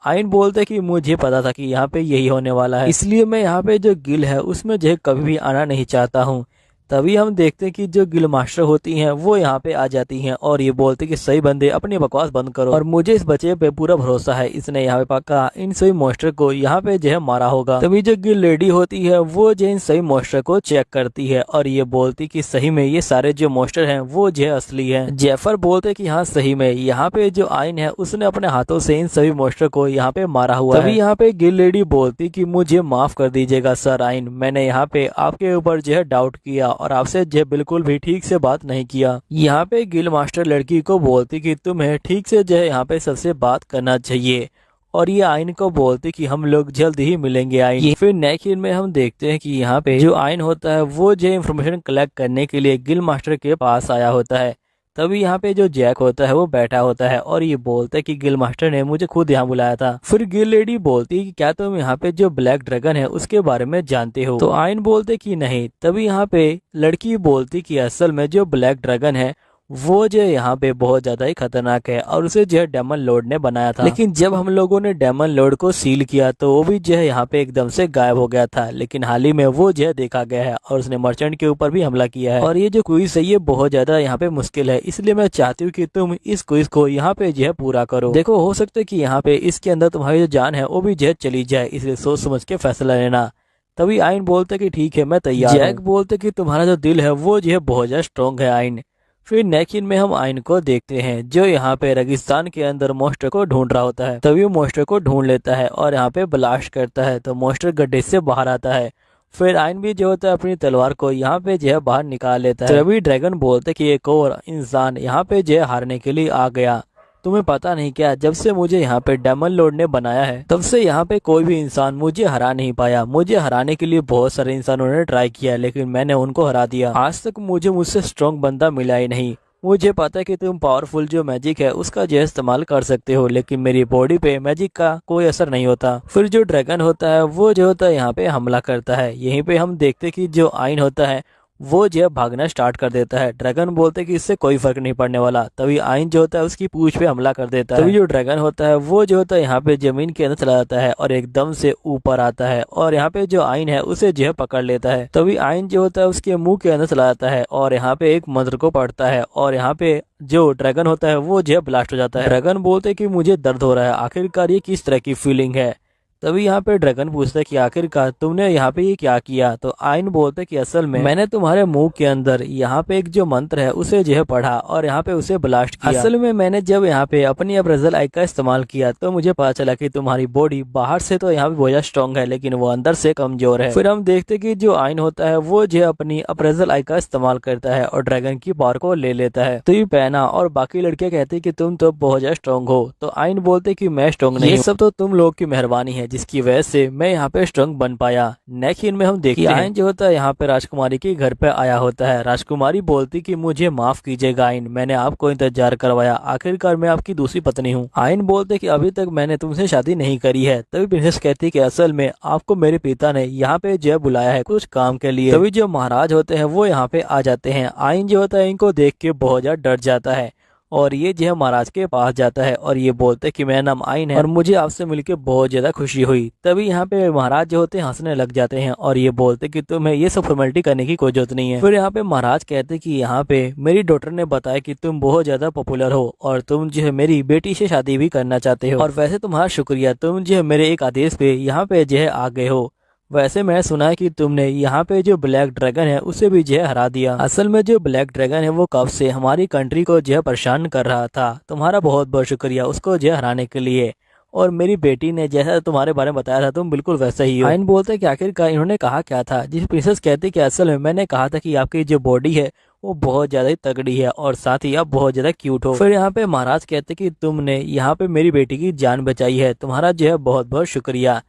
आइन बोलते कि मुझे पता था कि यहाँ पे यही होने वाला है, इसलिए मैं यहाँ पे जो गिल है उसमें जो है कभी भी आना नहीं चाहता हूँ। तभी हम देखते हैं कि जो गिल मास्टर होती हैं वो यहाँ पे आ जाती हैं और ये बोलते कि सही बंदे अपनी बकवास बंद करो और मुझे इस बच्चे पे पूरा भरोसा है, इसने यहाँ पे पक्का इन सभी मोस्टर को यहाँ पे जो है मारा होगा। तभी जो गिल लेडी होती है वो जो इन सही मोस्टर को चेक करती है और ये बोलती कि सही में ये सारे जो मोस्टर हैं वो जो है असली है। जयफर बोलते कि हाँ सही में यहाँ पे जो आइन है उसने अपने हाथों से इन सभी मोस्टर को यहाँ पे मारा हुआ है। तभी यहाँ पे गिल लेडी बोलती कि मुझे माफ कर दीजिएगा सर आइन, मैंने यहाँ पे आपके ऊपर जो है डाउट किया और आपसे जो बिल्कुल भी ठीक से बात नहीं किया। यहाँ पे गिल मास्टर लड़की को बोलती कि तुम्हें ठीक से जो है यहाँ पे सबसे बात करना चाहिए और ये आइन को बोलती कि हम लोग जल्द ही मिलेंगे आइन। फिर नेक्स्ट सीन में हम देखते हैं कि यहाँ पे जो आइन होता है वो जो इन्फॉर्मेशन कलेक्ट करने के लिए गिल मास्टर के पास आया होता है। तभी यहाँ पे जो जैक होता है वो बैठा होता है और ये बोलता है कि गिल मास्टर ने मुझे खुद यहाँ बुलाया था। फिर गिल लेडी बोलती है कि क्या तुम यहाँ पे जो ब्लैक ड्रैगन है उसके बारे में जानते हो। तो आइन बोलते कि नहीं। तभी यहाँ पे लड़की बोलती कि असल में जो ब्लैक ड्रैगन है वो जो यहाँ पे बहुत ज्यादा ही खतरनाक है और उसे जो है डेमन लॉर्ड ने बनाया था, लेकिन जब हम लोगों ने डेमन लॉर्ड को सील किया तो वो भी जो है यहाँ पे एकदम से गायब हो गया था, लेकिन हाल ही में वो जो है देखा गया है और उसने मर्चेंट के ऊपर भी हमला किया है। और ये जो क्विज है ये बहुत ज्यादा यहाँ पे मुश्किल है, इसलिए मैं चाहती हूँ कि तुम इस क्विज को यहाँ पे जो है पूरा करो। देखो हो सकता है कि यहाँ पे इसके अंदर तुम्हारी जो जान है वो भी जो है चली जाए, इसलिए सोच समझ के फैसला लेना। तभी आइन बोलते कि ठीक है मैं तैयार। जैक बोलते कि तुम्हारा जो दिल है वो जो है बहुत ज्यादा स्ट्रॉन्ग है आइन। फिर नेक्स्ट सीन में हम आइन को देखते हैं जो यहाँ पे रेगिस्तान के अंदर मोस्टर को ढूंढ रहा होता है। तभी वो मोस्टर को ढूंढ लेता है और यहाँ पे ब्लास्ट करता है तो मोस्टर गड्ढे से बाहर आता है। फिर आइन भी जो होता है अपनी तलवार को यहाँ पे जो है बाहर निकाल लेता है। तभी ड्रैगन बोलते कि एक और इंसान यहाँ पे जो है हारने के लिए आ गया। तुम्हें पता नहीं क्या, जब से मुझे यहाँ पे डेमन लॉर्ड ने बनाया है तब से यहाँ पे कोई भी इंसान मुझे हरा नहीं पाया। मुझे हराने के लिए बहुत सारे इंसानों ने ट्राई किया लेकिन मैंने उनको हरा दिया। आज तक मुझसे स्ट्रॉन्ग बंदा मिला ही नहीं। मुझे पता है कि तुम पावरफुल जो मैजिक है उसका जो इस्तेमाल कर सकते हो, लेकिन मेरी बॉडी पे मैजिक का कोई असर नहीं होता। फिर जो ड्रैगन होता है वो जो होता है यहाँ पे हमला करता है। यहीं पे हम देखते कि जो आइन होता है वो जो है भागना स्टार्ट कर देता है। ड्रैगन बोलते कि इससे कोई फर्क नहीं पड़ने वाला। तभी आइन जो होता है उसकी पूंछ पे हमला कर देता है। तभी जो ड्रैगन होता है वो जो होता है यहाँ पे जमीन के अंदर चला जाता है और एकदम से ऊपर आता है और यहाँ पे जो आइन है उसे जो है पकड़ लेता है। तभी आइन जो होता है उसके मुंह के अंदर चला जाता है और यहाँ पे एक मंत्र को पढ़ता है और यहाँ पे जो ड्रैगन होता है वो जो है ब्लास्ट हो जाता है। ड्रैगन बोलते कि मुझे दर्द हो रहा है, आखिरकार ये किस तरह की फीलिंग है। तभी यहाँ पे ड्रैगन पूछता है कि आखिरकार तुमने यहाँ पे ये क्या किया। तो आइन बोलते कि असल में मैंने तुम्हारे मुंह के अंदर यहाँ पे एक जो मंत्र है उसे जो है पढ़ा और यहाँ पे उसे ब्लास्ट किया। असल में मैंने जब यहाँ पे अपनी अप्रेजल आई का इस्तेमाल किया तो मुझे पता चला कि तुम्हारी बॉडी बाहर से तो यहाँ पे बहुत स्ट्रॉन्ग है लेकिन वो अंदर से कमजोर है। फिर हम देखते कि जो आइन होता है वो जो अपनी अप्रेजल आई का इस्तेमाल करता है और ड्रैगन की पावर को ले लेता है। तो ये पहना और बाकी लड़कियां कहती कि तुम तो बहुत ज्यादा स्ट्रॉन्ग हो। तो आइन बोलते कि मैं स्ट्रॉन्ग नहीं, ये सब तो तुम लोग की मेहरबानी है,
जिसकी वजह से मैं यहाँ पे स्ट्रांग बन पाया। नेक्स्ट सीन में हम देखते हैं आयन जो होता है यहाँ पे राजकुमारी के घर पे आया होता है। राजकुमारी बोलती कि मुझे माफ कीजिएगा आयन, मैंने आपको इंतजार करवाया, आखिरकार मैं आपकी दूसरी पत्नी हूँ। आयन बोलते कि अभी तक मैंने तुमसे शादी नहीं करी है। तभी प्रिंसेस कहती कि असल में आपको मेरे पिता ने यहाँ पे जो बुलाया है कुछ काम के लिए। तभी जो महाराज होते हैं वो यहाँ पे आ जाते हैं। आयन जो होता है इनको देख के बहुत ज्यादा डर जाता है और ये जो है महाराज के पास जाता है और ये बोलते हैं कि मेरा नाम आयन है और मुझे आपसे मिलकर बहुत ज्यादा खुशी हुई। तभी यहाँ पे महाराज जो होते हैं हंसने लग जाते हैं और ये बोलते कि तुम्हें ये सब फॉर्मेलिटी करने की कोई जरूरत नहीं है। फिर यहाँ पे महाराज कहते कि यहाँ पे मेरी डॉटर ने बताया कि तुम बहुत ज्यादा पॉपुलर हो और तुम जो है मेरी बेटी से शादी भी करना चाहते हो और वैसे तुम्हारा शुक्रिया, तुम जो है मेरे एक आदेश पे यहाँ पे जो है आ गए हो। वैसे मैंने सुना है कि तुमने यहाँ पे जो ब्लैक ड्रैगन है उसे भी जो है हरा दिया। असल में जो ब्लैक ड्रैगन है वो कब से हमारी कंट्री को जो है परेशान कर रहा था। तुम्हारा बहुत बहुत शुक्रिया उसको जो है हराने के लिए। और मेरी बेटी ने जैसा तुम्हारे बारे में बताया था तुम बिल्कुल वैसा ही हो। आयन बोलते कि आखिरकार इन्होंने कहा क्या था, जिस प्रिंसेस कहती कि असल में मैंने कहा था कि आपकी जो बॉडी है वो बहुत ज्यादा ही तगड़ी है और साथ ही आप बहुत ज्यादा क्यूट हो। फिर यहाँ पे महाराज कहते कि तुमने यहाँ पे मेरी बेटी की जान बचाई है, तुम्हारा जो है बहुत बहुत शुक्रिया।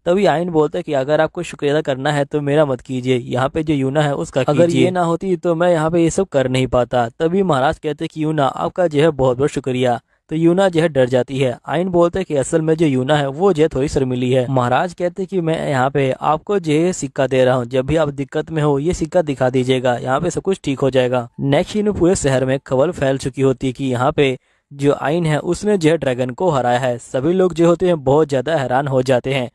तभी आयन बोलता है कि अगर आपको शुक्रिया करना है तो मेरा मत कीजिए, यहाँ पे जो यूना है उसका कीजिए। अगर ये ना होती तो मैं यहाँ पे ये सब कर नहीं पाता। तभी महाराज कहते कि यूना आपका जो है बहुत बहुत शुक्रिया। तो यूना जो है डर जाती है। आयन बोलते कि असल में जो यूना है वो जो है थोड़ी शर्मिली है। महाराज कहते कि मैं यहाँ पे आपको जो है सिक्का दे रहा हूँ, जब भी आप दिक्कत में हो ये सिक्का दिखा दीजिएगा, यहाँ पे सब कुछ ठीक हो जाएगा। नेक्स्ट सीन में पूरे शहर में खबर फैल चुकी होती है कि यहाँ पे जो आयन है उसने जो है ड्रैगन को हराया है। सभी लोग जो होते हैं बहुत ज्यादा हैरान हो जाते हैं।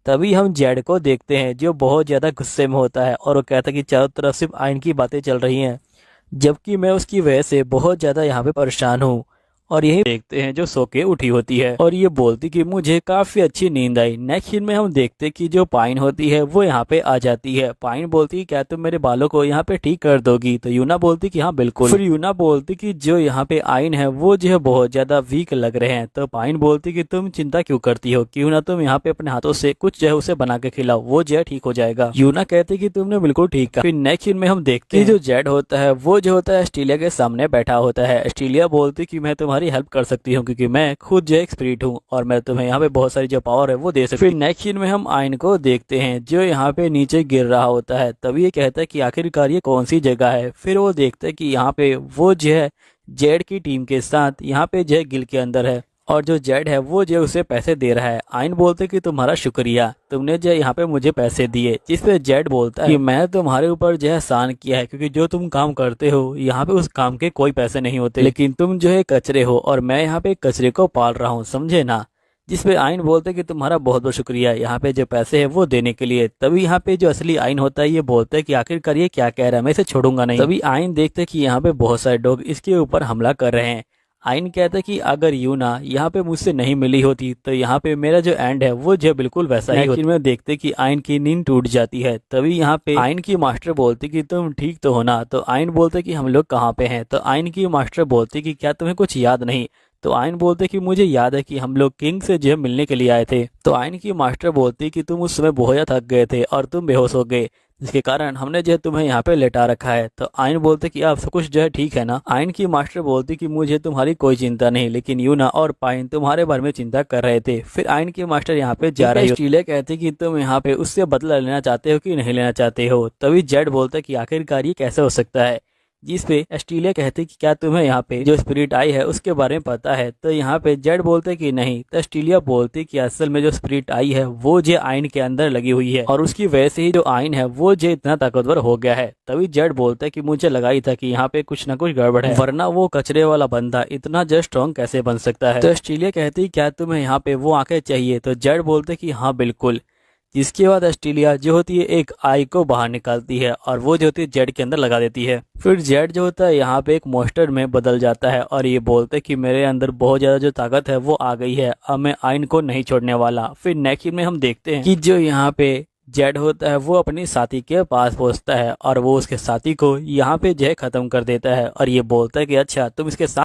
तभी हम जेड को देखते हैं जो बहुत ज्यादा गुस्से में होता है और वो कहता है कि चारों तरफ सिर्फ आयन की बातें चल रही हैं, जबकि मैं उसकी वजह से बहुत ज्यादा यहाँ पे परेशान हूँ। और यही देखते हैं जो सो के उठी होती है और ये बोलती कि मुझे काफी अच्छी नींद आई। नेक्स्ट सीन में हम देखते कि जो पाइन होती है वो यहाँ पे आ जाती है। पाइन बोलती क्या तुम मेरे बालों को यहाँ पे ठीक कर दोगी? तो यूना बोलती कि हाँ बिल्कुल। फिर यूना बोलती कि जो यहाँ पे आयन है वो जो है बहुत ज्यादा वीक लग रहे हैं। तो पाइन बोलती कि तुम चिंता क्यों करती हो, क्यों ना तुम यहाँ पे अपने हाथों से कुछ जो है उसे बना के खिलाओ, वो जो है ठीक हो जाएगा। यूना कहती कि तुमने बिल्कुल ठीक कहा। फिर नेक्स्ट सीन में हम देखते हैं जो जेड होता है वो जो होता है ऑस्ट्रेलिया के सामने बैठा होता है। ऑस्ट्रेलिया बोलती कि मैं तुम्हारी हेल्प कर सकती हूँ क्योंकि मैं खुद जो एक स्पिरिट हूँ और मैं तुम्हें यहाँ पे बहुत सारी जो पावर है वो दे सकती हूँ। फिर नेक्स्ट सीन में हम आयन को देखते हैं जो यहाँ पे नीचे गिर रहा होता है। तभी ये कहता है कि आखिरकार ये कौन सी जगह है। फिर वो देखता है कि यहाँ पे वो जो है जेड की टीम के साथ यहाँ पे जो है गिल के अंदर है और जो जेड है वो जो उसे पैसे दे रहा है। आयन बोलते कि तुम्हारा शुक्रिया, तुमने जो यहाँ पे मुझे पैसे दिए। जिस पे जेड बोलता है कि मैं तुम्हारे ऊपर जो है एहसान किया है क्योंकि जो तुम काम करते हो यहाँ पे उस काम के कोई पैसे नहीं होते, लेकिन तुम जो है कचरे हो और मैं यहाँ पे कचरे को पाल रहा हूँ, समझे ना। जिस पे आयन बोलते कि तुम्हारा बहुत बहुत शुक्रिया यहाँ पे जो पैसे है वो देने के लिए। तभी यहाँ पे जो असली आयन होता है ये बोलता है कि आखिरकार ये क्या कह रहा है, मैं इसे छोड़ूंगा नहीं। तभी आयन देखते कि यहाँ पे बहुत सारे लोग इसके ऊपर हमला कर रहे हैं। आयन कहता है कि अगर यूना यहाँ पे मुझसे नहीं मिली होती तो यहाँ पे मेरा जो एंड है वो जो बिल्कुल वैसा ही होता। में देखते कि आयन की नींद टूट जाती है। तभी यहाँ पे आयन की मास्टर बोलती कि तुम ठीक तो हो ना। तो आयन बोलते कि हम लोग कहाँ पे हैं। तो आयन की मास्टर बोलती कि क्या तुम्हें कुछ याद नहीं? तो आयन बोलते कि मुझे याद है कि हम लोग किंग से जो है मिलने के लिए आए थे। तो आयन की मास्टर बोलती कि तुम उस समय बहुत ज्यादा थक गए थे और तुम बेहोश हो गए, जिसके कारण हमने जो है तुम्हें यहाँ पे लेटा रखा है। तो आयन बोलते कि अब सब कुछ जो है ठीक है ना। आयन की मास्टर बोलती कि मुझे तुम्हारी कोई चिंता नहीं, लेकिन यूना और पाइन तुम्हारे बारे में चिंता कर रहे थे। फिर आयन की मास्टर यहाँ पे जा रही है। कहती कि तुम यहाँ पे उससे बदला लेना चाहते हो कि नहीं लेना चाहते हो। तभी जेड बोलता कि आखिरकार ये कैसे हो सकता है। जिस पे ऑस्ट्रेलिया कहते कि क्या तुम्हें यहाँ पे जो स्पिरिट आई है उसके बारे में पता है? तो यहाँ पे जेड बोलते कि नहीं। तो ऑस्ट्रेलिया बोलती कि असल में जो स्पिरिट आई है वो जो आयन के अंदर लगी हुई है और उसकी वजह से ही जो आयन है वो जो इतना ताकतवर हो गया है। तभी जेड बोलता है कि मुझे लगा ही था कि यहाँ पे कुछ ना कुछ गड़बड़ है, वरना वो कचरे वाला बंदा इतना जो स्ट्रॉन्ग कैसे बन सकता है। तो ऑस्ट्रेलिया कहती क्या तुम्हें यहाँ पे वो आंखें चाहिए? तो जेड बोलते कि हाँ बिल्कुल। जिसके बाद ऑस्ट्रेलिया जो होती है एक आई को बाहर निकालती है और वो जो होती है जेड के अंदर लगा देती है। फिर जेड जो होता है यहाँ पे एक मॉन्स्टर में बदल जाता है और ये बोलते कि मेरे अंदर बहुत ज्यादा जो ताकत है वो आ गई है, अब मैं आयन को नहीं छोड़ने वाला। फिर नेक्स्ट में हम देखते हैं कि जो यहाँ पे जेड होता है वो अपनी साथी के पास पहुंचता है और वो उसके साथी को यहाँ पे जो है खत्म कर देता है और ये बोलता है कि अच्छा तुम इसके साथ